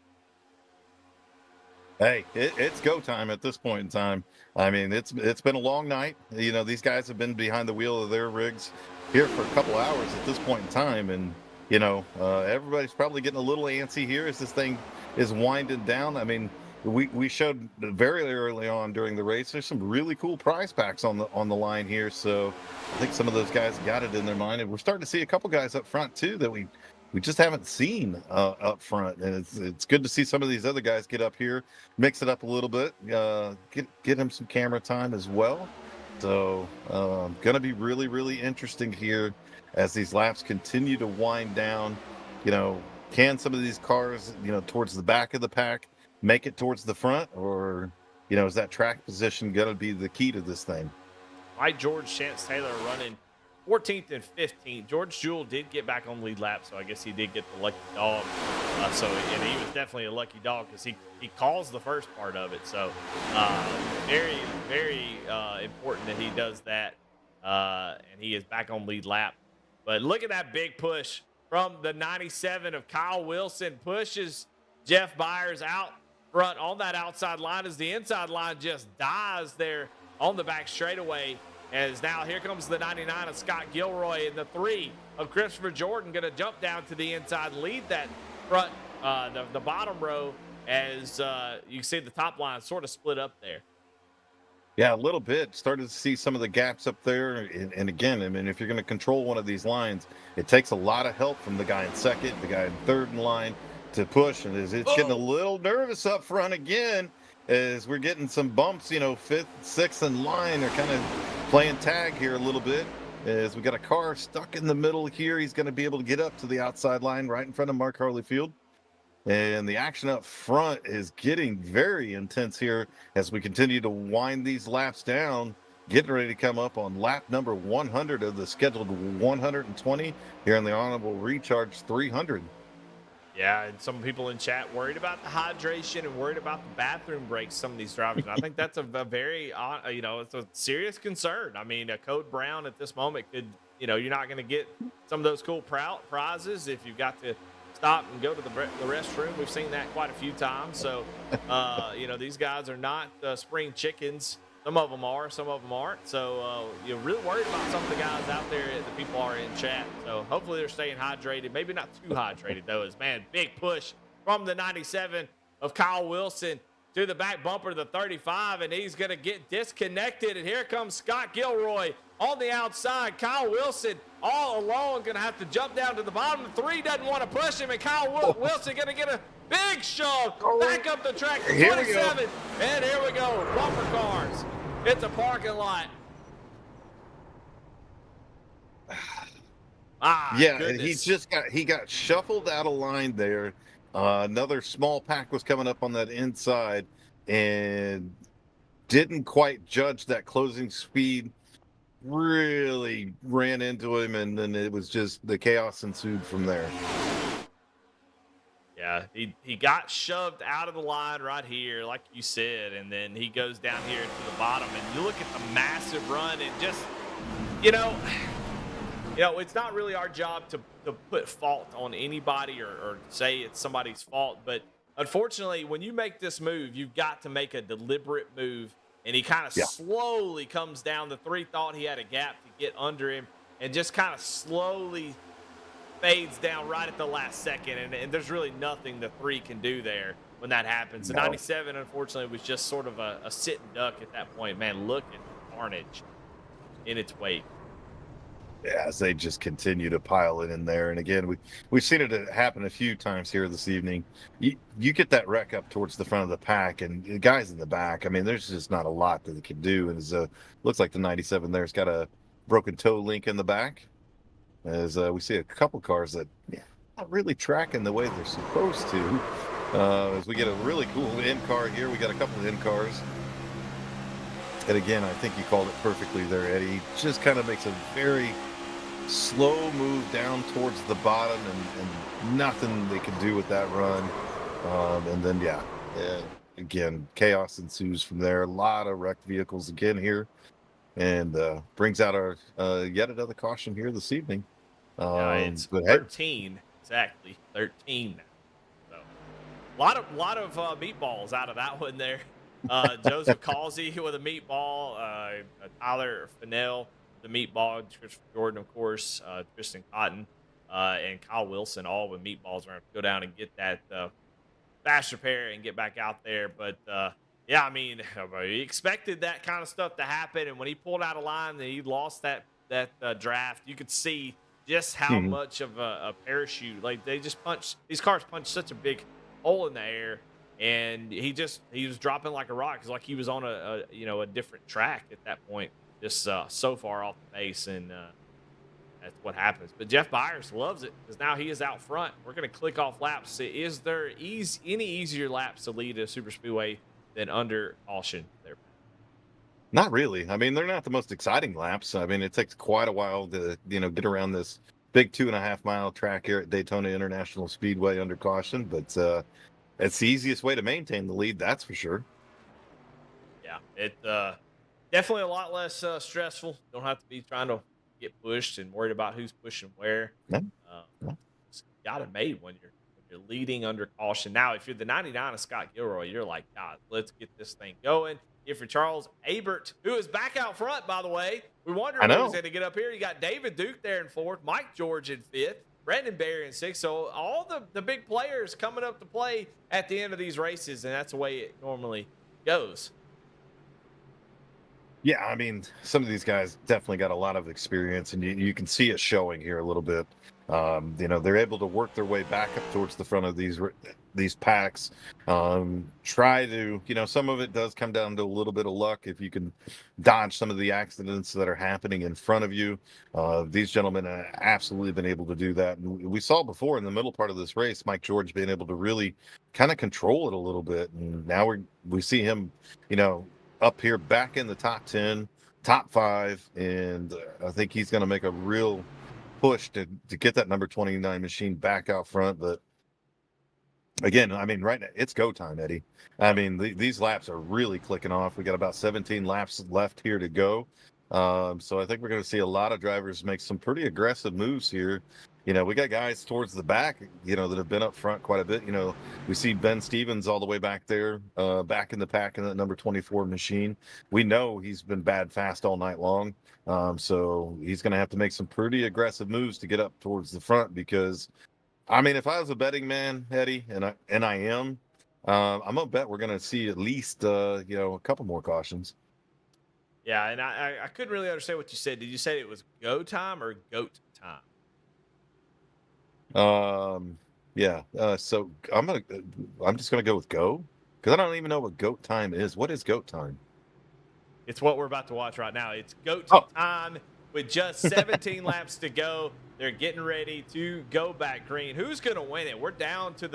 Hey, it's go time at this point in time. I mean, it's been a long night. These guys have been behind the wheel of their rigs here for a couple hours at this point in time, and everybody's probably getting a little antsy here as this thing is winding down. I mean, we showed very early on during the race, there's some really cool prize packs on the line here. So I think some of those guys got it in their mind, and we're starting to see a couple guys up front too that we just haven't seen up front. And it's good to see some of these other guys get up here, mix it up a little bit, get them some camera time as well. So going to be really, really interesting here as these laps continue to wind down. Can some of these cars, towards the back of the pack, make it towards the front, or is that track position going to be the key to this thing? Mike George, Chance Taylor running 14th and 15th. George Jewell did get back on lead lap, so I guess he did get the lucky dog. And he was definitely a lucky dog because he calls the first part of it. So very, very important that he does that, and he is back on lead lap. But look at that big push from the 97 of Kyle Wilson, pushes Jeff Byers out front on that outside line as the inside line just dies there on the back straightaway. As now here comes the 99 of Scott Gilroy, and the 3 of Christopher Jordan going to jump down to the inside, lead that front, the bottom row, as you see the top line sort of split up there. Yeah, a little bit. Started to see some of the gaps up there. And again, I mean, if you're going to control one of these lines, it takes a lot of help from the guy in second, the guy in third in line to push. And it's getting a little nervous up front again as we're getting some bumps, fifth, sixth in line. They're kind of playing tag here a little bit. as we got a car stuck in the middle here. He's going to be able to get up to the outside line right in front of Mark Harleyfield. And the action up front is getting very intense here as we continue to wind these laps down, getting ready to come up on lap number 100 of the scheduled 120 here in the Honorable Recharge 300. Yeah, and some people in chat worried about the hydration and worried about the bathroom breaks, some of these drivers. And I think that's a very, it's a serious concern. I mean, a Code Brown at this moment could, you're not going to get some of those cool prizes if you've got to stop and go to the restroom. We've seen that quite a few times. So, these guys are not spring chickens. Some of them are, some of them aren't. So you're really worried about some of the guys out there that people are in chat. So hopefully they're staying hydrated. Maybe not too hydrated, though. Big push from the 97 of Kyle Wilson to the back bumper of the 35, and he's going to get disconnected. And here comes Scott Gilroy on the outside. Kyle Wilson all alone, going to have to jump down to the bottom. The 3 doesn't want to push him, and Kyle Wilson going to get a big shove back up the track to 27. And here we go, bumper cars. It's a parking lot. Goodness. He got shuffled out of line there. Another small pack was coming up on that inside and didn't quite judge that closing speed. Really ran into him, and then it was just the chaos ensued from there. Yeah, he got shoved out of the line right here, like you said, and then he goes down here to the bottom. And you look at the massive run, and just, it's not really our job to put fault on anybody or say it's somebody's fault. But unfortunately, when you make this move, you've got to make a deliberate move. And he kind of slowly comes down. The 3 thought he had a gap to get under him, and just kind of slowly fades down right at the last second. And there's really nothing the 3 can do there when that happens. The 97, unfortunately, was just sort of a sitting duck at that point. Man, look at the carnage in its wake. Yeah, as they just continue to pile it in there. And again, we've seen it happen a few times here this evening. You get that wreck up towards the front of the pack, and the guys in the back, I mean, there's just not a lot that they can do. And it looks like the 97 there's got a broken toe link in the back. As we see a couple cars that not really tracking the way they're supposed to. As we get a really cool in car here, we got a couple of in cars. And again, I think you called it perfectly there, Eddie. Just kind of makes a very slow move down towards the bottom, and nothing they can do with that run. And then, again, chaos ensues from there. A lot of wrecked vehicles again here, and brings out our yet another caution here this evening. It's 13, exactly 13 now. So, a lot of meatballs out of that one there. Joseph Causey with a meatball, Tyler Fennell, the meatball, Christopher Jordan, of course, Tristan Cotton, and Kyle Wilson, all with meatballs. We're going to go down and get that fast repair and get back out there. But, I mean, he expected that kind of stuff to happen. And when he pulled out of line and he lost that draft, you could see just how much of a parachute. Like, these cars punch such a big hole in the air. And he was dropping like a rock. It's like he was on a different track at that point, just so far off the base, and that's what happens. But Jeff Byers loves it because now he is out front. We're going to click off laps. Is there any easier laps to lead a super speedway than under caution there? Not really. I mean, they're not the most exciting laps. I mean, it takes quite a while to get around this big 2.5 mile track here at Daytona International Speedway under caution, but it's the easiest way to maintain the lead, that's for sure. Yeah, it definitely a lot less stressful. Don't have to be trying to get pushed and worried about who's pushing where. No. It's got it made when you're leading under caution. Now, if you're the 99 of Scott Gilroy, you're like, God, let's get this thing going. If you're Charles Abert, who is back out front, by the way, we wonder who's going to get up here. You got David Duke there in 4th, Mike George in 5th. Brandon Berry in 6th. So all the big players coming up to play at the end of these races, and that's the way it normally goes. Yeah, I mean, some of these guys definitely got a lot of experience, and you can see it showing here a little bit. They're able to work their way back up towards the front of these packs. Try to, some of it does come down to a little bit of luck if you can dodge some of the accidents that are happening in front of you. These gentlemen have absolutely been able to do that. And we saw before in the middle part of this race, Mike George being able to really kind of control it a little bit. And now we see him, up here back in the top 10, top 5. And I think he's going to make a real push to get that number 29 machine back out front. But again, right now it's go time, Eddie. These laps are really clicking off. We got about 17 laps left here to go. So I think we're going to see a lot of drivers make some pretty aggressive moves here. We got guys towards the back, that have been up front quite a bit. We see Ben Stevens all the way back there, back in the pack in that number 24 machine. We know he's been bad fast all night long. So he's going to have to make some pretty aggressive moves to get up towards the front because, if I was a betting man, Eddie, and I am, I'm going to bet we're going to see at least, a couple more cautions. Yeah, and I couldn't really understand what you said. Did you say it was go time or goat time? Yeah. So I'm just gonna go with go because I don't even know what goat time is. What is goat time? It's what we're about to watch right now. It's goat time with just 17 laps to go. They're getting ready to go back green. Who's gonna win it? We're down to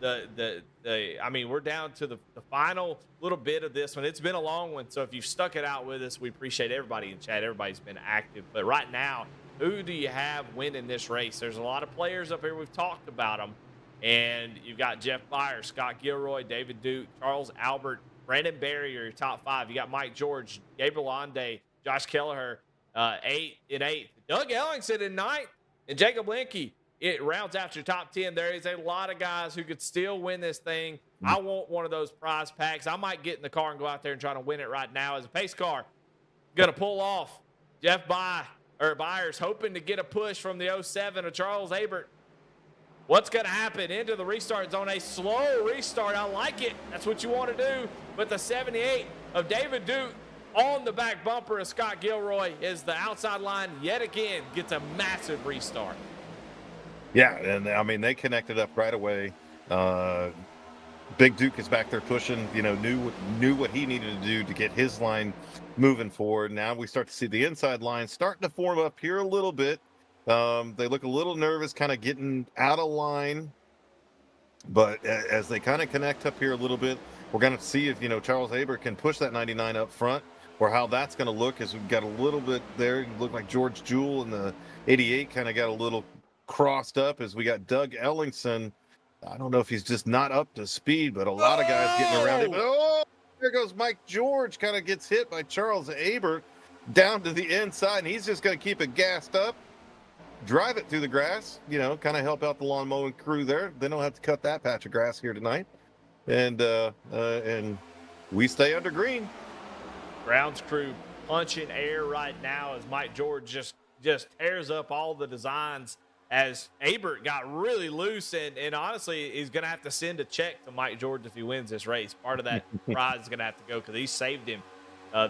we're down to the final little bit of this one. It's been a long one, so if you've stuck it out with us, we appreciate everybody in chat. Everybody's been active, but right now, who do you have winning this race? There's a lot of players up here. We've talked about them. And you've got Jeff Byers, Scott Gilroy, David Duke, Charles Albert, Brandon Berry are your top 5. You got Mike George, Gabriel Ande, Josh Kelleher, 8 in 8th. Doug Ellingson in 9th. And Jacob Linke. It rounds out your top 10. There is a lot of guys who could still win this thing. I want one of those prize packs. I might get in the car and go out there and try to win it right now as a pace car. Going to pull off Jeff Byers hoping to get a push from the 07 of Charles Abert. What's going to happen into the restart zone? A slow restart. I like it. That's what you want to do. But the 78 of David Duke on the back bumper of Scott Gilroy is the outside line yet again. Gets a massive restart. Yeah, and they connected up right away. Big Duke is back there pushing, knew what he needed to do to get his line moving forward. Now we start to see the inside line starting to form up here a little bit. They look a little nervous, kind of getting out of line. But as they kind of connect up here a little bit, we're going to see if, Charles Abert can push that 99 up front or how that's going to look as we've got a little bit there. It looked like George Jewell in the 88 kind of got a little crossed up as we got Doug Ellingson. I don't know if he's just not up to speed, but a lot of guys getting around him. Oh, there goes Mike George, kind of gets hit by Charles Abert down to the inside, and he's just going to keep it gassed up, drive it through the grass, kind of help out the lawn mowing crew there. They don't have to cut that patch of grass here tonight. And we stay under green. Grounds crew punching air right now as Mike George just tears up all the designs as Abert got really loose, and honestly, he's going to have to send a check to Mike George if he wins this race. Part of that prize is going to have to go because he saved him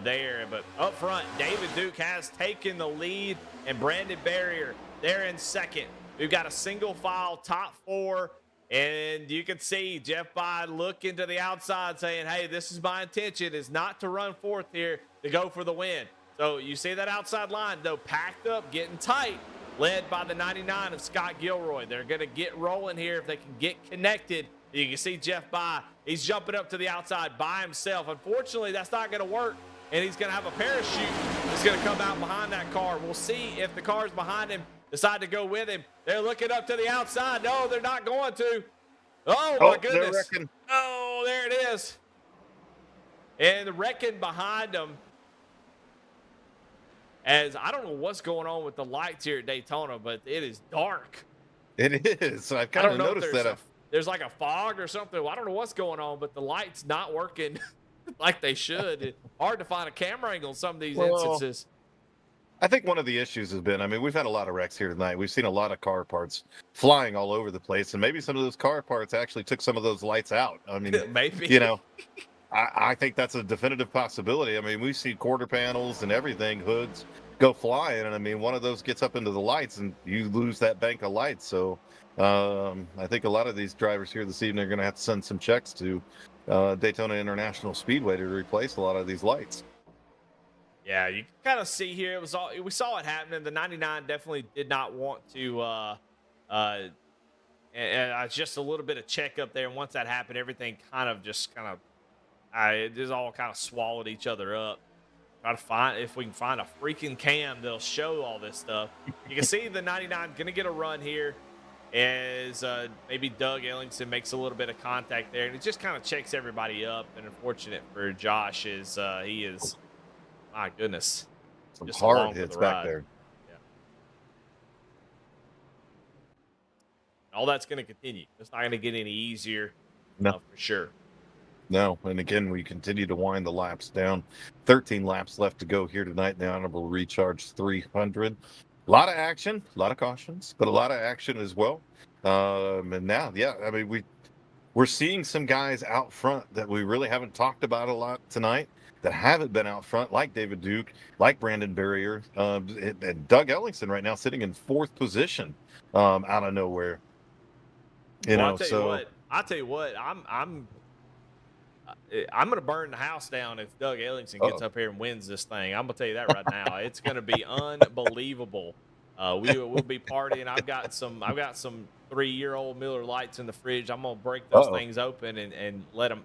there. But up front, David Duke has taken the lead, and Brandon Barrier there in second. We've got a single file top 4, and you can see Jeff By looking to the outside saying, hey, this is my intention, is not to run fourth here, to go for the win. So you see that outside line, though, packed up, getting tight, led by the 99 of Scott Gilroy. They're going to get rolling here if they can get connected. You can see Jeff By. He's jumping up to the outside by himself. Unfortunately, that's not going to work, and he's going to have a parachute that's going to come out behind that car. We'll see if the cars behind him decide to go with him. They're looking up to the outside. No, they're not going to. Oh, my goodness. Oh, there it is. And the wrecking behind them. As I don't know what's going on with the lights here at Daytona, but it is dark. It is. I've kind of noticed that. There's like a fog or something. Well, I don't know what's going on, but the light's not working like they should. It's hard to find a camera angle in some of these instances. I think one of the issues has been, we've had a lot of wrecks here tonight. We've seen a lot of car parts flying all over the place, and maybe some of those car parts actually took some of those lights out. Maybe. I think that's a definitive possibility. We see quarter panels and everything, hoods go flying. And I mean, one of those gets up into the lights and you lose that bank of lights. So I think a lot of these drivers here this evening are going to have to send some checks to Daytona International Speedway to replace a lot of these lights. Yeah, you can kind of see here. We saw it happening. The 99 definitely did not want to. And just a little bit of check up there. And once that happened, everything it just all kind of swallowed each other up. Try to find if we can find a freaking cam that'll show all this stuff. You can see the 99 going to get a run here as maybe Doug Ellingson makes a little bit of contact there, and it just kind of checks everybody up. And unfortunate for Josh is he is, my goodness, Some just hard along for hits the back ride. there. All that's going to continue. It's not going to get any easier, No. for sure. No, and again, we continue to wind the laps down. 13 laps left to go here tonight in the Honorable Recharge 300. A lot of action, a lot of cautions, but a lot of action as well. And now, yeah, I mean, we're seeing some guys out front that we really haven't talked about a lot tonight that haven't been out front, like David Duke, like Brandon Barrier, and Doug Ellingson right now sitting in 4th position out of nowhere. I'll tell you what, I'm going to burn the house down if Doug Ellingson gets up here and wins this thing. I'm going to tell you that right now. It's going to be unbelievable. We'll be partying. I've got some 3-year-old Miller Lights in the fridge. I'm going to break those things open and let them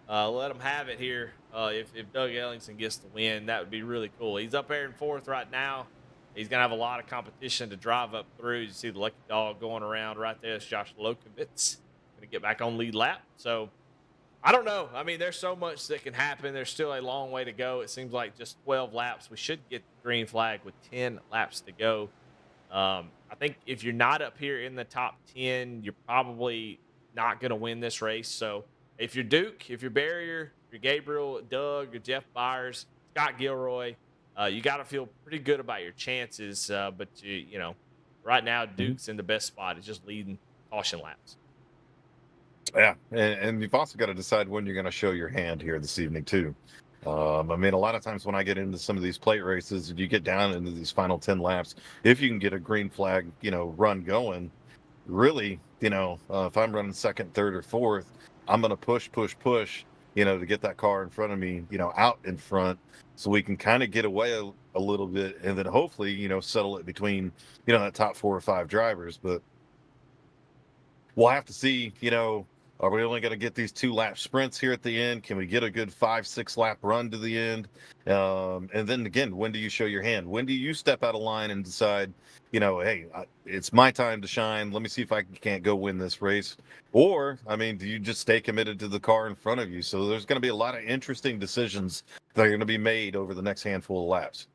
have it here. If Doug Ellingson gets the win, that would be really cool. He's up there in 4th right now. He's going to have a lot of competition to drive up through. You see the lucky dog going around right there. It's Josh Lokovitz going to get back on lead lap. So I don't know. I mean, there's so much that can happen. There's still a long way to go. It seems like just 12 laps. We should get the green flag with 10 laps to go. I think if you're not up here in the top 10, you're probably not going to win this race. So if you're Duke, if you're Barrier, if you're Gabriel, Doug, or Jeff Byers, Scott Gilroy, you got to feel pretty good about your chances. But, right now, Duke's in the best spot. It's just leading caution laps. Yeah, and you've also got to decide when you're going to show your hand here this evening, too. I mean, a lot of times when I get into some of these plate races, you get down into these final 10 laps, if you can get a green flag, run going, really, if I'm running 2nd, 3rd, or 4th, I'm going to push, to get that car in front of me, out in front, so we can kind of get away a little bit, and then hopefully, settle it between, that top 4 or 5 drivers. But we'll have to see, are we only going to get these 2-lap sprints here at the end? Can we get a good 5-6 lap run to the end? And then again, when do you show your hand? When do you step out of line and decide, hey, it's my time to shine. Let me see if I can't go win this race. Or, I mean, do you just stay committed to the car in front of you? So there's going to be a lot of interesting decisions that are going to be made over the next handful of laps.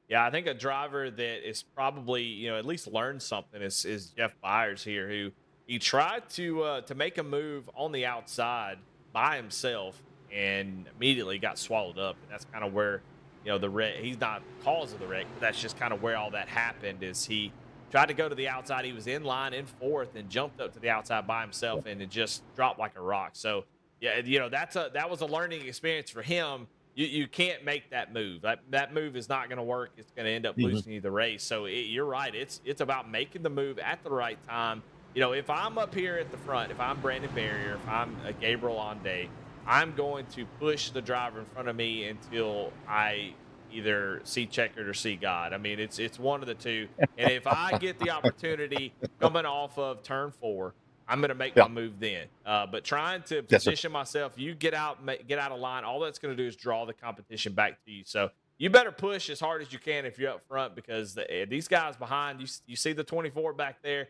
Yeah, I think a driver that is probably, at least learned something is Jeff Byers here, who he tried to make a move on the outside by himself and immediately got swallowed up. And that's kind of where, the wreck, he's not the cause of the wreck, but that's just kind of where all that happened. Is he tried to go to the outside. He was in line in 4th and jumped up to the outside by himself, and it just dropped like a rock. So, yeah, that was a learning experience for him. You can't make that move. That move is not going to work. It's going to end up losing you the race. So you're right. It's about making the move at the right time. If I'm up here at the front, if I'm Brandon Barrier, if I'm a Gabriel Onday, I'm going to push the driver in front of me until I either see checkered or see God. I mean, it's one of the two. And if I get the opportunity coming off of turn 4, I'm going to make my move then. But trying to position myself, you get out of line, all that's going to do is draw the competition back to you. So you better push as hard as you can if you're up front, because these guys behind, you see the 24 back there,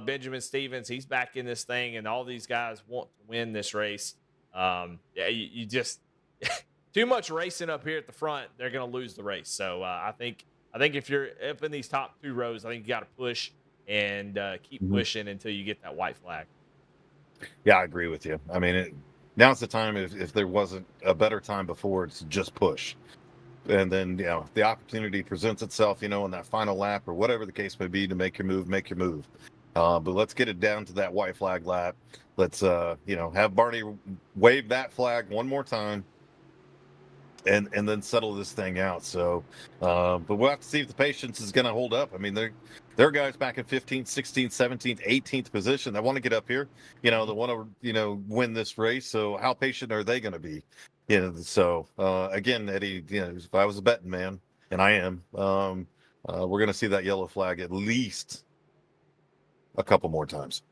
Benjamin Stevens, he's back in this thing, and all these guys want to win this race. You just too much racing up here at the front, they're going to lose the race. So I think if you're up in these top 2 rows, I think you got to push and keep pushing until you get that white flag. Yeah, I agree with you. I mean, now's the time. If there wasn't a better time before, it's just push. And then, if the opportunity presents itself, in that final lap or whatever the case may be, to make your move. But let's get it down to that white flag lap. Let's, have Barney wave that flag one more time. and then settle this thing out. So, but we'll have to see if the patience is going to hold up. I mean, there are guys back in 15th, 16th, 17th, 18th position that want to get up here. They want to win this race. So how patient are they going to be? So again, Eddie, if I was a betting man, and I am, we're going to see that yellow flag at least a couple more times.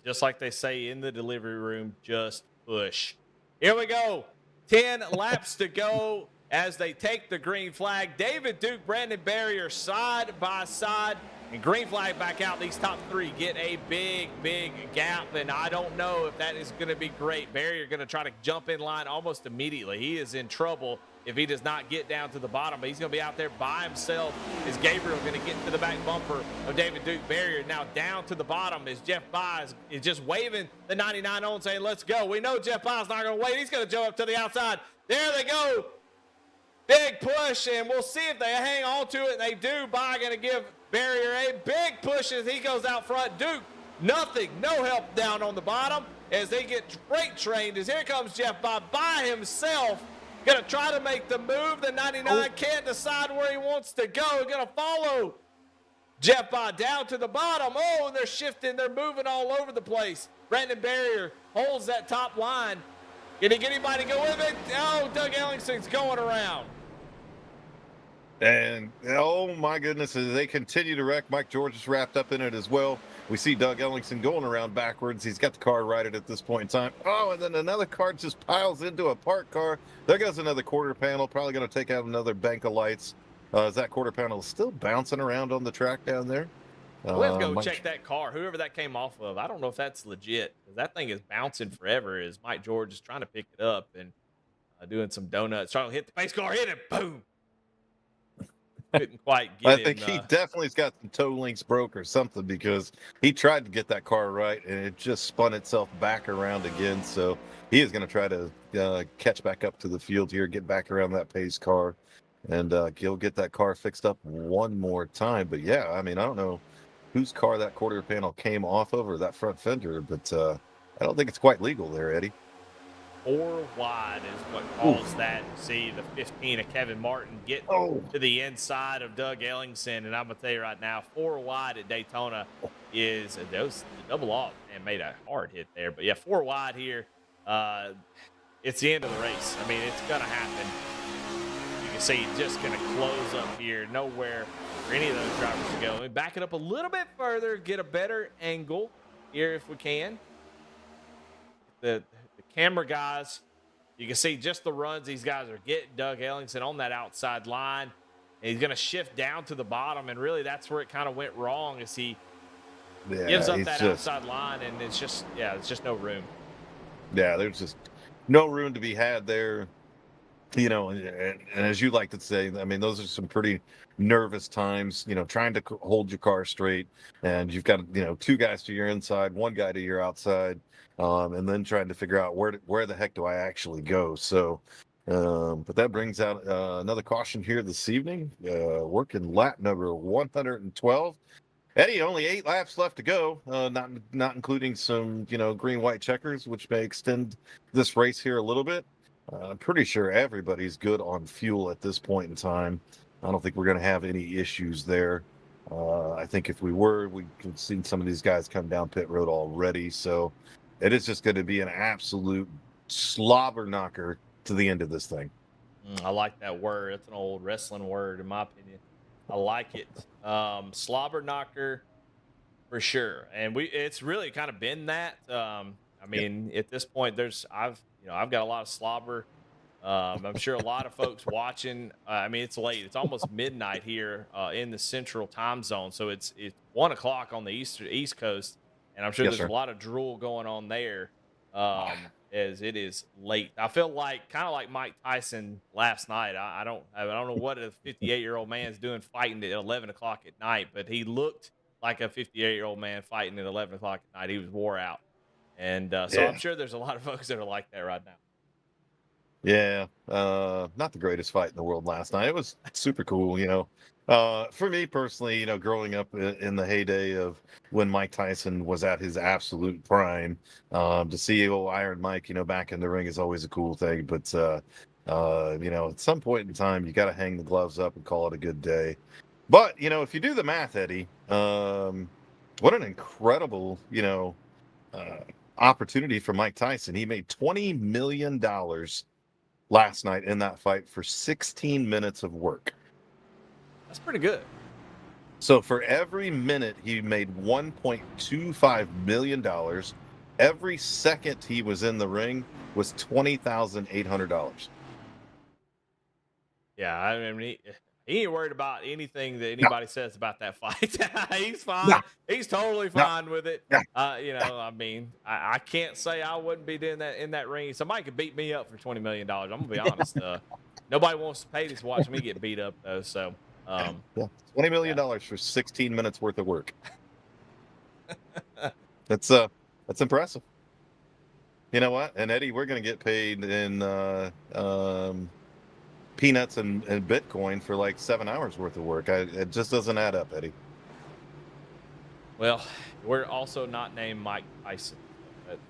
Just like they say in the delivery room, just push. Here we go. 10 laps to go as they take the green flag. David Duke, Brandon Barrier side by side. And green flag back out. These top three get a big, big gap. And I don't know if that is going to be great. Barrier going to try to jump in line almost immediately. He is in trouble if he does not get down to the bottom. But he's going to be out there by himself. Is Gabriel going to get to the back bumper of David Duke? Barrier now down to the bottom as Jeff Byes is just waving the 99 on saying, let's go. We know Jeff Byes not going to wait. He's going to jump up to the outside. There they go. Big push, and we'll see if they hang on to it. They do. Bye going to give Barrier a big push as he goes out front. Duke, nothing, no help down on the bottom as they get freight trained. As here comes Jeff by himself. Going to try to make the move. The 99 can't decide where he wants to go. Going to follow Jeff down to the bottom. Oh, and they're shifting. They're moving all over the place. Brandon Barrier holds that top line. Can he get anybody to go with it? Oh, Doug Ellingson's going around. And, oh, my goodness, as they continue to wreck, Mike George is wrapped up in it as well. We see Doug Ellingson going around backwards. He's got the car righted at this point in time. Oh, and then another car just piles into a parked car. There goes another quarter panel, probably going to take out another bank of lights. As that quarter panel is still bouncing around on the track down there. We'll have to go check that car, whoever that came off of. I don't know if that's legit. That thing is bouncing forever as Mike George is trying to pick it up and doing some donuts. Trying to hit the pace car, hit it, boom. Couldn't quite get I think he definitely's got some toe links broke or something because he tried to get that car right and it just spun itself back around again. So he is going to try to catch back up to the field here, get back around that pace car, and he'll get that car fixed up one more time. But yeah, I mean, I don't know whose car that quarter panel came off of or that front fender, but I don't think it's quite legal there, Eddie. 4 wide is what caused that. See the 15 of Kevin Martin get to the inside of Doug Ellingson, and I'm gonna tell you right now, 4 wide at Daytona is those double off and made a hard hit there. But yeah, 4 wide here. It's the end of the race. I mean, it's gonna happen. You can see just gonna close up here. Nowhere for any of those drivers to go. Let me back it up a little bit further, get a better angle here if we can. The camera guys, you can see just the runs these guys are getting. Doug Ellingson on that outside line. And he's going to shift down to the bottom, and really that's where it kind of went wrong as he gives up that outside line, and it's just no room. Yeah, there's just no room to be had there. And as you like to say, I mean, those are some pretty nervous times, trying to hold your car straight, and you've got, 2 guys to your inside, 1 guy to your outside, and then trying to figure out where the heck do I actually go. So, but that brings out another caution here this evening, working lap number 112. Eddie, only 8 laps left to go, not including some, green, white checkers, which may extend this race here a little bit. I'm pretty sure everybody's good on fuel at this point in time. I don't think we're going to have any issues there. I think if we were, we could have seen some of these guys come down pit road already. So it is just going to be an absolute slobber knocker to the end of this thing. I like that word. It's an old wrestling word, in my opinion. I like it. Slobber knocker for sure. And it's really kind of been that. I mean, at this point, I've got a lot of slobber. I'm sure a lot of folks watching. I mean, it's late. It's almost midnight here in the Central Time Zone, so it's 1 o'clock on the East Coast, and I'm sure there's a lot of drool going on there as it is late. I feel kind of like Mike Tyson last night. I don't know what a 58-year-old man's doing fighting at 11 o'clock at night, but he looked like a 58-year-old man fighting at 11 o'clock at night. He was wore out. And so I'm sure there's a lot of folks that are like that right now. Yeah, not the greatest fight in the world last night. It was super cool, For me personally, growing up in the heyday of when Mike Tyson was at his absolute prime, to see old Iron Mike, back in the ring is always a cool thing. But At some point in time, you got to hang the gloves up and call it a good day. But, if you do the math, Eddie, what an incredible, opportunity for Mike Tyson. He made $20 million last night in that fight for 16 minutes of work. That's pretty good. So for every minute, he made $1.25 million. Every second he was in the ring was $20,800. Yeah, I mean, he ain't worried about anything that anybody says about that fight. He's fine. No. He's totally fine with it. No. I mean, I can't say I wouldn't be doing that in that ring. Somebody could beat me up for $20 million. I'm gonna be honest. Nobody wants to pay to watch me get beat up though. So, $20 million for 16 minutes worth of work. That's impressive. You know what? And Eddie, we're gonna get paid in peanuts and Bitcoin for like 7 hours worth of work. It just doesn't add up, Eddie. Well, we're also not named Mike Tyson.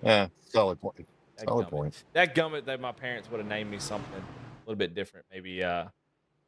Yeah, solid point. Solid point. That gummit that my parents would have named me something a little bit different, maybe.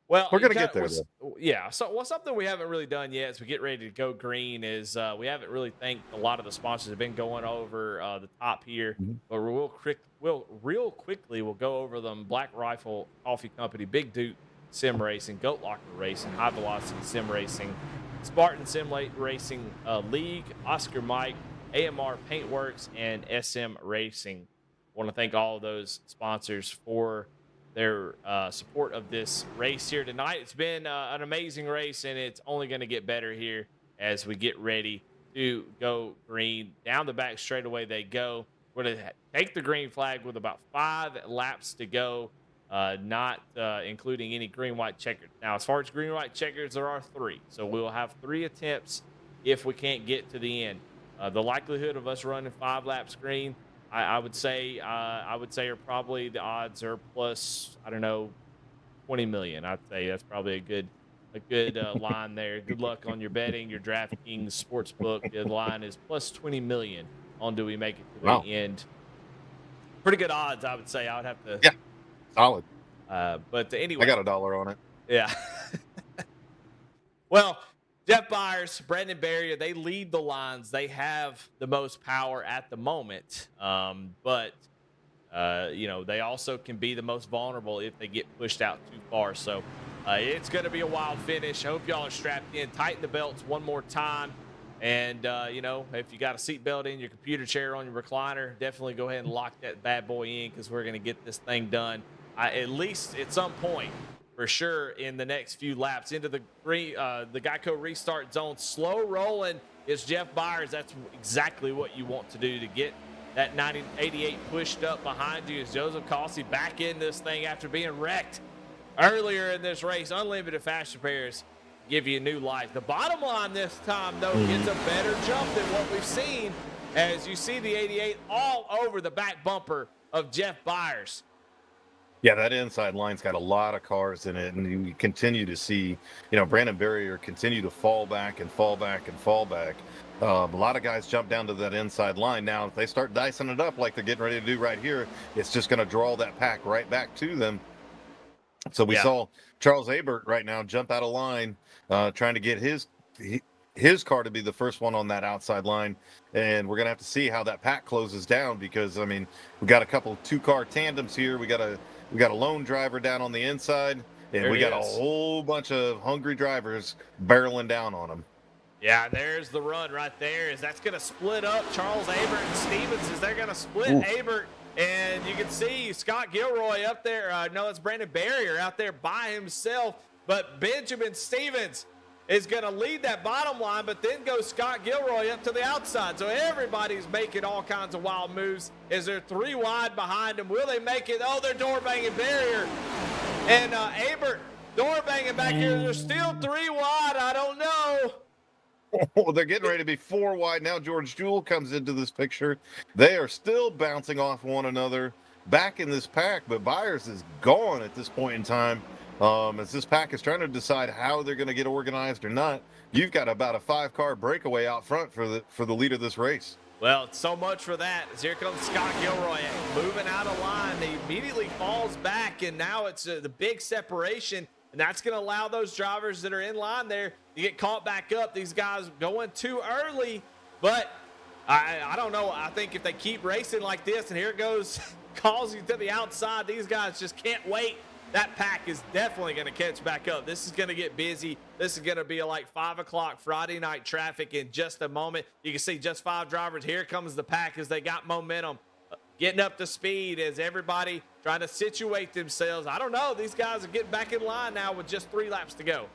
Well, we're gonna get there, though. Yeah. So, something we haven't really done yet as we get ready to go green is we haven't really thanked a lot of the sponsors that have been going over the top here, but real quickly we'll go over them: Black Rifle Coffee Company, Big Duke Sim Racing, Goat Locker Racing, High Velocity Sim Racing, Spartan Simulate Racing League, Oscar Mike, AMR Paintworks, and SM Racing. I want to thank all of those sponsors for their support of this race here tonight. It's been an amazing race, and it's only going to get better here as we get ready to go green. Down the back straightaway they go. We're going to take the green flag with about 5 laps to go, not including any green-white-checkered. Now, as far as green-white-checkers, there are 3. So we'll have 3 attempts if we can't get to the end. The likelihood of us running 5 laps green, I would say are probably the odds are plus, I don't know, 20 million. I'd say that's probably a good line there. Good luck on your betting, your DraftKings sportsbook. The line is plus 20 million on do we make it to the end. Pretty good odds, I would say. I would have to. Yeah, solid. But anyway, I got $1 on it. Yeah. Well, Jeff Byers, Brandon Barrier, they lead the lines. They have the most power at the moment. But they also can be the most vulnerable if they get pushed out too far. So it's going to be a wild finish. I hope y'all are strapped in. Tighten the belts one more time. And, if you got a seatbelt in your computer chair on your recliner, definitely go ahead and lock that bad boy in because we're going to get this thing done at least at some point. For sure, in the next few laps into the Geico restart zone, slow rolling is Jeff Byers. That's exactly what you want to do to get that 88 pushed up behind you. Is Joseph Cossie back in this thing after being wrecked earlier in this race? Unlimited fast repairs give you new life. The bottom line this time, though, gets a better jump than what we've seen as you see the 88 all over the back bumper of Jeff Byers. Yeah, that inside line's got a lot of cars in it, and you continue to see, Brandon Barrier continue to fall back and fall back and fall back. A lot of guys jump down to that inside line. Now, if they start dicing it up like they're getting ready to do right here, it's just going to draw that pack right back to them. So we saw Charles Abert right now jump out of line, trying to get his car to be the first one on that outside line. And we're going to have to see how that pack closes down because, we got a couple 2-car tandems here. We got a lone driver down on the inside, and we got a whole bunch of hungry drivers barreling down on them. Yeah, there's the run right there. That's going to split up Charles Abert and Stevens. They're going to split Abert, and you can see Scott Gilroy up there. No, it's Brandon Barrier out there by himself, but Benjamin Stevens is going to lead that bottom line, but then goes Scott Gilroy up to the outside. So everybody's making all kinds of wild moves. Is there 3 wide behind them? Will they make it? Oh, they're door banging Barrier. And Abert door banging back here. There's still 3 wide. I don't know. Well, they're getting ready to be 4 wide now. George Jewell comes into this picture. They are still bouncing off one another back in this pack, but Byers is gone at this point in time. As this pack is trying to decide how they're going to get organized or not, you've got about a 5-car breakaway out front for the lead of this race. Well, so much for that. As here comes Scott Gilroy moving out of line. He immediately falls back, and now it's the big separation, and that's going to allow those drivers that are in line there to get caught back up. These guys going too early, but I don't know. I think if they keep racing like this, and here it goes, calls you to the outside, these guys just can't wait. That pack is definitely going to catch back up. This is going to get busy. This is going to be like 5 o'clock Friday night traffic in just a moment. You can see just 5 drivers. Here comes the pack as they got momentum, getting up to speed as everybody trying to situate themselves. I don't know. These guys are getting back in line now with just 3 laps to go.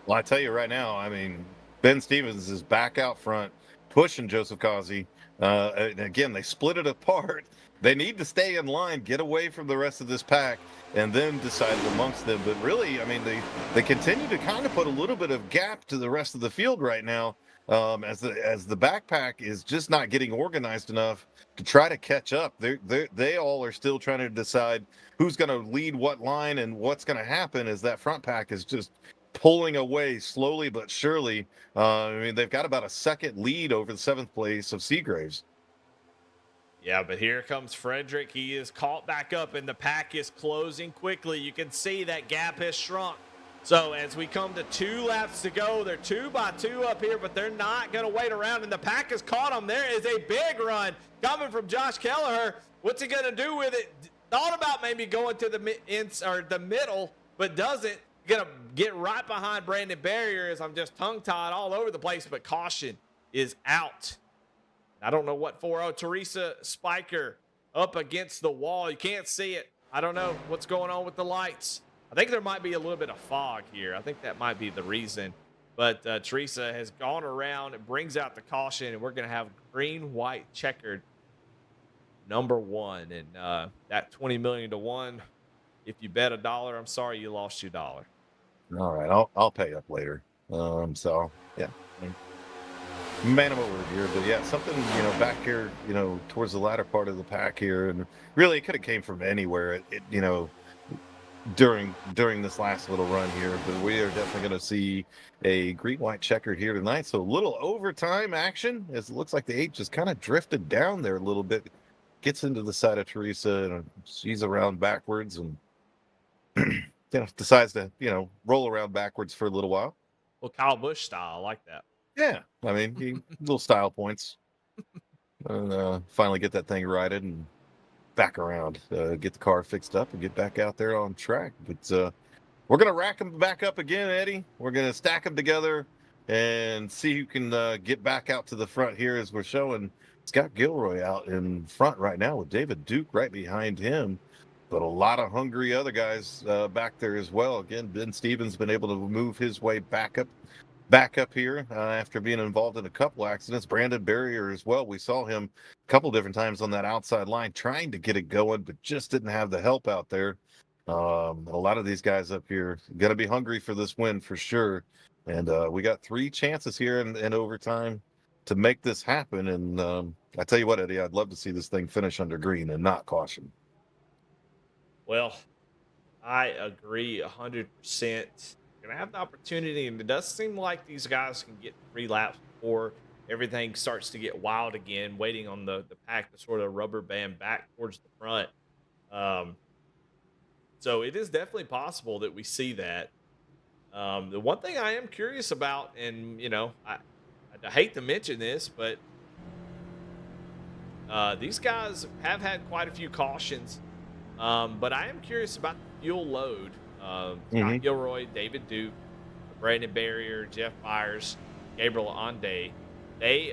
Well, I tell you right now, I mean, Ben Stevens is back out front pushing Joseph Causey. Again, they split it apart. They need to stay in line, get away from the rest of this pack, and then decide amongst them. But really, I mean, they continue to kind of put a little bit of gap to the rest of the field right now, as the backpack is just not getting organized enough to try to catch up. They all are still trying to decide who's going to lead what line, and what's going to happen as that front pack is just pulling away slowly but surely. I mean, they've got about a second lead over the 7th place of Seagraves. Yeah, but here comes Frederick. He is caught back up, and the pack is closing quickly. You can see that gap has shrunk. So as we come to 2 laps to go, they're 2 by 2 up here, but they're not going to wait around, and the pack has caught them. There is a big run coming from Josh Kelleher. What's he going to do with it? Thought about maybe going to the middle, but doesn't. Going to get right behind Brandon Barrier as I'm just tongue-tied all over the place, but caution is out. I don't know what for. Oh, Teresa Spiker up against the wall. You can't see it. I don't know what's going on with the lights. I think there might be a little bit of fog here. I think that might be the reason. But Teresa has gone around and brings out the caution, and we're going to have green, white, checkered number 1. And that 20 million to 1, if you bet $1, I'm sorry you lost $2. All right, I'll pay up later. So yeah. Man of my word here, but yeah, something, back here, towards the latter part of the pack here, and really it could have came from anywhere, during this last little run here, but we are definitely going to see a green, white, checkered here tonight. So a little overtime action, as it looks like the 8 just kind of drifted down there a little bit, gets into the side of Teresa, and she's around backwards, and decides to, roll around backwards for a little while. Well, Kyle Busch style, I like that. Yeah, I mean, little style points. And finally get that thing righted and back around, get the car fixed up and get back out there on track. But we're going to rack them back up again, Eddie. We're going to stack them together and see who can get back out to the front here, as we're showing Scott Gilroy out in front right now with David Duke right behind him. But a lot of hungry other guys back there as well. Again, Ben Stevens been able to move his way back up here after being involved in a couple accidents. Brandon Barrier as well. We saw him a couple different times on that outside line trying to get it going, but just didn't have the help out there. A lot of these guys up here going to be hungry for this win for sure. And we got 3 chances here in overtime to make this happen. And I tell you what, Eddie, I'd love to see this thing finish under green and not caution. Well, I agree 100%. Going to have the opportunity, and it does seem like these guys can get 3 laps before everything starts to get wild again, waiting on the pack to sort of rubber band back towards the front. So it is definitely possible that we see that. The one thing I am curious about, and I hate to mention this, but these guys have had quite a few cautions, but I am curious about the fuel load. Scott Gilroy, David Duke, Brandon Barrier, Jeff Myers, Gabriel Ande. They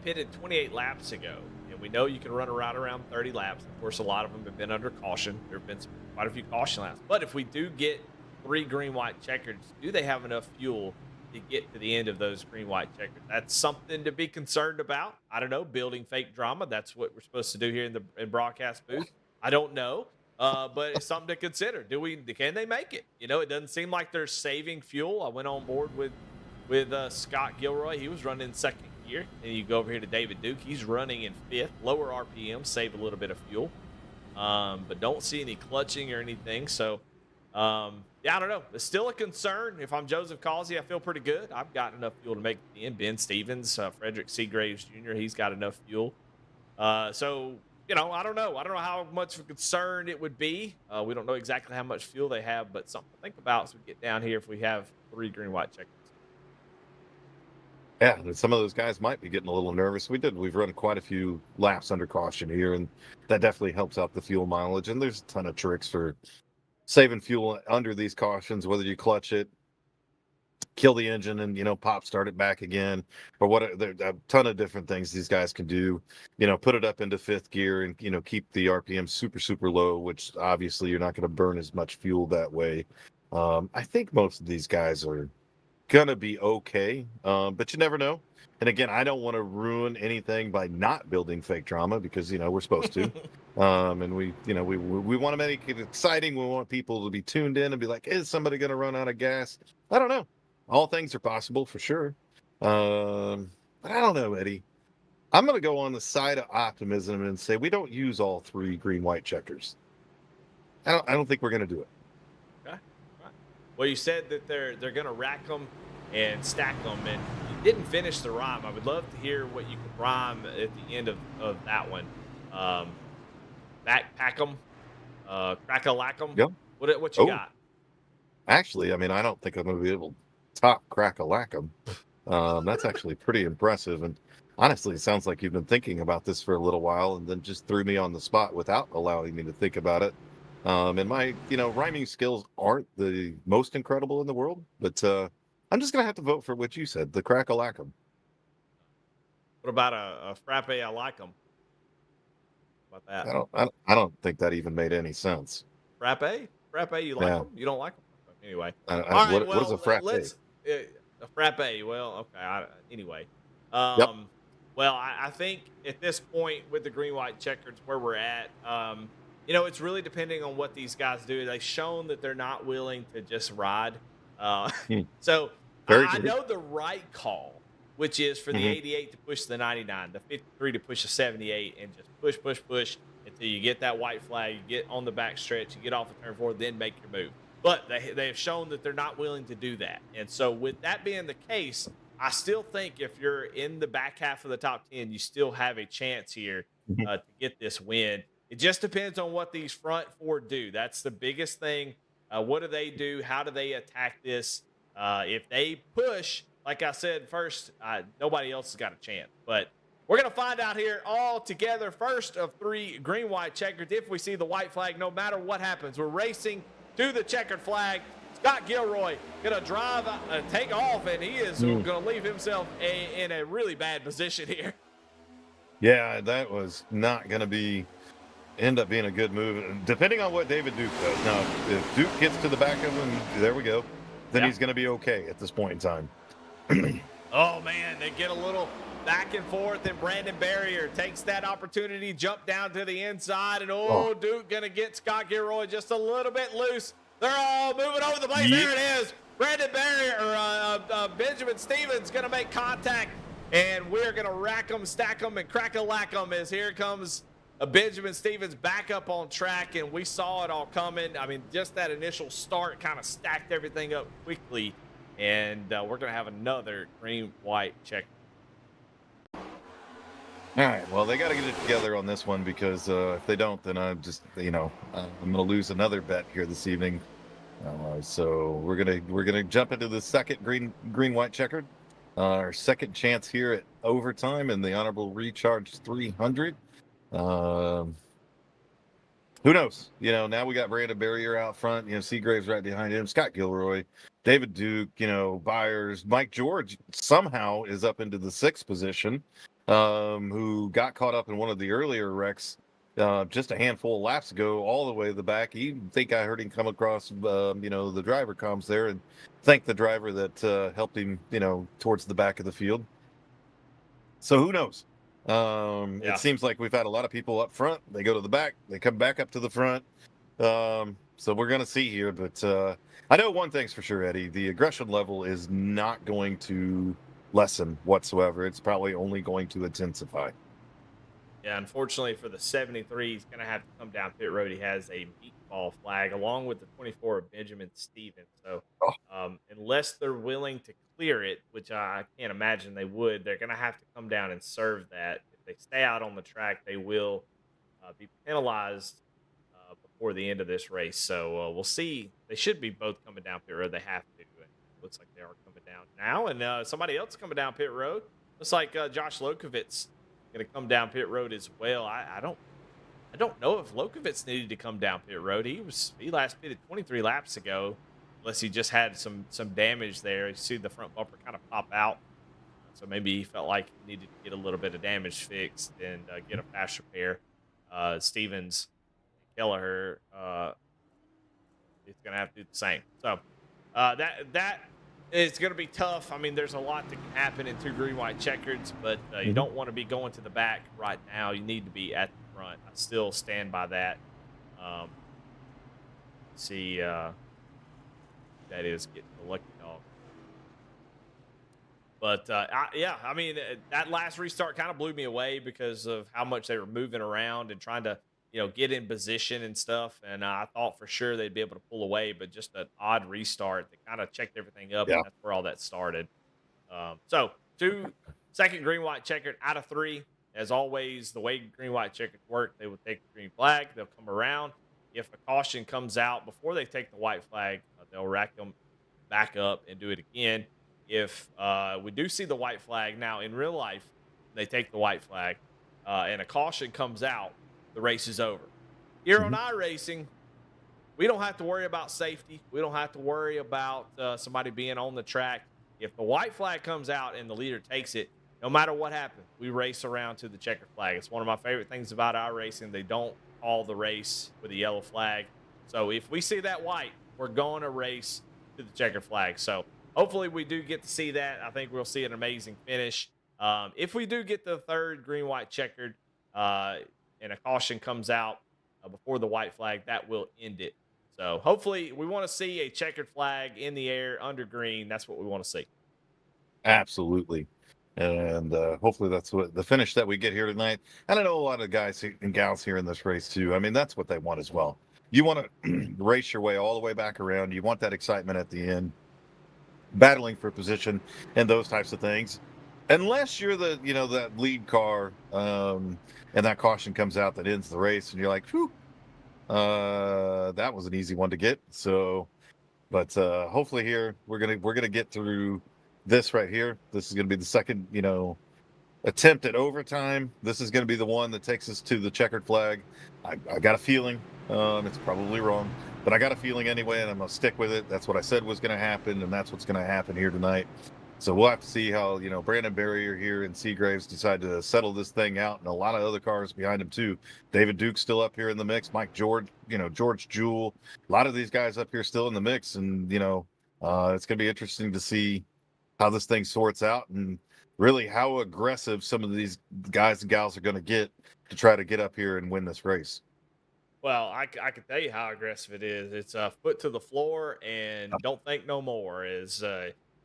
pitted 28 laps ago, and we know you can run around 30 laps. Of course, a lot of them have been under caution. There have been quite a few caution laps. But if we do get 3 green, white, checkered, do they have enough fuel to get to the end of those green, white, checkered? That's something to be concerned about. I don't know, building fake drama. That's what we're supposed to do here in broadcast booth. I don't know. But it's something to consider. Can they make it? It doesn't seem like they're saving fuel. I went on board with Scott Gilroy. He was running in 2nd gear. And you go over here to David Duke. He's running in 5th. Lower RPM, save a little bit of fuel. But don't see any clutching or anything. So, yeah, I don't know. It's still a concern. If I'm Joseph Causey, I feel pretty good. I've got enough fuel to make it in. Ben Stevens, Frederick Seagraves Jr., he's got enough fuel. So, I don't know. I don't know how much of a concern it would be. We don't know exactly how much fuel they have, but something to think about as we get down here if we have 3 green, white checkers. Yeah, and some of those guys might be getting a little nervous. We've run quite a few laps under caution here, and that definitely helps out the fuel mileage. And there's a ton of tricks for saving fuel under these cautions, whether you clutch it, kill the engine, and pop start it back again, or what. There's a ton of different things these guys can do. Put it up into 5th gear and keep the RPM super low, which obviously you're not going to burn as much fuel that way. I think most of these guys are gonna be okay, but you never know. And again, I don't want to ruin anything by not building fake drama, because we're supposed to. And we want to make it exciting. We want people to be tuned in and be like, is somebody going to run out of gas? I don't know. All things are possible for sure. But I don't know, Eddie. I'm going to go on the side of optimism and say we don't use all 3 green, white checkers. I don't think we're going to do it. Okay. Right. Well, you said that they're going to rack them and stack them, and you didn't finish the rhyme. I would love to hear what you could rhyme at the end of that one. Backpack them, crack-a-lack them. Yep. What you got? Actually, I don't think I'm going to be able to top crack-a-lack them. That's actually pretty impressive. And honestly, it sounds like you've been thinking about this for a little while and then just threw me on the spot without allowing me to think about it. And my, rhyming skills aren't the most incredible in the world, but I'm just going to have to vote for what you said, the crack-a-lack them. What about a frappe? I like them. About that? I don't think that even made any sense. Frappe, you like them? You don't like them? Anyway, what is a frappe? A frappe. Well, okay. Anyway, Yep. well, I think at this point with the green, white checkers where we're at, it's really depending on what these guys do. They've shown that they're not willing to just ride. So I know the right call, which is for the 88 to push the 99, the 53 to push the 78, and just push until you get that white flag, you get on the back stretch, you get off of turn 4, then make your move. But they have shown that they're not willing to do that. And so with that being the case, I still think if you're in the back half of the top 10, you still have a chance here to get this win. It just depends on what these front 4 do. That's the biggest thing. What do they do? How do they attack this? If they push, like I said first, nobody else has got a chance. But we're going to find out here all together. First of 3 green, white checkered. If we see the white flag, no matter what happens, we're racing to the checkered flag. Scott Gilroy going to drive, take off, and he is going to leave himself in a really bad position here. Yeah, that was not going to end up being a good move, depending on what David Duke does. Now, if Duke gets to the back of him, there we go, then he's going to be okay at this point in time. Oh, man, they get a little back and forth, and Brandon Barrier takes that opportunity, jump down to the inside, and Duke going to get Scott Gilroy just a little bit loose. They're all moving over the place. There it is. Brandon Barrier, or Benjamin Stevens going to make contact, and we're going to rack them, stack them, and crack-a-lack them as here comes Benjamin Stevens back up on track, and we saw it all coming. Just that initial start kind of stacked everything up quickly, and we're going to have another green, white check. All right, well, they got to get it together on this one, because if they don't, then I'm just, I'm going to lose another bet here this evening. So we're gonna jump into the second green, white checkered, our second chance here at overtime in the honorable recharge 300. Who knows? Now we got Brandon Barrier out front. Seagraves right behind him. Scott Gilroy, David Duke. Byers, Mike George somehow is up into the 6th position. Who got caught up in one of the earlier wrecks just a handful of laps ago, all the way to the back. I heard him come across, the driver comms there, and thank the driver that helped him, towards the back of the field. So who knows? It seems like we've had a lot of people up front. They go to the back, they come back up to the front. So we're going to see here, but I know one thing's for sure, Eddie, the aggression level is not going to lessen whatsoever. It's probably only going to intensify. Yeah, unfortunately for the 73, he's going to have to come down pit road. He has a meatball flag along with the 24 of Benjamin Stevens. So unless they're willing to clear it, which I can't imagine they would, they're going to have to come down and serve that. If they stay out on the track, they will be penalized before the end of this race. So we'll see. They should be both coming down pit road. They have to. And it looks like they are coming down now. And somebody else coming down pit road. Looks like Josh Lokovitz going to come down pit road as well. I don't know if Lokovitz needed to come down pit road. He last pitted 23 laps ago, unless he just had some damage there. You see the front bumper kind of pop out, so maybe he felt like he needed to get a little bit of damage fixed and get a fast repair. Stevens and Kelleher is going to have to do the same. So that it's going to be tough. I mean, there's a lot that can happen in 2 green-white checkers, but you don't want to be going to the back right now. You need to be at the front. I still stand by that. See, that is getting the lucky dog. But, I mean, that last restart kind of blew me away because of how much they were moving around and trying to, get in position and stuff. And I thought for sure they'd be able to pull away, but just an odd restart that kind of checked everything up. Yeah. And that's where all that started. So 2 second green-white checkered out of 3. As always, the way green-white checkered work, they would take the green flag. They'll come around. If a caution comes out before they take the white flag, they'll rack them back up and do it again. If we do see the white flag now in real life, they take the white flag and a caution comes out, the race is over. Here on iRacing, we don't have to worry about safety. We don't have to worry about somebody being on the track. If the white flag comes out and the leader takes it, no matter what happens, we race around to the checkered flag. It's one of my favorite things about iRacing. They don't call the race with a yellow flag. So if we see that white, we're going to race to the checkered flag. So hopefully we do get to see that. I think we'll see an amazing finish. If we do get the 3rd green-white checkered and a caution comes out before the white flag, that will end it. So hopefully we want to see a checkered flag in the air under green. That's what we want to see. Absolutely. And hopefully that's what the finish that we get here tonight. And I know a lot of guys and gals here in this race too. I mean, that's what they want as well. You want to race your way all the way back around. You want that excitement at the end, battling for position and those types of things. Unless you're the, that lead car and that caution comes out that ends the race and you're like, whew, that was an easy one to get. So, but hopefully here we're gonna get through this right here. This is gonna be the second, attempt at overtime. This is gonna be the one that takes us to the checkered flag. I got a feeling, it's probably wrong, but I got a feeling anyway, and I'm gonna stick with it. That's what I said was gonna happen, and that's what's gonna happen here tonight. So we'll have to see how, Brandon Barrier here and Seagraves decide to settle this thing out, and a lot of other cars behind him too. David Duke's still up here in the mix. Mike George, George Jewell, a lot of these guys up here still in the mix, and it's going to be interesting to see how this thing sorts out and really how aggressive some of these guys and gals are going to get to try to get up here and win this race. Well, I can tell you how aggressive it is. It's a foot to the floor and don't think no more.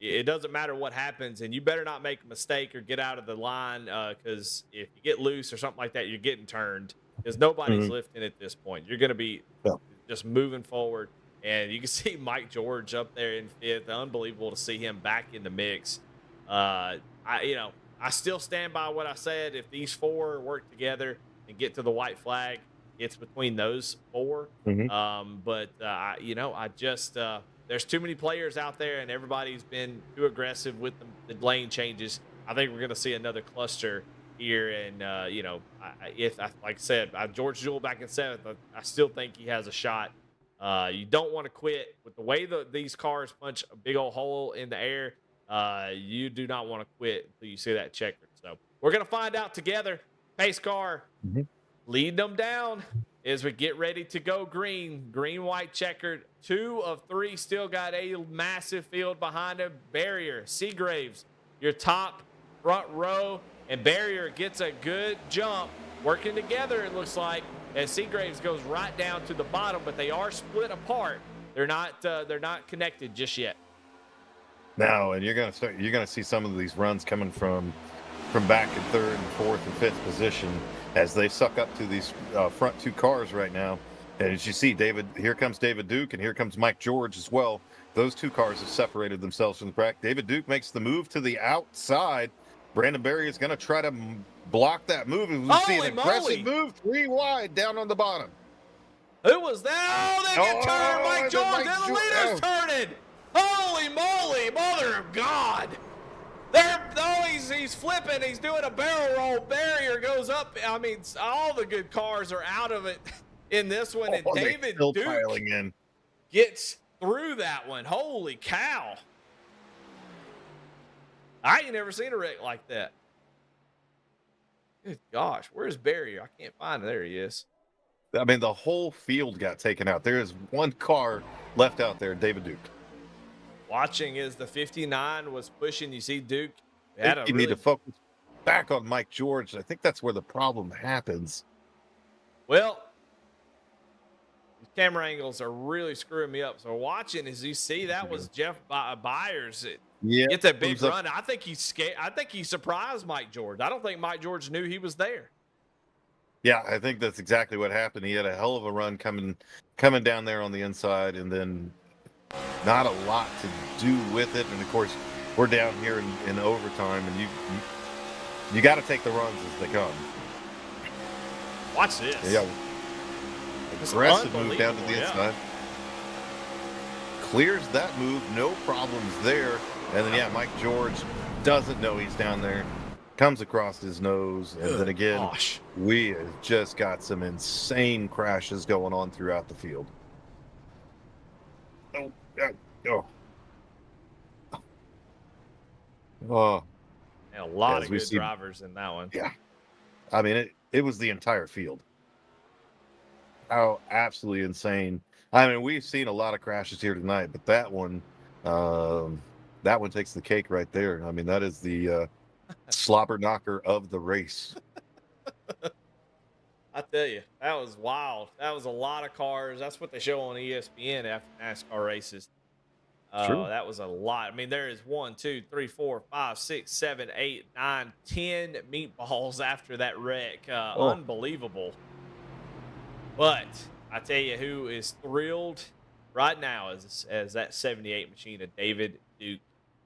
It doesn't matter what happens, and you better not make a mistake or get out of the line because if you get loose or something like that, you're getting turned because nobody's lifting at this point. You're going to be just moving forward, and you can see Mike George up there in 5th. Unbelievable to see him back in the mix. I still stand by what I said. If these 4 work together and get to the white flag, it's between those 4. There's too many players out there, and everybody's been too aggressive with the lane changes. I think we're going to see another cluster here. And, like I said, George Jewell back in 7th, I still think he has a shot. You don't want to quit. With the way these cars punch a big old hole in the air, you do not want to quit until you see that checker. So we're going to find out together. Pace car leading them down as we get ready to go green, white checkered. 2 of 3 still got a massive field behind him. Barrier, Seagraves, your top front row, and Barrier gets a good jump. Working together, it looks like, as Seagraves goes right down to the bottom, but they are split apart. They're not connected just yet. No, and you're gonna see some of these runs coming from back in 3rd and 4th and 5th position. as they suck up to these front two cars right now. And as you see, here comes David Duke, and here comes Mike George as well. Those two cars have separated themselves from the pack. David Duke makes the move to the outside. Brandon Berry is going to try to block that move. And we see an aggressive move, 3 wide down on the bottom. Who was that? Oh, they get turned. Mike George, and the leader's turning. Holy moly, mother of God. He's flipping. He's doing a barrel roll. Barrier goes up. I mean, all the good cars are out of it in this one. And David Duke gets through that one. Holy cow. I ain't never seen a wreck like that. Good gosh. Where's Barrier? I can't find him. There he is. I mean, the whole field got taken out. There is one car left out there, David Duke. Watching as the 59 was pushing, you see Duke. You need to focus back on Mike George. I think that's where the problem happens. Well, these camera angles are really screwing me up. So watching, as you see, that was Jeff Byers. Gets a big run. I think he's scared. I think he surprised Mike George. I don't think Mike George knew he was there. Yeah, I think that's exactly what happened. He had a hell of a run coming down there on the inside, and then not a lot to do with it. And of course, we're down here in overtime, and you got to take the runs as they come. Watch this. Yeah, aggressive move down to the inside. Clears that move, no problems there. And then Mike George doesn't know he's down there. Comes across his nose, and then again, we have just got some insane crashes going on throughout the field. Oh. And a lot of good drivers in that one. Yeah. I mean, it was the entire field. How absolutely insane. I mean, we've seen a lot of crashes here tonight, but that one takes the cake right there. I mean, that is the slobber knocker of the race. I tell you, that was wild. That was a lot of cars. That's what they show on ESPN after NASCAR races. That was a lot. I mean, there is 1, 2, 3, 4, 5, 6, 7, 8, 9, 10 meatballs after that wreck. Unbelievable. But I tell you who is thrilled right now as that 78 machine of David Duke.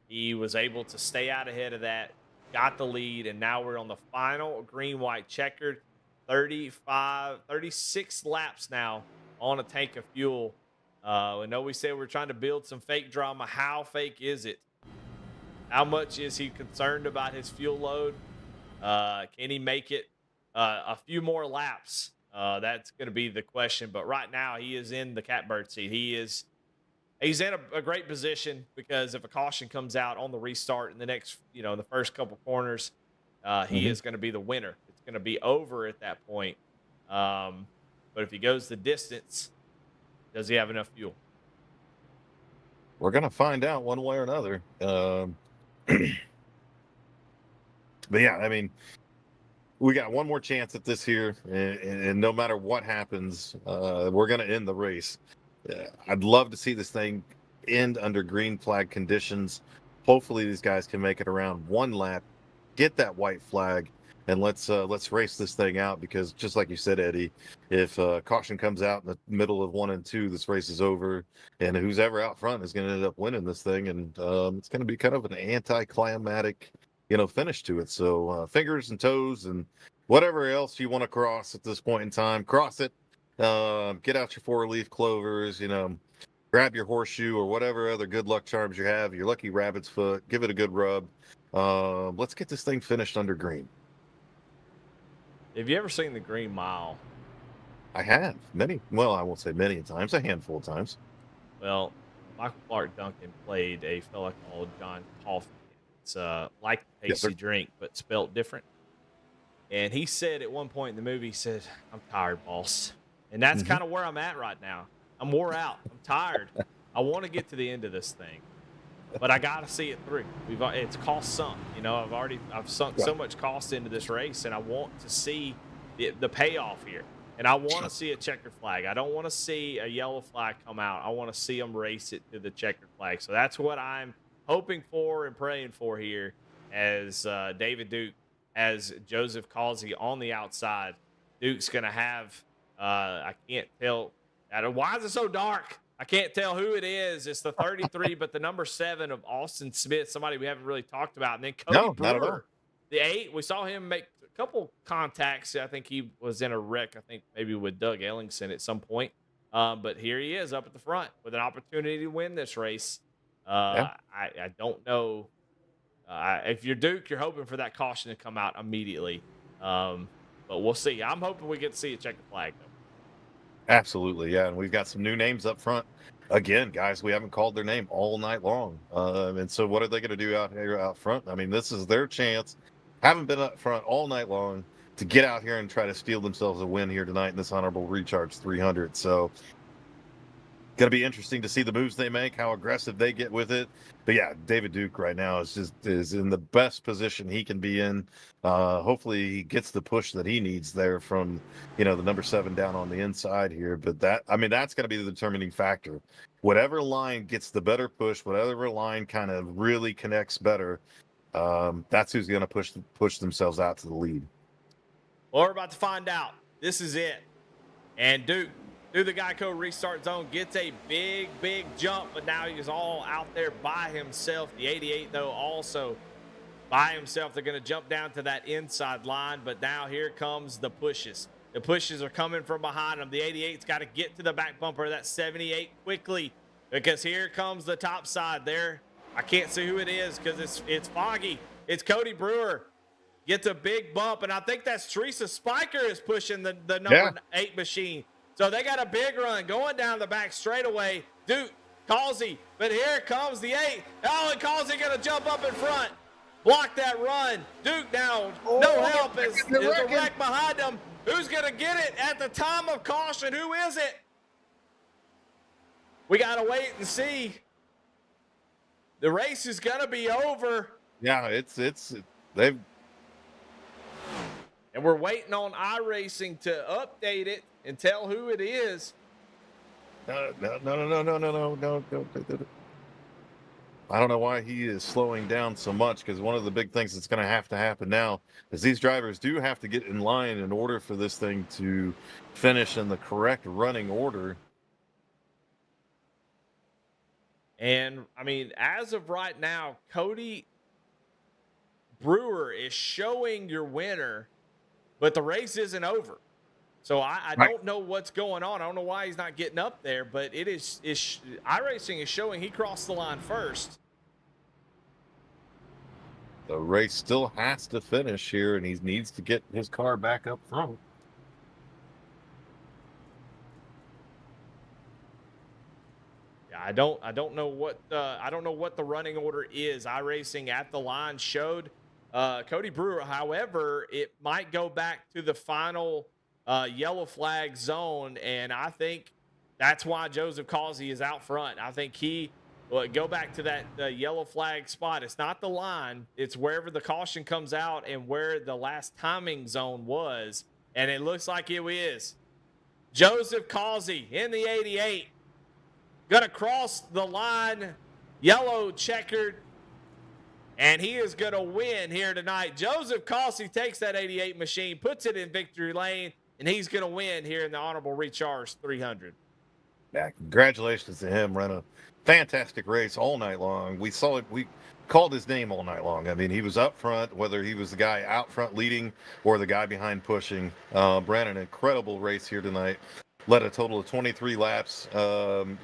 He was able to stay out ahead of that, got the lead, and now we're on the final green-white-checkered 36 laps now on a tank of fuel. I know we said we're trying to build some fake drama. How fake is it? How much is he concerned about his fuel load? Can he make it a few more laps? That's going to be the question. But right now, he is in the catbird seat. He's in a great position because if a caution comes out on the restart in the next, the first couple corners, he is going to be the winner. It's going to be over at that point. But if he goes the distance, does he have enough fuel? We're going to find out one way or another. But yeah, I mean, we got one more chance at this here, and no matter what happens, we're going to end the race. I'd love to see this thing end under green flag conditions. Hopefully these guys can make it around one lap, get that white flag, and let's race this thing out, because just like you said, Eddie, if caution comes out in the middle of 1 and 2, this race is over, and who's ever out front is going to end up winning this thing, and it's going to be kind of an anticlimactic, finish to it. So fingers and toes and whatever else you want to cross at this point in time, cross it. Get out your 4-leaf clovers, grab your horseshoe or whatever other good luck charms you have, your lucky rabbit's foot, give it a good rub. Let's get this thing finished under green. Have you ever seen the Green Mile? I have. I won't say many times, a handful of times. Well, Michael Clark Duncan played a fella called John Coffey. It's like the Pacey drink, but spelt different. And he said at one point in the movie, he said, "I'm tired, boss." And that's kind of where I'm at right now. I'm wore out. I'm tired. I want to get to the end of this thing, but I got to see it through. It's cost sunk. I've sunk so much cost into this race, and I want to see the payoff here. And I want to see a checkered flag. I don't want to see a yellow flag come out. I want to see them race it to the checkered flag. So that's what I'm hoping for and praying for here as David Duke has Joseph Causey on the outside. Duke's going to have, I can't tell. Why is it so dark? I can't tell who it is. It's the 33, but the number 7 of Austin Smith, somebody we haven't really talked about. And then Cody No, not at all. Brewer, the 8. We saw him make a couple contacts. I think he was in a wreck, I think maybe with Doug Ellingson at some point. But here he is up at the front with an opportunity to win this race. I don't know. If you're Duke, you're hoping for that caution to come out immediately. But we'll see. I'm hoping we get to see a check the flag, though. Absolutely, yeah. And we've got some new names up front. Again, guys, we haven't called their name all night long. And so what are they going to do out here out front? I mean, this is their chance. Haven't been up front all night long to get out here and try to steal themselves a win here tonight in this honorable recharge 300. So going to be interesting to see the moves they make, how aggressive they get with it. But yeah, David Duke right now is in the best position he can be in. Hopefully he gets the push that he needs there from, the number 7 down on the inside here. But that's going to be the determining factor. Whatever line gets the better push, whatever line kind of really connects better, that's who's going to push themselves out to the lead. Well, we're about to find out. This is it. And Duke, through the Geico restart zone, gets a big, big jump, but now he's all out there by himself. The 88, though, also by himself. They're going to jump down to that inside line, but now here comes the pushes. The pushes are coming from behind him. The 88's got to get to the back bumper of that 78 quickly, because here comes the top side there. I can't see who it is because it's foggy. It's Cody Brewer. Gets a big bump, and I think that's Teresa Spiker is pushing the number 8 machine. So they got a big run going down the back straightaway. Duke, Causey, but here comes the 8. Oh, and Causey going to jump up in front. Block that run. Duke now, no help. Is a wreck behind him. Who's going to get it at the time of caution? Who is it? We got to wait and see. The race is going to be over. Yeah, they've. And we're waiting on iRacing to update it and tell who it is. No. I don't know why he is slowing down so much, because one of the big things that's going to happen now is these drivers do have to get in line in order for this thing to finish in the correct running order. And, as of right now, Cody Brewer is showing your winner, but the race isn't over. So I don't know what's going on. I don't know why he's not getting up there, but iRacing is showing he crossed the line first. The race still has to finish here, and he needs to get his car back up front. Yeah, I don't know what the running order is. iRacing at the line showed Cody Brewer. However, it might go back to the final yellow flag zone, and I think that's why Joseph Causey is out front. I think he will go back to that yellow flag spot. It's not the line. It's wherever the caution comes out and where the last timing zone was, and it looks like it is. Joseph Causey in the 88. Going to cross the line, yellow checkered, and he is going to win here tonight. Joseph Causey takes that 88 machine, puts it in victory lane, and he's going to win here in the Honorable Recharge 300. Yeah, congratulations to him. Ran a fantastic race all night long. We saw it. We called his name all night long. He was up front, whether he was the guy out front leading or the guy behind pushing. Ran an incredible race here tonight. Led a total of 23 laps.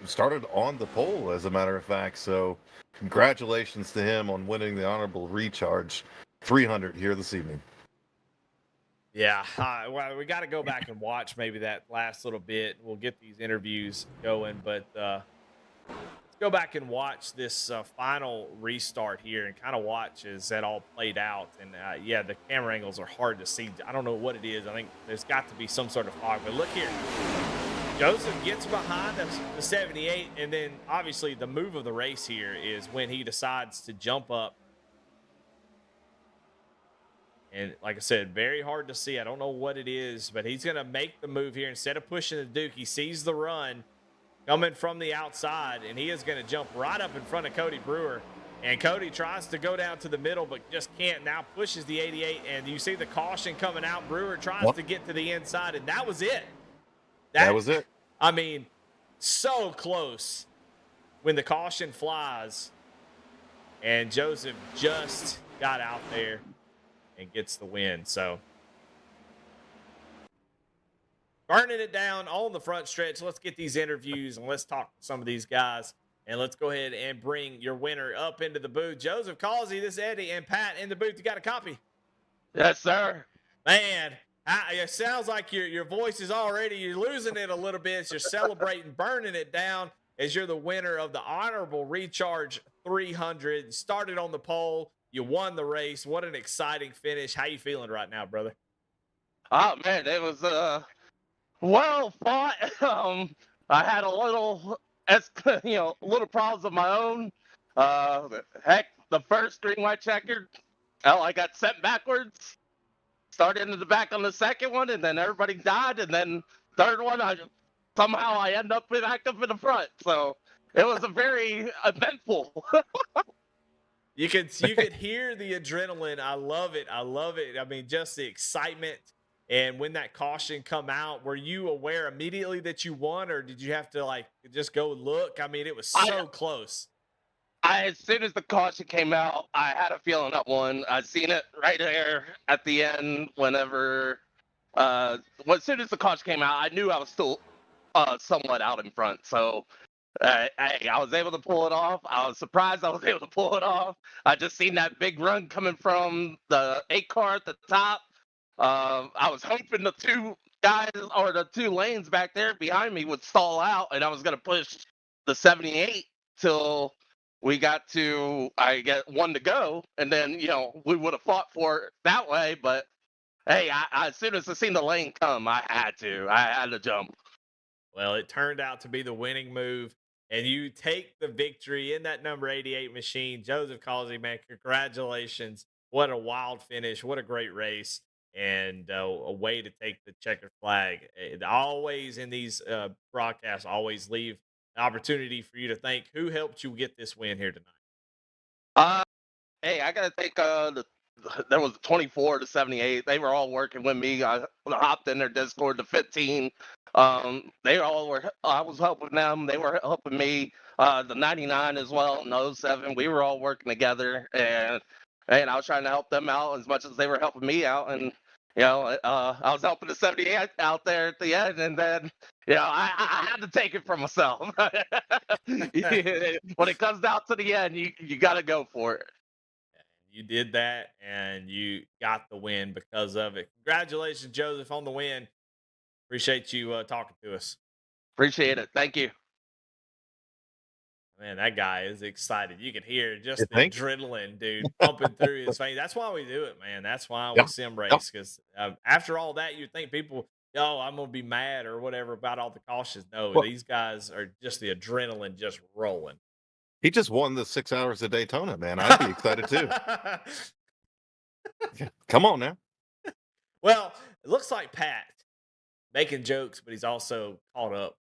Started on the pole, as a matter of fact. So congratulations to him on winning the Honorable Recharge 300 here this evening. Yeah, well, we got to go back and watch maybe that last little bit. We'll get these interviews going, but let's go back and watch this final restart here and kind of watch as that all played out. And yeah, the camera angles are hard to see. I don't know what it is. I think there's got to be some sort of fog, but look here. Joseph gets behind the 78, and then obviously the move of the race here is when he decides to jump up. And like I said, very hard to see. I don't know what it is, but he's going to make the move here. Instead of pushing the Duke, he sees the run coming from the outside, and he is going to jump right up in front of Cody Brewer. And Cody tries to go down to the middle, but just can't. Now pushes the 88, and you see the caution coming out. Brewer tries to get to the inside, and that was it. That was it. I mean, so close when the caution flies, and Joseph just got out there and gets the win. So burning it down on the front stretch. Let's get these interviews, and let's talk to some of these guys. And let's go ahead and bring your winner up into the booth. Joseph Causey, this is Eddie, and Pat in the booth. You got a copy? Yes, sir. Man, it sounds like your voice is already, you're losing it a little bit. You're celebrating, burning it down as you're the winner of the Honorable Recharge 300. Started on the pole. You won the race. What an exciting finish. How you feeling right now, brother? Oh, man, it was well fought. I had a little problems of my own. Heck, the first green-white-checkered, I got sent backwards. Started into the back on the second one, and then everybody died. And then third one, somehow I end up back up in the front. So it was a very eventful. You could hear the adrenaline. I love it. I mean, just the excitement. And when that caution come out, were you aware immediately that you won, or did you have to just go look? I mean, it was so close. As soon as the caution came out, I had a feeling I won. I seen it right there at the end. Whenever, as soon as the caution came out, I knew I was still somewhat out in front. So I was able to pull it off. I was surprised I was able to pull it off. I just seen that big run coming from the 8 car at the top. I was hoping the 2 guys or the 2 lanes back there behind me would stall out, and I was going to push the 78 till I get 1 to go, and then, we would have fought for it that way. But hey, as soon as I seen the lane come, I had to jump. Well, it turned out to be the winning move, and you take the victory in that number 88 machine. Joseph Causey, man, congratulations. What a wild finish. What a great race. And a way to take the checkered flag. It always in these broadcasts, always leave an opportunity for you to thank who helped you get this win here tonight. Hey, I gotta thank there was 24 to 78. They were all working with me. I hopped in their Discord to 15. They all were. I was helping them. They were helping me. The 99 as well, and the 07. We were all working together, and I was trying to help them out as much as they were helping me out. And I was helping the 78 out there at the end, and then I had to take it for myself. When it comes down to the end, you got to go for it. You did that, and you got the win because of it. Congratulations, Joseph, on the win. Appreciate you talking to us. Appreciate it. Thank you. Man, that guy is excited. You can hear just the adrenaline, dude, pumping through his veins. That's why we do it, man. That's why we sim race. Because after all that, you think people, I'm going to be mad or whatever about all the cautions. No, these guys are just the adrenaline just rolling. He just won the 6 hours of Daytona, man. I'd be excited too. Come on now. Well, it looks like Pat making jokes, but he's also caught up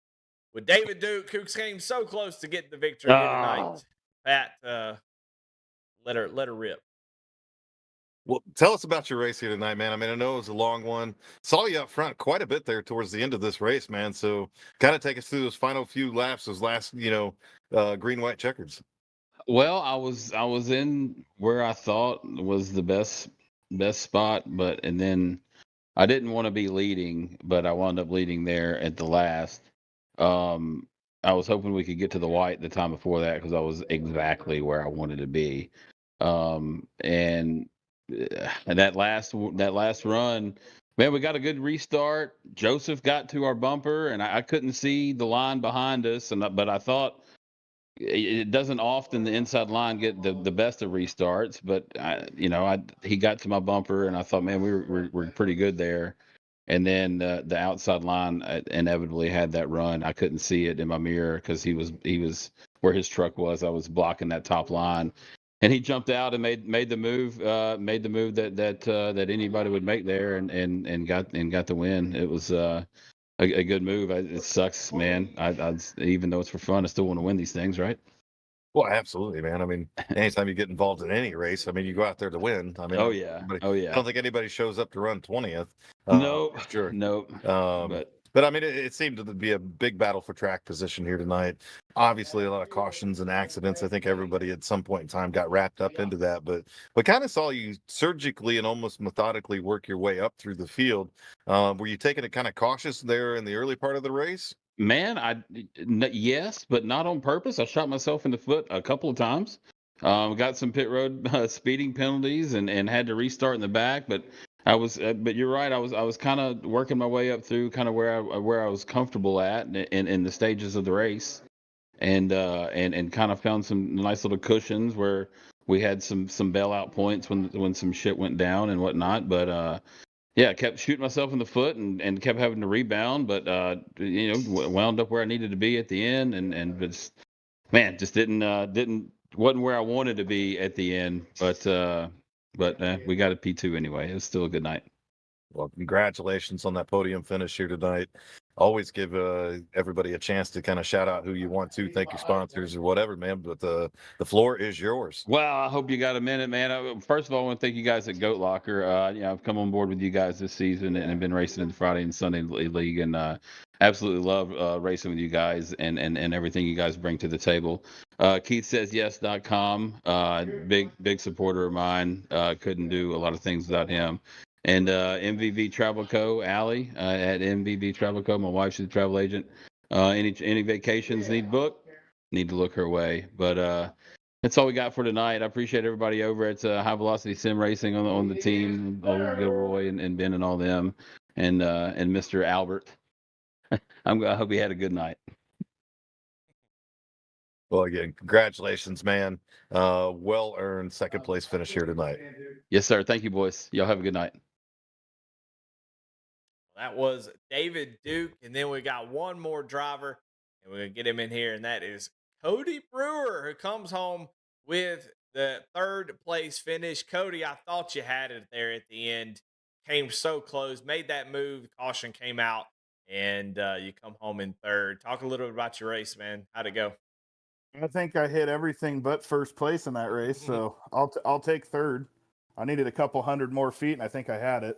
with David Duke, who came so close to getting the victory here tonight. Pat, let her rip. Well, tell us about your race here tonight, man. I mean, I know it was a long one. Saw you up front quite a bit there towards the end of this race, man. So kind of take us through those final few laps, those last, green-white-checkers. Well, I was in where I thought was the best spot, and then I didn't want to be leading, but I wound up leading there at the last. I was hoping we could get to the white the time before that because I was exactly where I wanted to be. And that last run, man, we got a good restart. Joseph got to our bumper, and I couldn't see the line behind us, but I thought it doesn't often the inside line get the best of restarts. But he got to my bumper, and I thought, man, we're pretty good there. And then the outside line inevitably had that run. I couldn't see it in my mirror because he was where his truck was. I was blocking that top line, and he jumped out and made the move that anybody would make there, and got the win. It was a good move. It sucks, man. I even though it's for fun, I still want to win these things, right? Well, absolutely, man. I mean, anytime you get involved in any race, I mean, you go out there to win. I mean, Oh yeah, oh I yeah. don't think anybody shows up to run 20th. Nope, For sure. nope. Um, but I mean, it seemed to be a big battle for track position here tonight. Obviously, a lot of cautions and accidents. I think everybody at some point in time got wrapped up into that. But we kind of saw you surgically and almost methodically work your way up through the field. Were you taking it kind of cautious there in the early part of the race? Man, yes, but not on purpose. I shot myself in the foot a couple of times. Got some pit road speeding penalties and had to restart in the back. But but you're right. I was kind of working my way up through kind of where I was comfortable at in the stages of the race, and kind of found some nice little cushions where we had some bailout points when some shit went down and whatnot. But yeah, I kept shooting myself in the foot and kept having to rebound, but wound up where I needed to be at the end, and just wasn't where I wanted to be at the end, but we got a P2 anyway. It was still a good night. Well, congratulations on that podium finish here tonight. Always give everybody a chance to kind of shout out who you want to, thank your sponsors or whatever, man. But the floor is yours. Well, I hope you got a minute, man. First of all, I want to thank you guys at Goat Locker. I've come on board with you guys this season and have been racing in the Friday and Sunday League, and absolutely love racing with you guys and everything you guys bring to the table. KeithSaysYes.com, big supporter of mine. Couldn't do a lot of things without him. And MVV Travel Co. Allie at MVV Travel Co. My wife, she's a travel agent. Any vacations need to look her way. But that's all we got for tonight. I appreciate everybody over at High Velocity Sim Racing on the team, Gilroy and Ben and all them, and Mr. Albert. I hope he had a good night. Well, again, congratulations, man. Well earned second place finish here tonight. Yes, sir. Thank you, boys. Y'all have a good night. That was David Duke. And then we got one more driver, and we're going to get him in here, and that is Cody Brewer, who comes home with the third place finish. Cody, I thought you had it there at the end. Came so close, made that move. Caution came out, and you come home in third. Talk a little bit about your race, man. How'd it go? I think I hit everything but first place in that race, so I'll take third. I needed a couple hundred more feet, and I think I had it.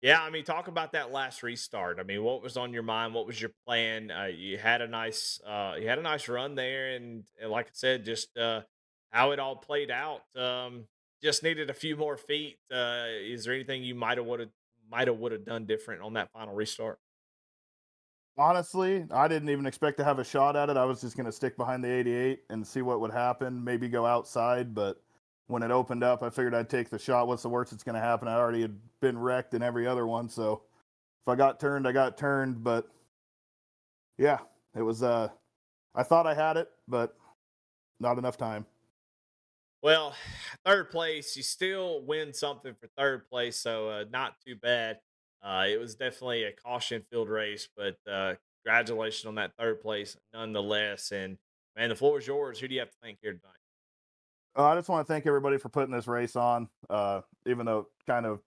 Yeah, I mean, talk about that last restart. I mean, what was on your mind? What was your plan? You had a nice run there, and like I said, just how it all played out. Just needed a few more feet. Is there anything you might have done different on that final restart? Honestly, I didn't even expect to have a shot at it. I was just going to stick behind the 88 and see what would happen, maybe go outside, but when it opened up, I figured I'd take the shot. What's the worst that's going to happen? I already had been wrecked in every other one, so if I got turned, I got turned. But yeah, it was. I thought I had it, but not enough time. Well, third place, you still win something for third place, so not too bad. It was definitely a caution-filled race, but congratulations on that third place nonetheless. And man, the floor is yours. Who do you have to thank here tonight? I just want to thank everybody for putting this race on, even though it kind of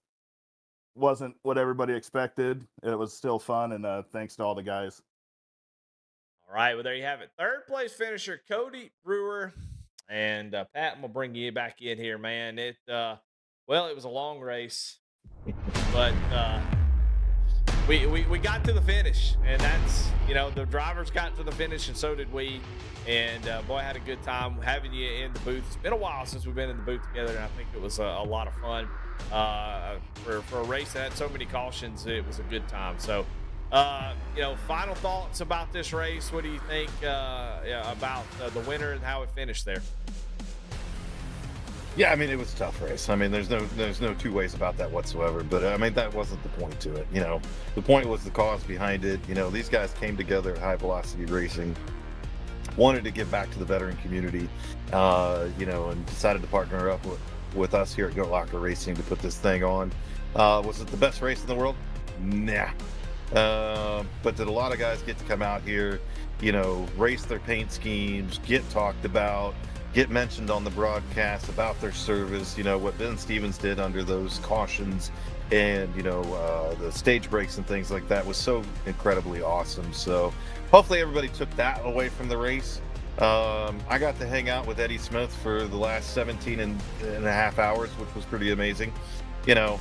wasn't what everybody expected. It was still fun, and thanks to all the guys. All right, well, there you have it. Third place finisher, Cody Brewer. And Pat, I'm going to bring you back in here, man. It was a long race, but we got to the finish, and that's, the drivers got to the finish, and so did we. And boy, I had a good time having you in the booth. It's been a while since we've been in the booth together, and I think it was a lot of fun. For a race that had so many cautions, it was a good time. So, final thoughts about this race. What do you think about the winner and how it finished there? Yeah, I mean, it was a tough race. I mean, there's no two ways about that whatsoever. But I mean, that wasn't the point to it. The point was the cause behind it. These guys came together at High Velocity Racing, wanted to give back to the veteran community, and decided to partner up with us here at Goat Locker Racing to put this thing on. Was it the best race in the world? Nah. But did a lot of guys get to come out here, race their paint schemes, get talked about, get mentioned on the broadcast about their service, what Ben Stevens did under those cautions and, the stage breaks and things like that was so incredibly awesome. So hopefully everybody took that away from the race. I got to hang out with Eddie Smith for the last 17 and a half hours, which was pretty amazing. You know,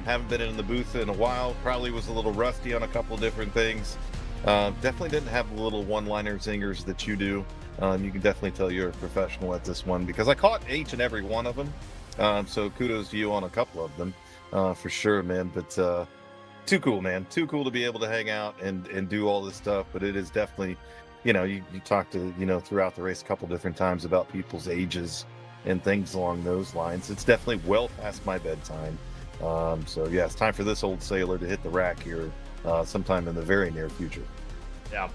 haven't been in the booth in a while. Probably was a little rusty on a couple different things. Definitely didn't have the little one-liner zingers that you do. You can definitely tell you're a professional at this one because I caught each and every one of them. So kudos to you on a couple of them, for sure, man. But too cool, man. Too cool to be able to hang out and do all this stuff. But it is definitely, you know, you talk to, you know, throughout the race a couple different times about people's ages and things along those lines. It's definitely well past my bedtime. So yeah, it's time for this old sailor to hit the rack here sometime in the very near future. Yeah.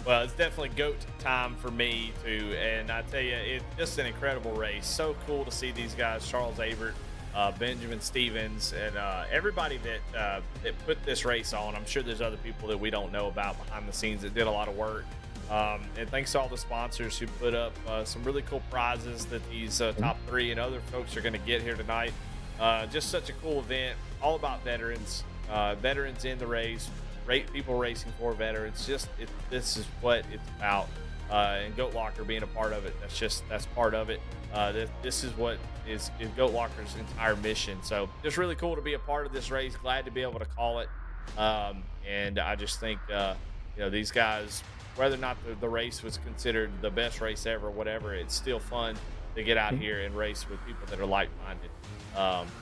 Well, it's definitely GOAT time for me too, and I tell you, it's just an incredible race. So cool to see these guys, Charles Avert, Benjamin Stevens, and everybody that put this race on. I'm sure there's other people that we don't know about behind the scenes that did a lot of work. And thanks to all the sponsors who put up some really cool prizes that these top three and other folks are going to get here tonight. Just such a cool event, all about veterans, veterans in the race. People racing for veterans. This is what it's about, and Goat Locker being a part of it. That's part of it. This is what is Goat Locker's entire mission. So just really cool to be a part of this race. Glad to be able to call it. And I just think you know, these guys, whether or not the race was considered the best race ever, whatever, it's still fun to get out here and race with people that are like-minded.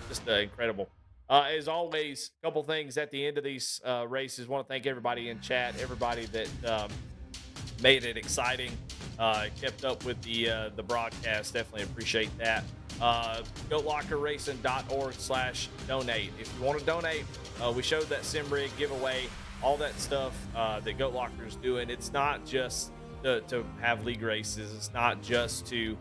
Just incredible. As always, a couple things at the end of these races. Want to thank everybody in chat, everybody that made it exciting, kept up with the broadcast. Definitely appreciate that. GoatLockerRacing.org/donate. If you want to donate, we showed that sim rig giveaway, all that stuff that Goat Locker is doing. It's not just to have league races. It's not just to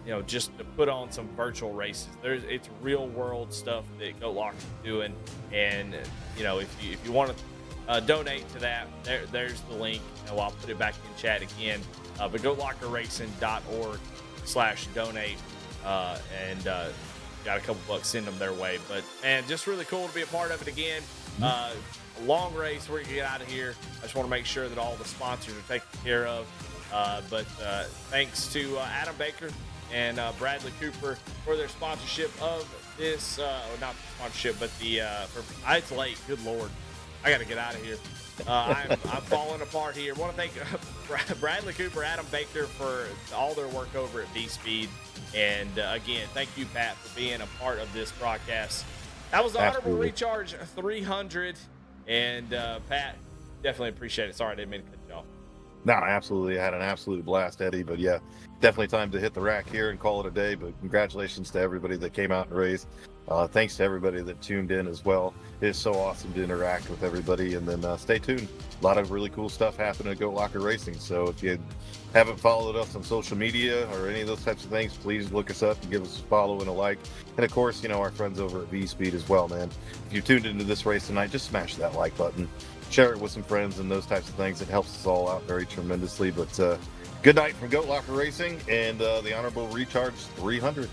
you know, just to put on some virtual races. It's real world stuff that Goat Locker is doing, and you know, if you want to donate to that, there's the link. And I'll put it back in chat again. But GoatLockerRacing.org/donate, and got a couple bucks, send them their way. But man, just really cool to be a part of it again. A long race. We're gonna get out of here. I just want to make sure that all the sponsors are taken care of. But thanks to Adam Baker and Bradley Cooper for their sponsorship of this, not sponsorship, but it's late. Good Lord. I got to get out of here. I'm falling apart here. Want to thank Bradley Cooper, Adam Baker for all their work over at V-Speed. And again, thank you, Pat, for being a part of this broadcast. That was the Honorable Recharge 300. And Pat, definitely appreciate it. Sorry, I didn't mean to cut you off. No, absolutely. I had an absolute blast, Eddie. But yeah, definitely time to hit the rack here and call it a day. But congratulations to everybody that came out and raced. Thanks to everybody that tuned in as well. It is so awesome to interact with everybody. And then stay tuned. A lot of really cool stuff happening at Goat Locker Racing. So if you haven't followed us on social media or any of those types of things, please look us up and give us a follow and a like. And of course, you know, our friends over at V-Speed as well, man. If you tuned into this race tonight, just smash that like button. Share it with some friends and those types of things. It helps us all out very tremendously. But good night from Goat Locker Racing and the Honorable Recharge 300.